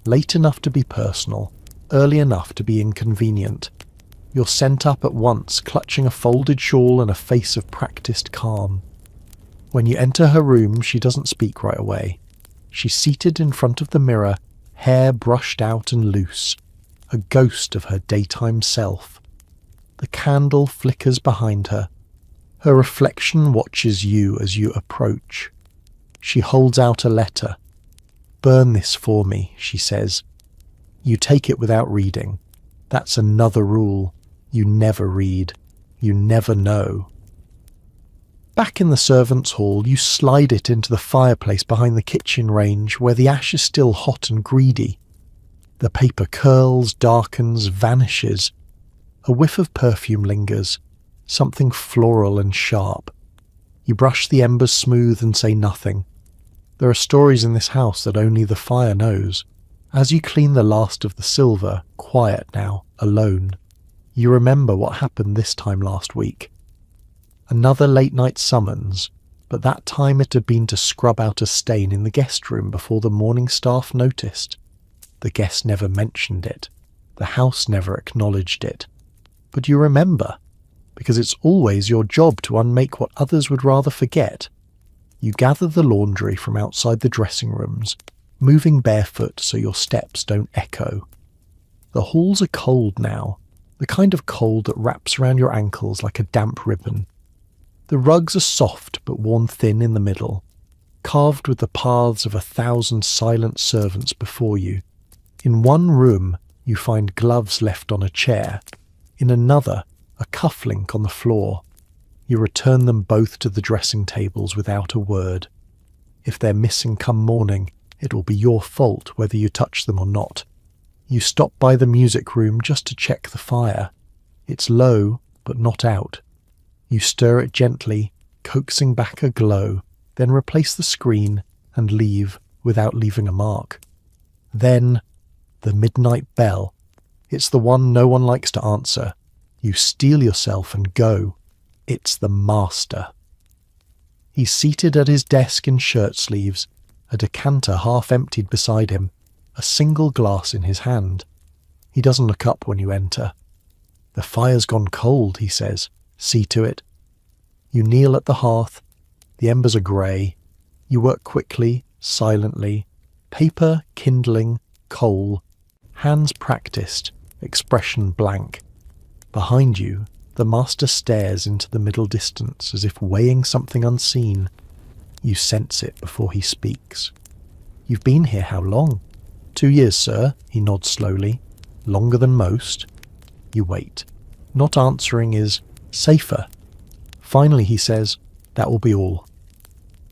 Late enough to be personal, early enough to be inconvenient. You're sent up at once, clutching a folded shawl and a face of practiced calm. When you enter her room, she doesn't speak right away. She's seated in front of the mirror, hair brushed out and loose, a ghost of her daytime self. The candle flickers behind her. Her reflection watches you as you approach. She holds out a letter. "Burn this for me," she says. You take it without reading. That's another rule. You never read. You never know. Back in the servants' hall, you slide it into the fireplace behind the kitchen range where the ash is still hot and greedy. The paper curls, darkens, vanishes. A whiff of perfume lingers, something floral and sharp. You brush the embers smooth and say nothing. There are stories in this house that only the fire knows. As you clean the last of the silver, quiet now, alone, you remember what happened this time last week. Another late-night summons, but that time it had been to scrub out a stain in the guest room before the morning staff noticed. The guests never mentioned it. The house never acknowledged it. But you remember, because it's always your job to unmake what others would rather forget. You gather the laundry from outside the dressing rooms, moving barefoot so your steps don't echo. The halls are cold now, the kind of cold that wraps around your ankles like a damp ribbon. The rugs are soft but worn thin in the middle, carved with the paths of 1,000 silent servants before you. In one room, you find gloves left on a chair. In another, a cufflink on the floor. You return them both to the dressing tables without a word. If they're missing come morning, it will be your fault whether you touch them or not. You stop by the music room just to check the fire. It's low, but not out. You stir it gently, coaxing back a glow, then replace the screen and leave without leaving a mark. Then, The midnight bell. It's the one no one likes to answer. You steel yourself and go. It's the master. He's seated at his desk in shirt sleeves, a decanter half emptied beside him, a single glass in his hand. He doesn't look up when you enter. The fire's gone cold, he says. See to it. You kneel at the hearth. The embers are grey. You work quickly, silently. Paper, kindling, coal. Hands practised, expression blank. Behind you, the master stares into the middle distance as if weighing something unseen. You sense it before he speaks. You've been here how long? 2 years, sir, he nods slowly. Longer than most. You wait. Not answering is safer. Finally he says, that will be all.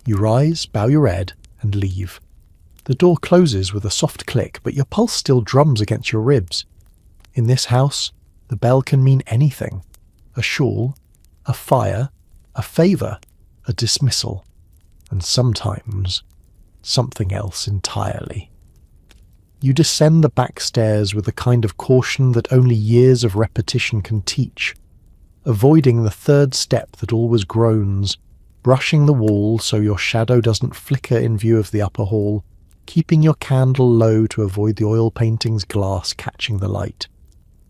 You rise, bow your head, and leave. The door closes with a soft click, but your pulse still drums against your ribs. In this house, the bell can mean anything. A shawl, a fire, a favour, a dismissal, and sometimes something else entirely. You descend the back stairs with a kind of caution that only years of repetition can teach, avoiding the third step that always groans, brushing the wall so your shadow doesn't flicker in view of the upper hall, keeping your candle low to avoid the oil painting's glass catching the light.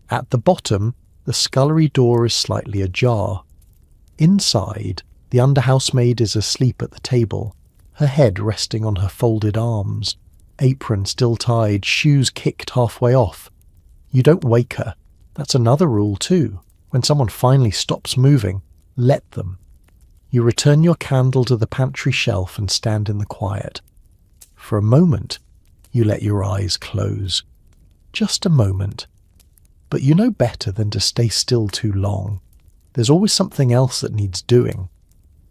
At the bottom, the scullery door is slightly ajar. Inside, the under-housemaid is asleep at the table, her head resting on her folded arms, apron still tied, shoes kicked halfway off. You don't wake her. That's another rule too. When someone finally stops moving, let them. You return your candle to the pantry shelf and stand in the quiet. For a moment, you let your eyes close. Just a moment. But you know better than to stay still too long. There's always something else that needs doing.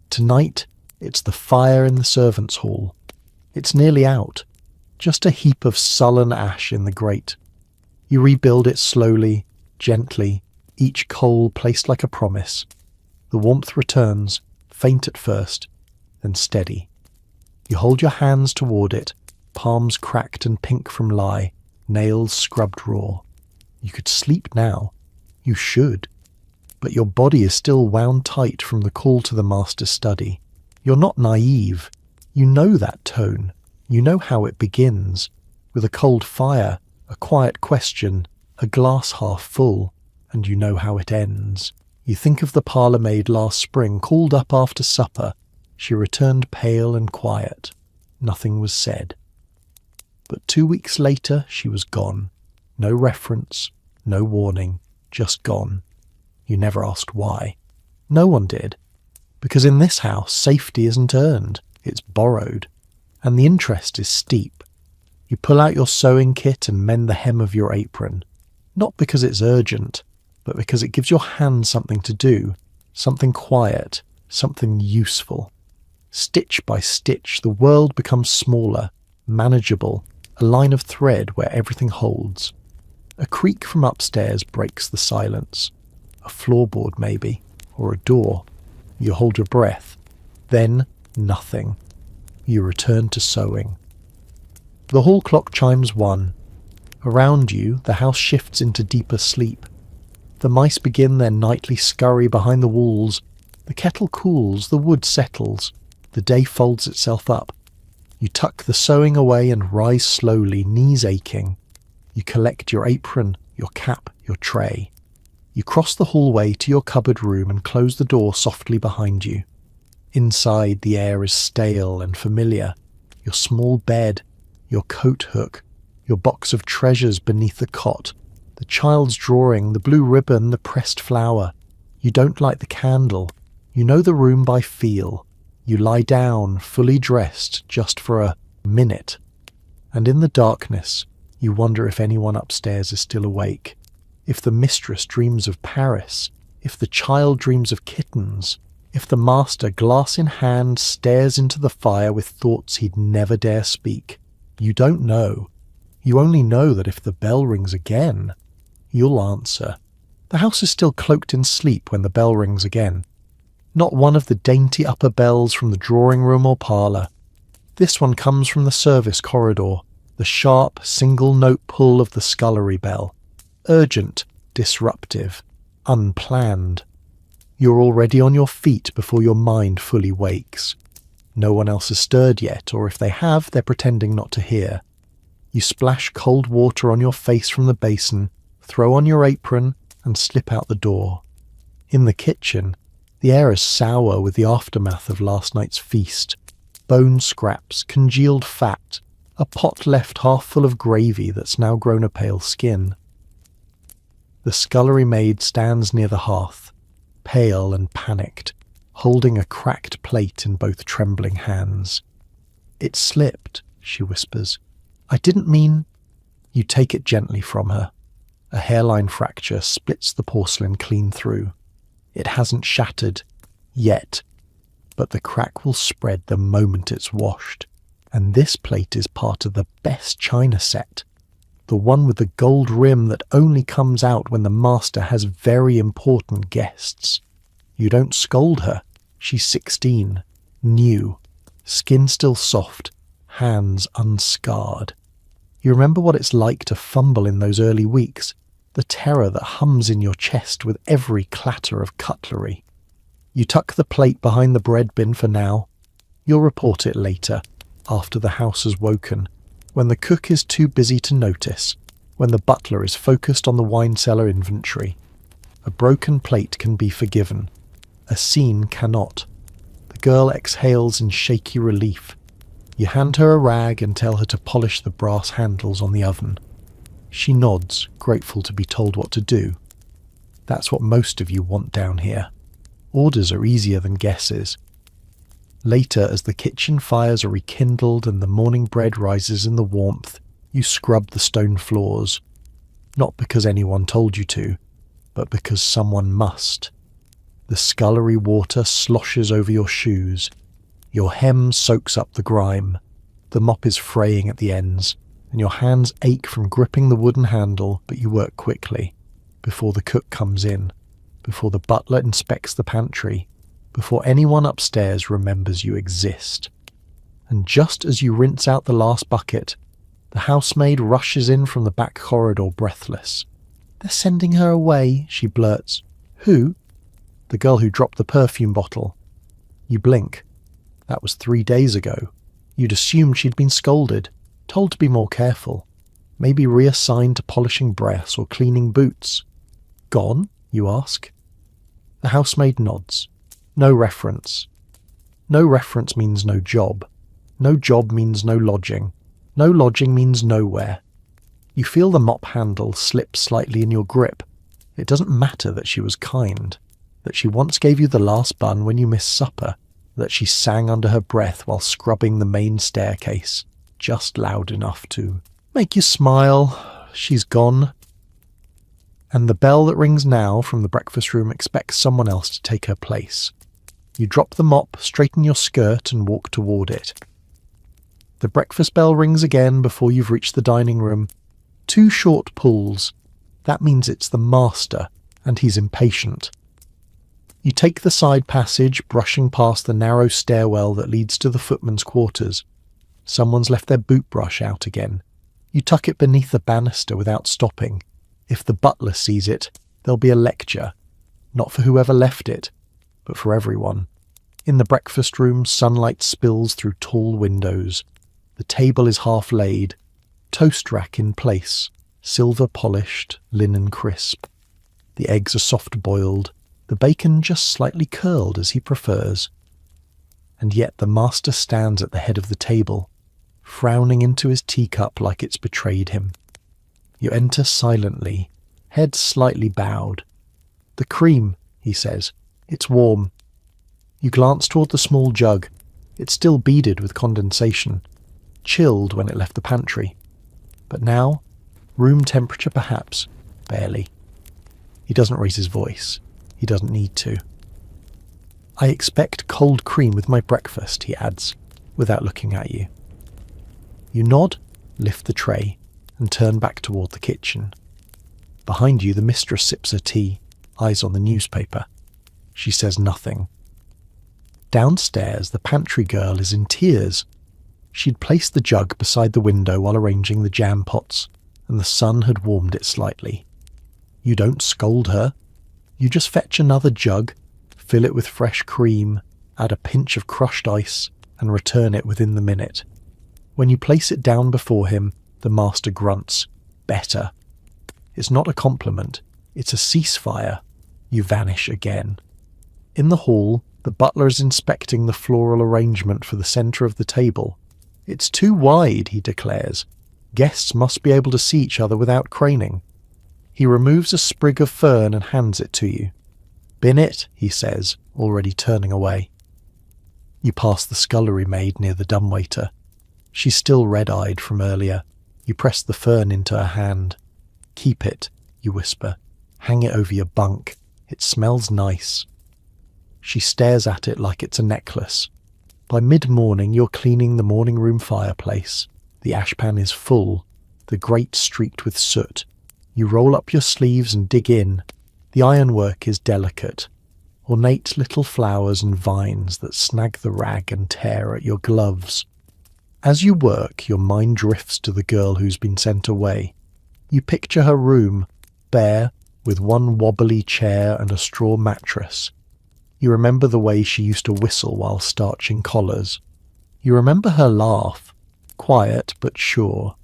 Tonight, it's the fire in the servants' hall. It's nearly out. Just a heap of sullen ash in the grate. You rebuild it slowly, gently, each coal placed like a promise. The warmth returns, faint at first, then steady. You hold your hands toward it, palms cracked and pink from lye, nails scrubbed raw. You could sleep now. You should. But your body is still wound tight from the call to the master's study. You're not naive. You know that tone. You know how it begins, with a cold fire, a quiet question, a glass half full, and you know how it ends. You think of the parlour-maid last spring, called up after supper. She returned pale and quiet. Nothing was said. But 2 weeks later she was gone. No reference, no warning, just gone. You never asked why. No one did. Because in this house, safety isn't earned, it's borrowed. And the interest is steep. You pull out your sewing kit and mend the hem of your apron. Not because it's urgent, but because it gives your hand something to do, something quiet, something useful. Stitch by stitch, the world becomes smaller, manageable, a line of thread where everything holds. A creak from upstairs breaks the silence. A floorboard maybe, or a door. You hold your breath. Then nothing. You return to sewing. The hall clock chimes 1. Around you, the house shifts into deeper sleep. The mice begin their nightly scurry behind the walls. The kettle cools, the wood settles. The day folds itself up. You tuck the sewing away and rise slowly, knees aching. You collect your apron, your cap, your tray. You cross the hallway to your cupboard room and close the door softly behind you. Inside, the air is stale and familiar. Your small bed, your coat hook, your box of treasures beneath the cot, the child's drawing, the blue ribbon, the pressed flower. You don't light the candle. You know the room by feel. You lie down, fully dressed, just for a minute. And in the darkness, you wonder if anyone upstairs is still awake. If the mistress dreams of Paris. If the child dreams of kittens. If the master, glass in hand, stares into the fire with thoughts he'd never dare speak. You don't know. You only know that if the bell rings again, you'll answer. The house is still cloaked in sleep when the bell rings again. Not one of the dainty upper bells from the drawing room or parlour. This one comes from the service corridor, The sharp, single-note pull of the scullery bell. Urgent, disruptive, unplanned. You're already on your feet before your mind fully wakes. No one else has stirred yet, or if they have, they're pretending not to hear. You splash cold water on your face from the basin, throw on your apron, and slip out the door. In the kitchen, the air is sour with the aftermath of last night's feast. Bone scraps, congealed fat, a pot left half full of gravy that's now grown a pale skin. The scullery maid stands near the hearth, pale and panicked, holding a cracked plate in both trembling hands. "It slipped," she whispers. "I didn't mean—" You take it gently from her. A hairline fracture splits the porcelain clean through. It hasn't shattered, yet, but the crack will spread the moment it's washed. And this plate is part of the best china set. The one with the gold rim that only comes out when the master has very important guests. You don't scold her. She's 16, new, skin still soft, hands unscarred. You remember what it's like to fumble in those early weeks, the terror that hums in your chest with every clatter of cutlery. You tuck the plate behind the bread bin for now. You'll report it later, after the house has woken, when the cook is too busy to notice, when the butler is focused on the wine cellar inventory. A broken plate can be forgiven. A scene cannot. The girl exhales in shaky relief. You hand her a rag and tell her to polish the brass handles on the oven. She nods, grateful to be told what to do. That's what most of you want down here. Orders are easier than guesses. Later, as the kitchen fires are rekindled and the morning bread rises in the warmth, you scrub the stone floors. Not because anyone told you to, but because someone must. The scullery water sloshes over your shoes. Your hem soaks up the grime. The mop is fraying at the ends, and your hands ache from gripping the wooden handle, but you work quickly, before the cook comes in, before the butler inspects the pantry, before anyone upstairs remembers you exist. And just as you rinse out the last bucket, the housemaid rushes in from the back corridor breathless. "They're sending her away," she blurts. "Who?" "The girl who dropped the perfume bottle." You blink. That was 3 days ago. You'd assumed she'd been scolded, told to be more careful, maybe reassigned to polishing brass or cleaning boots. "Gone?" you ask. The housemaid nods. No reference. No reference means no job. No job means no lodging. No lodging means nowhere. You feel the mop handle slip slightly in your grip. It doesn't matter that she was kind, that she once gave you the last bun when you missed supper, that she sang under her breath while scrubbing the main staircase, just loud enough to make you smile. She's gone. And the bell that rings now from the breakfast room expects someone else to take her place. You drop the mop, straighten your skirt, and walk toward it. The breakfast bell rings again before you've reached the dining room. 2 short pulls. That means it's the master, and he's impatient. You take the side passage, brushing past the narrow stairwell that leads to the footman's quarters. Someone's left their boot brush out again. You tuck it beneath the banister without stopping. If the butler sees it, there'll be a lecture. Not for whoever left it, but for everyone. In the breakfast room, sunlight spills through tall windows. The table is half laid. Toast rack in place. Silver polished, linen crisp. The eggs are soft boiled. The bacon just slightly curled as he prefers. And yet the master stands at the head of the table, frowning into his teacup like it's betrayed him. You enter silently, head slightly bowed. "The cream," he says. "It's warm." You glance toward the small jug. It's still beaded with condensation, chilled when it left the pantry. But now, room temperature perhaps, barely. He doesn't raise his voice. He doesn't need to. "I expect cold cream with my breakfast," he adds, without looking at you. You nod, lift the tray, and turn back toward the kitchen. Behind you, the mistress sips her tea, eyes on the newspaper. She says nothing. Downstairs, the pantry girl is in tears. She'd placed the jug beside the window while arranging the jam pots, and the sun had warmed it slightly. You don't scold her. You just fetch another jug, fill it with fresh cream, add a pinch of crushed ice, and return it within the minute. When you place it down before him, the master grunts, "Better." It's not a compliment, it's a ceasefire. You vanish again. In the hall, the butler is inspecting the floral arrangement for the centre of the table. "It's too wide," he declares. "Guests must be able to see each other without craning." He removes a sprig of fern and hands it to you. "Bin it," he says, already turning away. You pass the scullery maid near the dumbwaiter. She's still red-eyed from earlier. You press the fern into her hand. "Keep it," you whisper. "Hang it over your bunk. It smells nice." She stares at it like it's a necklace. By mid-morning you're cleaning the morning room fireplace. The ashpan is full, the grate streaked with soot. You roll up your sleeves and dig in. The ironwork is delicate. Ornate little flowers and vines that snag the rag and tear at your gloves. As you work, your mind drifts to the girl who's been sent away. You picture her room, bare, with one wobbly chair and a straw mattress. You remember the way she used to whistle while starching collars. You remember her laugh, quiet but sure,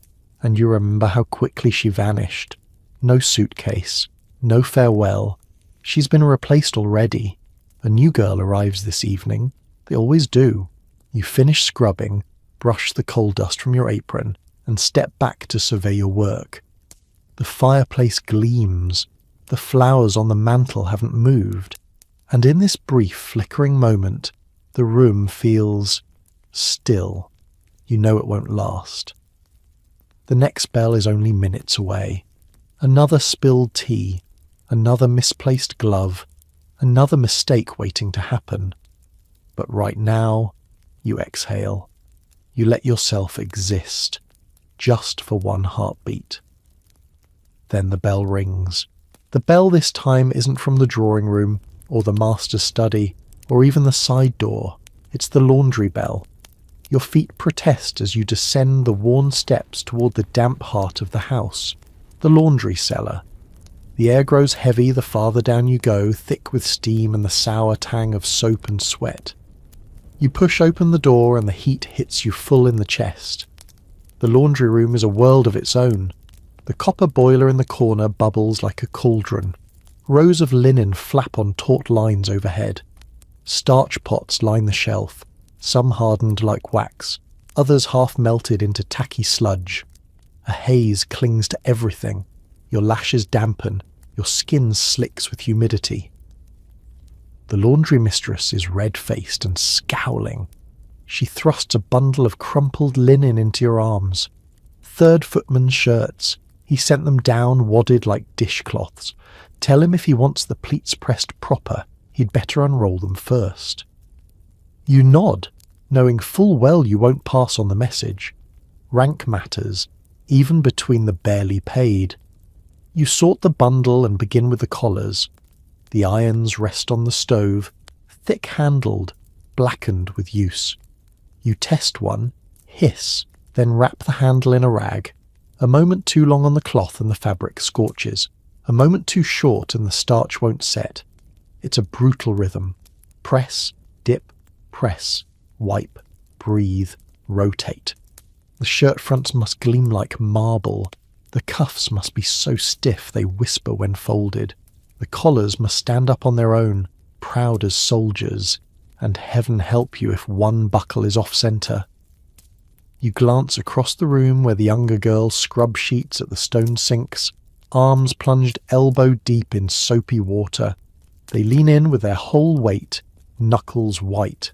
and you remember how quickly she vanished. No suitcase, no farewell. She's been replaced already. A new girl arrives this evening. They always do. You finish scrubbing, brush the coal dust from your apron, and step back to survey your work. The fireplace gleams. The flowers on the mantel haven't moved. And in this brief, flickering moment, the room feels still. You know it won't last. The next bell is only minutes away. Another spilled tea, another misplaced glove, another mistake waiting to happen. But right now, you exhale. You let yourself exist, just for one heartbeat. Then the bell rings. The bell this time isn't from the drawing room, or the master's study, or even the side door. It's the laundry bell. Your feet protest as you descend the worn steps toward the damp heart of the house, the laundry cellar. The air grows heavy the farther down you go, thick with steam and the sour tang of soap and sweat. You push open the door and the heat hits you full in the chest. The laundry room is a world of its own. The copper boiler in the corner bubbles like a cauldron. Rows of linen flap on taut lines overhead. Starch pots line the shelf, some hardened like wax, others half melted into tacky sludge. A haze clings to everything. Your lashes dampen, your skin slicks with humidity. The laundry mistress is red-faced and scowling. She thrusts a bundle of crumpled linen into your arms. Third footman's shirts. He sent them down wadded like dishcloths. Tell him if he wants the pleats pressed proper, he'd better unroll them first. You nod, knowing full well you won't pass on the message. Rank matters, even between the barely paid. You sort the bundle and begin with the collars. The irons rest on the stove, thick-handled, blackened with use. You test one, hiss, then wrap the handle in a rag. A moment too long on the cloth and the fabric scorches. A moment too short and the starch won't set. It's a brutal rhythm. Press, dip, press, wipe, breathe, rotate. The shirt fronts must gleam like marble. The cuffs must be so stiff they whisper when folded. The collars must stand up on their own, proud as soldiers, and heaven help you if one buckle is off-centre. You glance across the room where the younger girl scrub sheets at the stone sinks, arms plunged elbow-deep in soapy water. They lean in with their whole weight, knuckles white.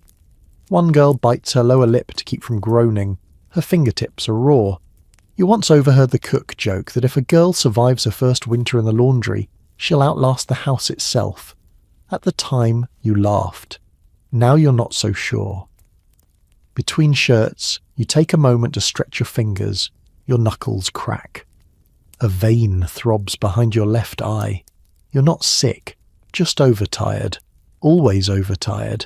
One girl bites her lower lip to keep from groaning. Her fingertips are raw. You once overheard the cook joke that if a girl survives her first winter in the laundry, she'll outlast the house itself. At the time, you laughed. Now you're not so sure. Between shirts, you take a moment to stretch your fingers. Your knuckles crack. A vein throbs behind your left eye. You're not sick, just overtired. Always overtired.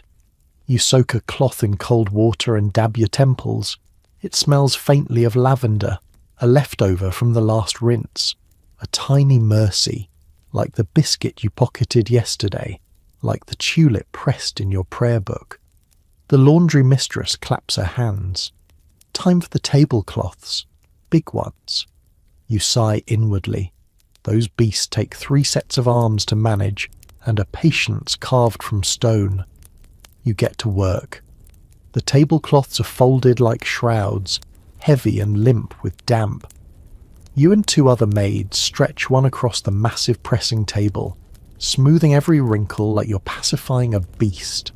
You soak a cloth in cold water and dab your temples. It smells faintly of lavender, a leftover from the last rinse, a tiny mercy, like the biscuit you pocketed yesterday, like the tulip pressed in your prayer book. The laundry mistress claps her hands. Time for the tablecloths, big ones. You sigh inwardly. Those beasts take 3 sets of arms to manage, and a patience carved from stone. You get to work. The tablecloths are folded like shrouds, heavy and limp with damp. You and 2 other maids stretch one across the massive pressing table, smoothing every wrinkle like you're pacifying a beast.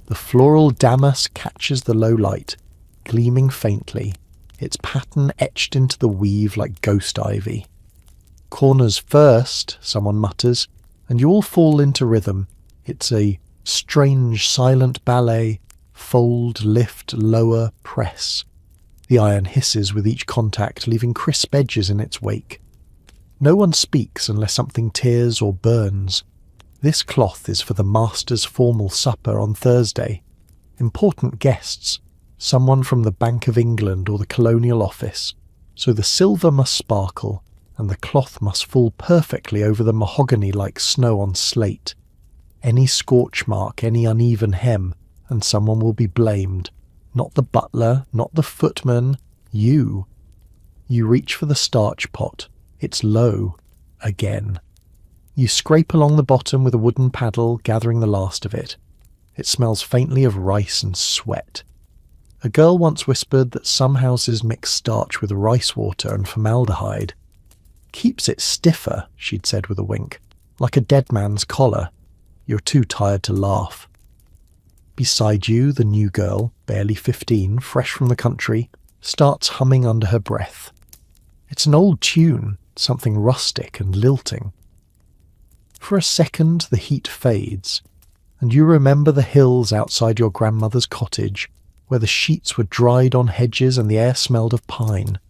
The floral damask catches the low light, gleaming faintly, its pattern etched into the weave like ghost ivy. Corners first, someone mutters, and you all fall into rhythm. It's a strange, silent ballet. Fold, lift, lower, press. The iron hisses with each contact, leaving crisp edges in its wake. No one speaks unless something tears or burns. This cloth is for the master's formal supper on Thursday. Important guests, someone from the Bank of England or the Colonial Office. So the silver must sparkle, and the cloth must fall perfectly over the mahogany like snow on slate. Any scorch mark, any uneven hem, and someone will be blamed. Not the butler, not the footman, you. You reach for the starch pot. It's low. Again. You scrape along the bottom with a wooden paddle, gathering the last of it. It smells faintly of rice and sweat. A girl once whispered that some houses mix starch with rice water and formaldehyde. Keeps it stiffer, she'd said with a wink, like a dead man's collar. You're too tired to laugh. Beside you, the new girl, barely 15, fresh from the country, starts humming under her breath. It's an old tune, something rustic and lilting. For a second, the heat fades, and you remember the hills outside your grandmother's cottage, where the sheets were dried on hedges and the air smelled of pine.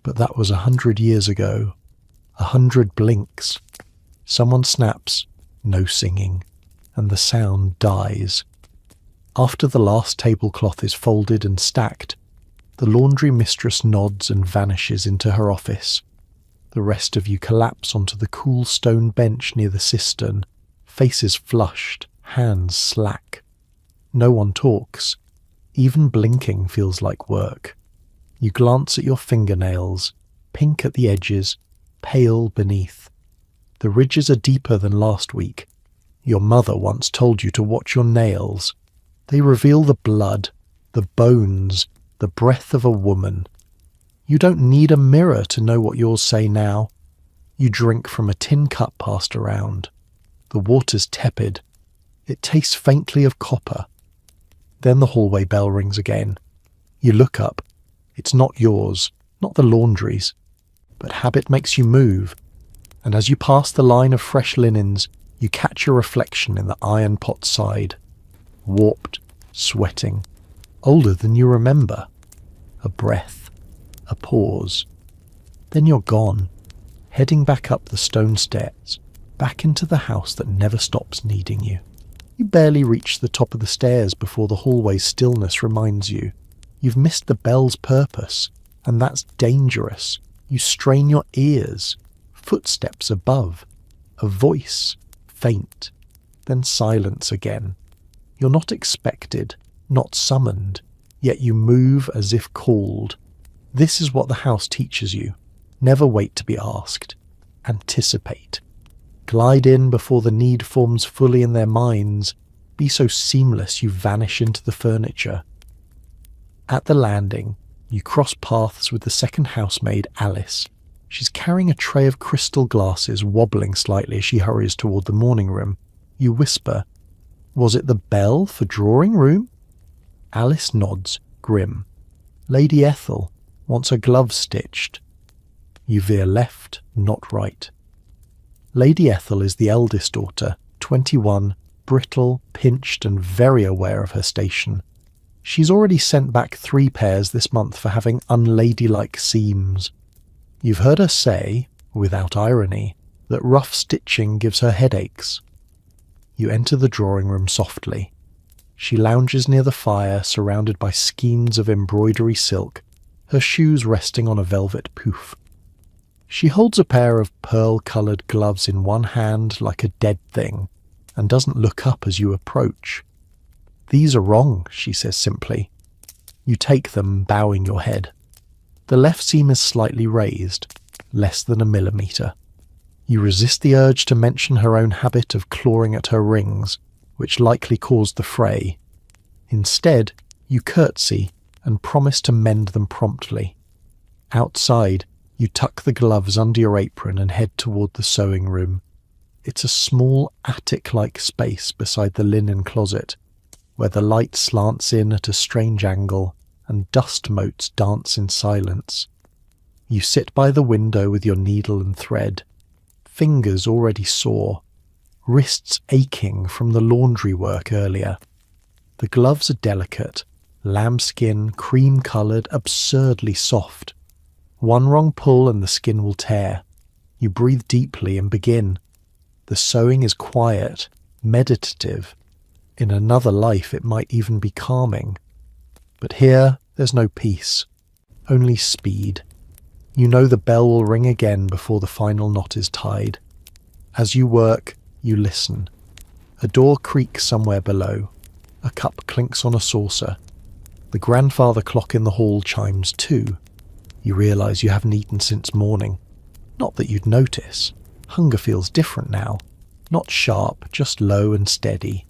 But that was 100 years ago. 100 blinks. Someone snaps, no singing, and the sound dies. After the last tablecloth is folded and stacked, the laundry mistress nods and vanishes into her office. The rest of you collapse onto the cool stone bench near the cistern, faces flushed, hands slack. No one talks. Even blinking feels like work. You glance at your fingernails, pink at the edges, pale beneath. The ridges are deeper than last week. Your mother once told you to watch your nails. They reveal the blood, the bones, the breath of a woman. You don't need a mirror to know what yours say now. You drink from a tin cup passed around. The water's tepid. It tastes faintly of copper. Then the hallway bell rings again. You look up. It's not yours, not the laundry's. But habit makes you move. And as you pass the line of fresh linens, you catch your reflection in the iron pot side. Warped, sweating, older than you remember. A breath, a pause. Then you're gone, heading back up the stone stairs, back into the house that never stops needing you. You barely reach the top of the stairs before the hallway's stillness reminds you. You've missed the bell's purpose, and that's dangerous. You strain your ears. Footsteps above. A voice, faint, then silence again. You're not expected, not summoned, yet you move as if called. This is what the house teaches you. Never wait to be asked. Anticipate. Glide in before the need forms fully in their minds. Be so seamless you vanish into the furniture. At the landing, you cross paths with the second housemaid, Alice. She's carrying a tray of crystal glasses, wobbling slightly as she hurries toward the morning room. You whisper, "Was it the bell for drawing room?" Alice nods, grim. "Lady Ethel wants her gloves stitched." You veer left, not right. Lady Ethel is the eldest daughter, 21, brittle, pinched, and very aware of her station. She's already sent back 3 pairs this month for having unladylike seams. You've heard her say, without irony, that rough stitching gives her headaches. You enter the drawing room softly. She lounges near the fire, surrounded by skeins of embroidery silk, her shoes resting on a velvet pouf. She holds a pair of pearl-coloured gloves in one hand like a dead thing, and doesn't look up as you approach. "These are wrong," she says simply. You take them, bowing your head. The left seam is slightly raised, less than a millimetre. You resist the urge to mention her own habit of clawing at her rings, which likely caused the fray. Instead, you curtsy and promise to mend them promptly. Outside, you tuck the gloves under your apron and head toward the sewing room. It's a small attic-like space beside the linen closet, where the light slants in at a strange angle and dust motes dance in silence. You sit by the window with your needle and thread, fingers already sore, wrists aching from the laundry work earlier. The gloves are delicate, lambskin, cream-coloured, absurdly soft. One wrong pull and the skin will tear. You breathe deeply and begin. The sewing is quiet, meditative. In another life it might even be calming. But here there's no peace, only speed. You know the bell will ring again before the final knot is tied. As you work, you listen. A door creaks somewhere below. A cup clinks on a saucer. The grandfather clock in the hall chimes 2. You realise you haven't eaten since morning. Not that you'd notice. Hunger feels different now. Not sharp, just low and steady.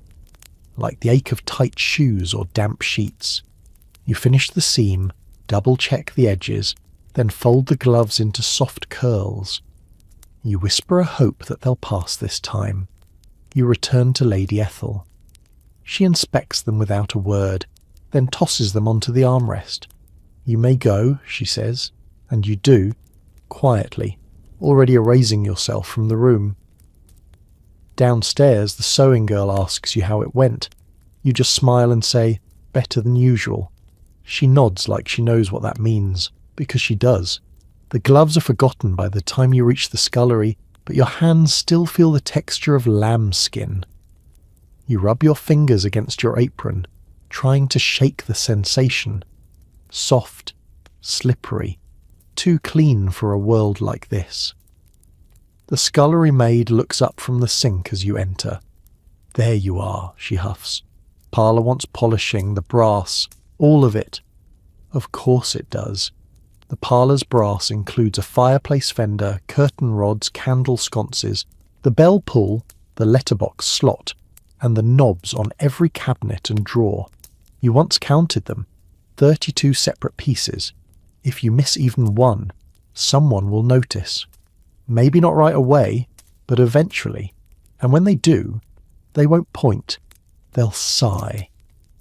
Like the ache of tight shoes or damp sheets. You finish the seam, double-check the edges, then fold the gloves into soft curls. You whisper a hope that they'll pass this time. You return to Lady Ethel. She inspects them without a word, then tosses them onto the armrest. "You may go," she says, and you do, quietly, already erasing yourself from the room. Downstairs, the sewing girl asks you how it went. You just smile and say, "Better than usual." She nods like she knows what that means, because she does. The gloves are forgotten by the time you reach the scullery, but your hands still feel the texture of lambskin. You rub your fingers against your apron, trying to shake the sensation. Soft, slippery, too clean for a world like this. The scullery maid looks up from the sink as you enter. "There you are," she huffs. "Parlour wants polishing, the brass, all of it." Of course it does. The parlour's brass includes a fireplace fender, curtain rods, candle sconces, the bell pull, the letterbox slot, and the knobs on every cabinet and drawer. You once counted them, 32 separate pieces. If you miss even one, someone will notice. Maybe not right away, but eventually. And when they do, they won't point. They'll sigh.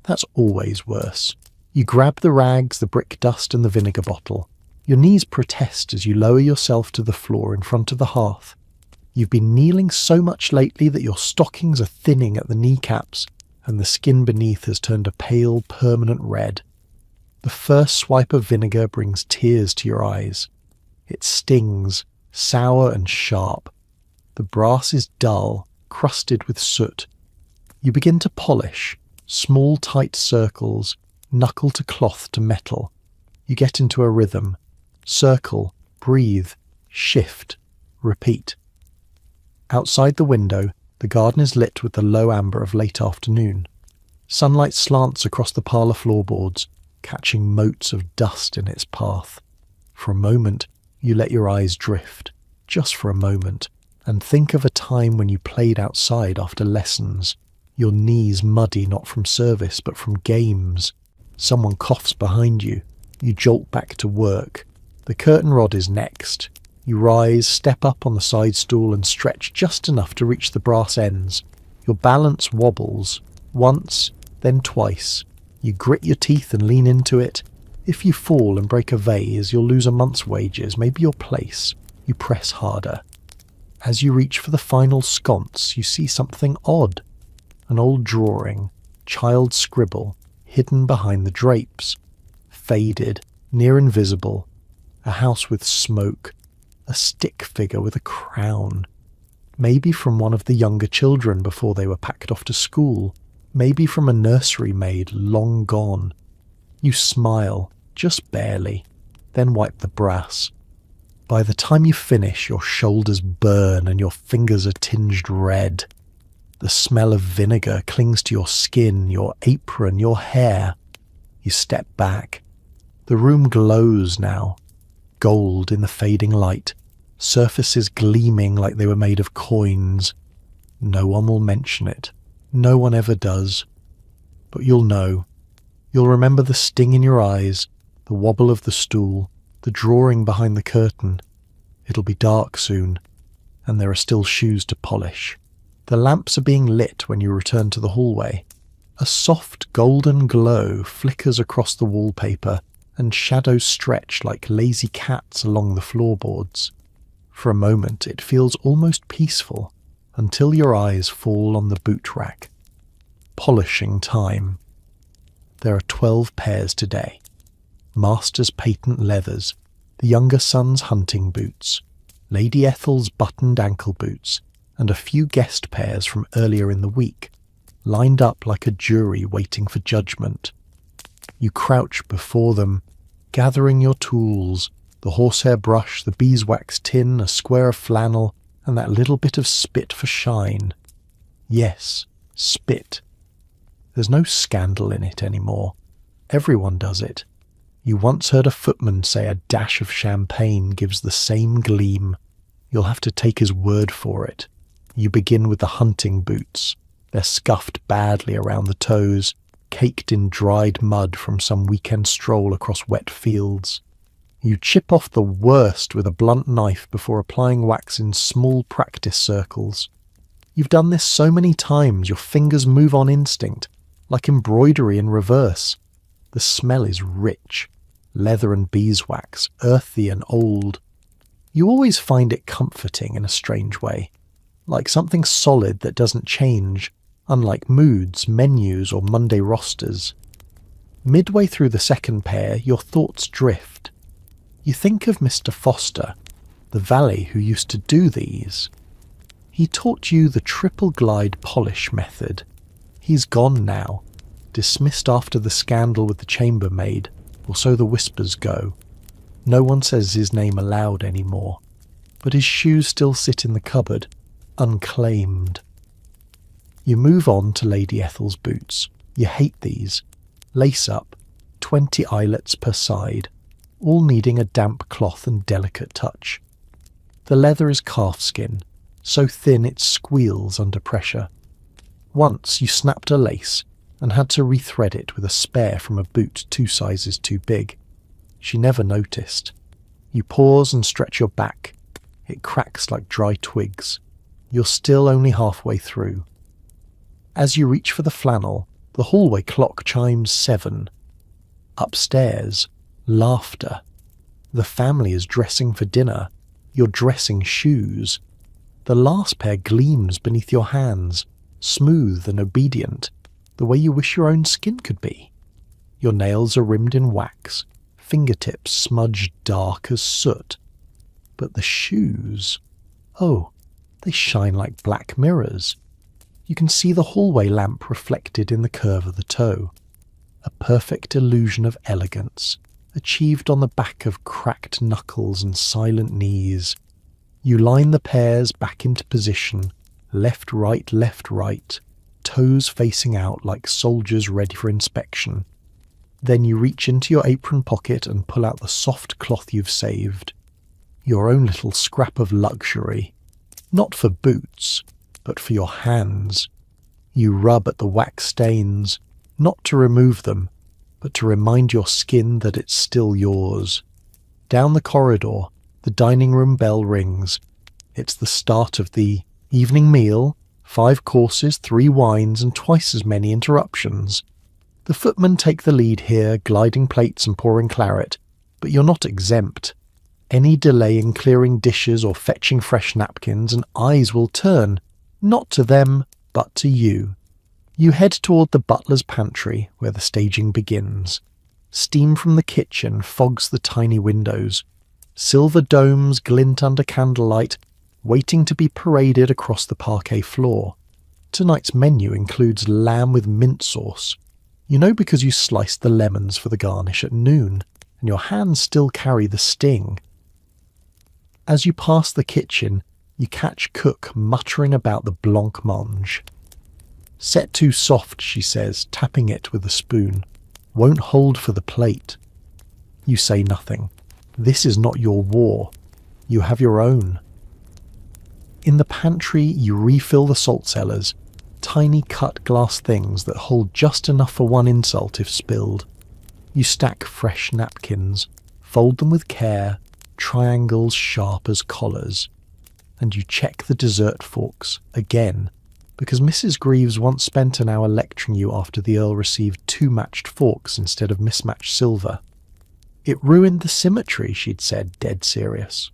That's always worse. You grab the rags, the brick dust and the vinegar bottle. Your knees protest as you lower yourself to the floor in front of the hearth. You've been kneeling so much lately that your stockings are thinning at the kneecaps, and the skin beneath has turned a pale, permanent red. The first swipe of vinegar brings tears to your eyes. It stings, sour and sharp. The brass is dull, crusted with soot. You begin to polish, small tight circles, knuckle to cloth to metal. You get into a rhythm. Circle, breathe, shift, repeat. Outside the window, the garden is lit with the low amber of late afternoon. Sunlight slants across the parlour floorboards, catching motes of dust in its path. For a moment, you let your eyes drift, just for a moment, and think of a time when you played outside after lessons, your knees muddy not from service but from games. Someone coughs behind you. You jolt back to work. The curtain rod is next. You rise, step up on the side stool and stretch just enough to reach the brass ends. Your balance wobbles. Once, then twice. You grit your teeth and lean into it. If you fall and break a vase, you'll lose a month's wages, maybe your place. You press harder. As you reach for the final sconce, you see something odd. An old drawing, child scribble, hidden behind the drapes. Faded, near invisible. A house with smoke. A stick figure with a crown. Maybe from one of the younger children before they were packed off to school. maybe from a nursery maid long gone. You smile, just barely, then wipe the brass. By the time you finish, your shoulders burn and your fingers are tinged red. The smell of vinegar clings to your skin, your apron, your hair. You step back. The room glows now, gold in the fading light, surfaces gleaming like they were made of coins. No one will mention it. No one ever does. But you'll know. You'll remember the sting in your eyes, the wobble of the stool, the drawing behind the curtain. It'll be dark soon, and there are still shoes to polish. The lamps are being lit when you return to the hallway. A soft golden glow flickers across the wallpaper, and shadows stretch like lazy cats along the floorboards. For a moment it feels almost peaceful, until your eyes fall on the boot rack. Polishing time. There are 12 pairs today. Master's patent leathers, the younger son's hunting boots, Lady Ethel's buttoned ankle boots, and a few guest pairs from earlier in the week, lined up like a jury waiting for judgment. You crouch before them, gathering your tools, the horsehair brush, the beeswax tin, a square of flannel, and that little bit of spit for shine. Yes, spit. There's no scandal in it anymore. Everyone does it. You once heard a footman say a dash of champagne gives the same gleam. You'll have to take his word for it. You begin with the hunting boots. They're scuffed badly around the toes, caked in dried mud from some weekend stroll across wet fields. You chip off the worst with a blunt knife before applying wax in small practice circles. You've done this so many times your fingers move on instinct, like embroidery in reverse. The smell is rich, leather and beeswax, earthy and old. You always find it comforting in a strange way, like something solid that doesn't change, unlike moods, menus, or Monday rosters. Midway through the second pair, your thoughts drift. You think of Mr. Foster, the valet who used to do these. He taught you the triple glide polish method. He's gone now, dismissed after the scandal with the chambermaid, or so the whispers go. No one says his name aloud anymore, but his shoes still sit in the cupboard, unclaimed. You move on to Lady Ethel's boots. You hate these. Lace up, 20 eyelets per side, all needing a damp cloth and delicate touch. The leather is calfskin, so thin it squeals under pressure. Once you snapped a lace and had to rethread it with a spare from a boot 2 sizes too big. She never noticed. You pause and stretch your back. It cracks like dry twigs. You're still only halfway through. As you reach for the flannel, the hallway clock chimes 7. Upstairs, laughter. The family is dressing for dinner. You're dressing shoes. The last pair gleams beneath your hands, smooth and obedient, the way you wish your own skin could be. Your nails are rimmed in wax, fingertips smudged dark as soot. But the shoes, oh, they shine like black mirrors. You can see the hallway lamp reflected in the curve of the toe. A perfect illusion of elegance, achieved on the back of cracked knuckles and silent knees. You line the pairs back into position, left, right, toes facing out like soldiers ready for inspection. Then you reach into your apron pocket and pull out the soft cloth you've saved. Your own little scrap of luxury. Not for boots, but for your hands. You rub at the wax stains, not to remove them, but to remind your skin that it's still yours. Down the corridor, the dining room bell rings. It's the start of the evening meal, 5 courses, 3 wines, and twice as many interruptions. The footmen take the lead here, gliding plates and pouring claret, but you're not exempt. Any delay in clearing dishes or fetching fresh napkins, and eyes will turn, not to them, but to you. You head toward the butler's pantry, where the staging begins. Steam from the kitchen fogs the tiny windows. Silver domes glint under candlelight, waiting to be paraded across the parquet floor. Tonight's menu includes lamb with mint sauce. You know because you sliced the lemons for the garnish at noon, and your hands still carry the sting. As you pass the kitchen, you catch Cook muttering about the blancmange. "Set too soft," she says, tapping it with a spoon. "Won't hold for the plate." You say nothing. This is not your war. You have your own. In the pantry, you refill the salt cellars, tiny cut glass things that hold just enough for one insult if spilled. You stack fresh napkins, fold them with care, triangles sharp as collars. And you check the dessert forks, again, because Mrs. Greaves once spent an hour lecturing you after the Earl received 2 matched forks instead of mismatched silver. It ruined the symmetry, she'd said, dead serious.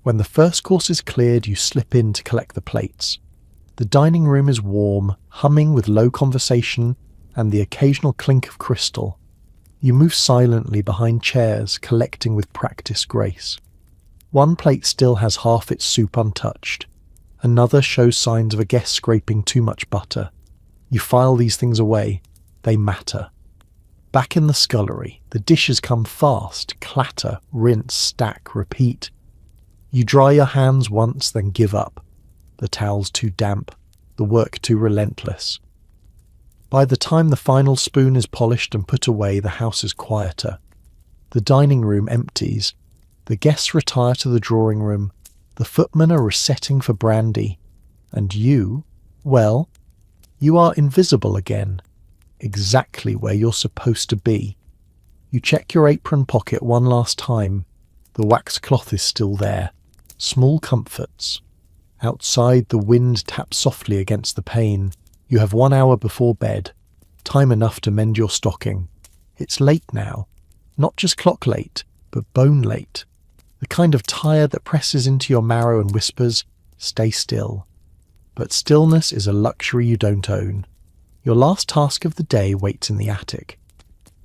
When the first course is cleared, you slip in to collect the plates. The dining room is warm, humming with low conversation and the occasional clink of crystal. You move silently behind chairs, collecting with practiced grace. One plate still has half its soup untouched. Another shows signs of a guest scraping too much butter. You file these things away. They matter. Back in the scullery, the dishes come fast, clatter, rinse, stack, repeat. You dry your hands once, then give up. The towel's too damp, the work too relentless. By the time the final spoon is polished and put away, the house is quieter. The dining room empties. The guests retire to the drawing room. The footmen are resetting for brandy. And you, well, you are invisible again, exactly where you're supposed to be. You check your apron pocket one last time. The wax cloth is still there. Small comforts. Outside, the wind taps softly against the pane. You have 1 hour before bed. Time enough to mend your stocking. It's late now. Not just clock late, but bone late. The kind of tired that presses into your marrow and whispers, "Stay still." But stillness is a luxury you don't own. Your last task of the day waits in the attic.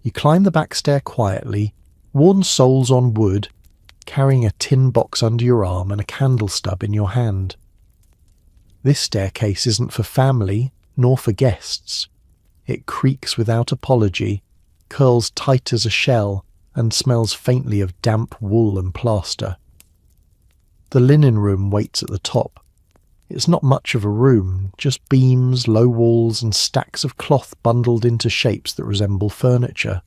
You climb the back stair quietly, worn soles on wood, carrying a tin box under your arm and a candle stub in your hand. This staircase isn't for family, nor for guests. It creaks without apology, curls tight as a shell, and smells faintly of damp wool and plaster. The linen room waits at the top. It's not much of a room, just beams, low walls, and stacks of cloth bundled into shapes that resemble furniture.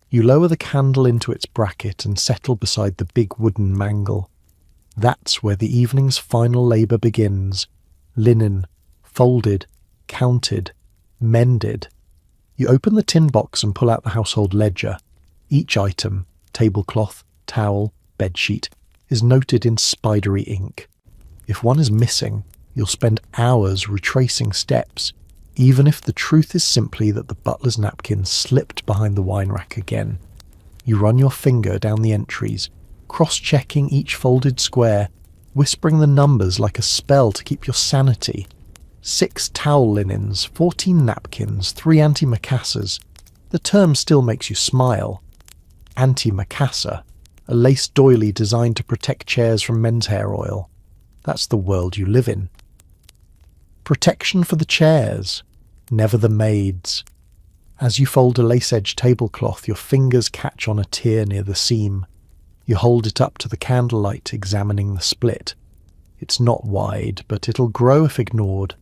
You lower the candle into its bracket and settle beside the big wooden mangle. That's where the evening's final labour begins. Linen, folded, counted, mended. You open the tin box and pull out the household ledger. Each item, tablecloth, towel, bedsheet, is noted in spidery ink. If one is missing, you'll spend hours retracing steps, even if the truth is simply that the butler's napkin slipped behind the wine rack again. You run your finger down the entries, cross-checking each folded square, whispering the numbers like a spell to keep your sanity. 6 towel linens, 14 napkins, 3 antimacassars. The term still makes you smile. Antimacassar, a lace doily designed to protect chairs from men's hair oil. That's the world you live in. Protection for the chairs, never the maids. As you fold a lace-edged tablecloth, your fingers catch on a tear near the seam. You hold it up to the candlelight, examining the split. It's not wide, but it'll grow if ignored.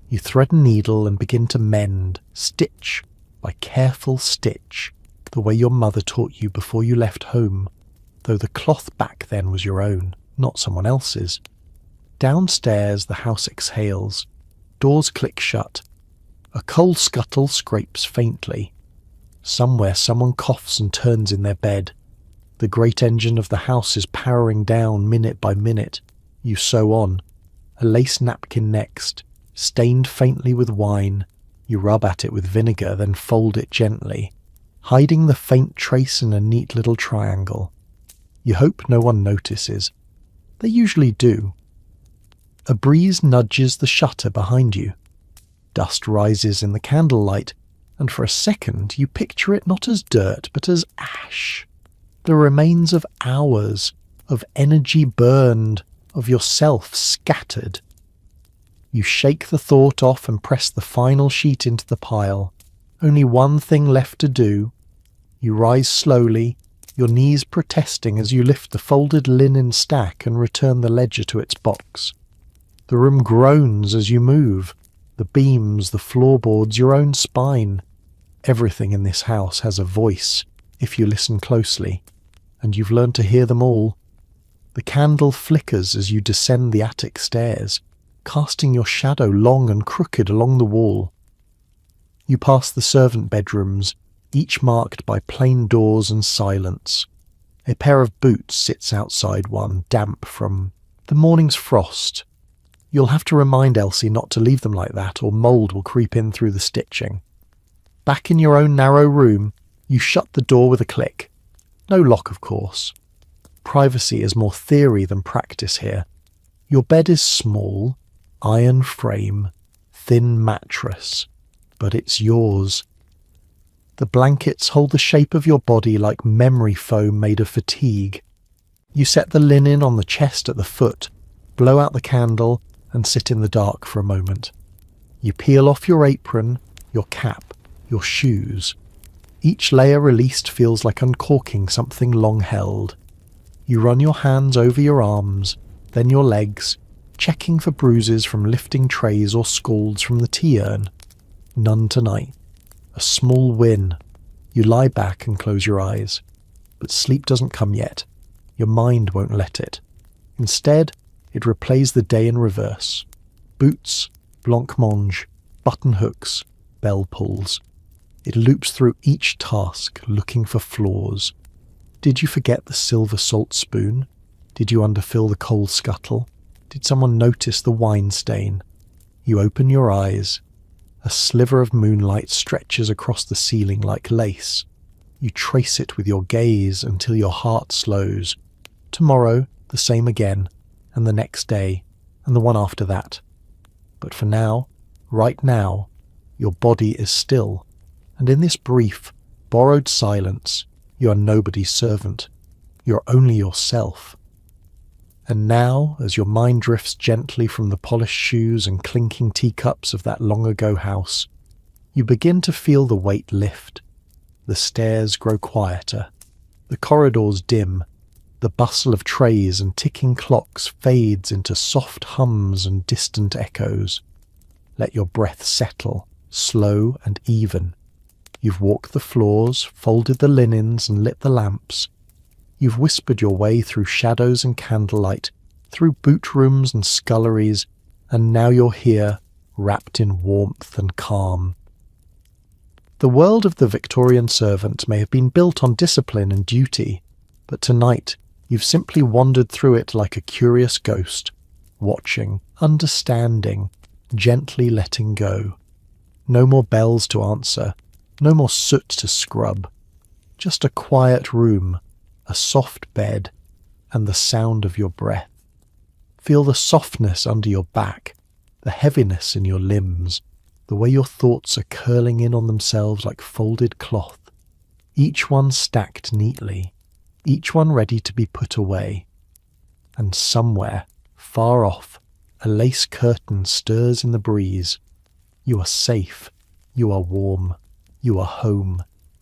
You thread a needle and begin to mend, stitch by careful stitch, the way your mother taught you before you left home, though the cloth back then was your own, not someone else's. Downstairs the house exhales. Doors click shut. A coal scuttle scrapes faintly. Somewhere someone coughs and turns in their bed. The great engine of the house is powering down minute by minute. You sew on. A lace napkin next, stained faintly with wine. You rub at it with vinegar, then fold it gently, hiding the faint trace in a neat little triangle. You hope no one notices. They usually do. A breeze nudges the shutter behind you. Dust rises in the candlelight, and for a second you picture it not as dirt but as ash. The remains of hours, of energy burned, of yourself scattered. You shake the thought off and press the final sheet into the pile. Only one thing left to do. You rise slowly, your knees protesting as you lift the folded linen stack and return the ledger to its box. The room groans as you move. The beams, the floorboards, your own spine. Everything in this house has a voice, if you listen closely, and you've learned to hear them all. The candle flickers as you descend the attic stairs, casting your shadow long and crooked along the wall. You pass the servant bedrooms, each marked by plain doors and silence. A pair of boots sits outside one, damp from the morning's frost. You'll have to remind Elsie not to leave them like that, or mould will creep in through the stitching. Back in your own narrow room, you shut the door with a click. No lock, of course. Privacy is more theory than practice here. Your bed is small, iron frame, thin mattress, but it's yours. The blankets hold the shape of your body like memory foam made of fatigue. You set the linen on the chest at the foot, blow out the candle, and sit in the dark for a moment. You peel off your apron, your cap, your shoes. Each layer released feels like uncorking something long held. You run your hands over your arms, then your legs, checking for bruises from lifting trays or scalds from the tea urn. None tonight. A small win. You lie back and close your eyes. But sleep doesn't come yet. Your mind won't let it. Instead, it replays the day in reverse. Boots, blancmange, button hooks, bell pulls. It loops through each task, looking for flaws. Did you forget the silver salt spoon? Did you underfill the coal scuttle? Did someone notice the wine stain? You open your eyes. A sliver of moonlight stretches across the ceiling like lace. You trace it with your gaze until your heart slows. Tomorrow, the same again, and the next day, and the one after that. But for now, right now, your body is still, and in this brief, borrowed silence, you are nobody's servant. You're only yourself. And now, as your mind drifts gently from the polished shoes and clinking teacups of that long-ago house, you begin to feel the weight lift. The stairs grow quieter. The corridors dim. The bustle of trays and ticking clocks fades into soft hums and distant echoes. Let your breath settle, slow and even. You've walked the floors, folded the linens and lit the lamps. You've whispered your way through shadows and candlelight, through boot rooms and sculleries, and now you're here, wrapped in warmth and calm. The world of the Victorian servant may have been built on discipline and duty, but tonight you've simply wandered through it like a curious ghost, watching, understanding, gently letting go. No more bells to answer, no more soot to scrub. Just a quiet room, a soft bed, and the sound of your breath. Feel the softness under your back, the heaviness in your limbs, the way your thoughts are curling in on themselves like folded cloth, each one stacked neatly, each one ready to be put away. And somewhere, far off, a lace curtain stirs in the breeze. You are safe, you are warm, you are home.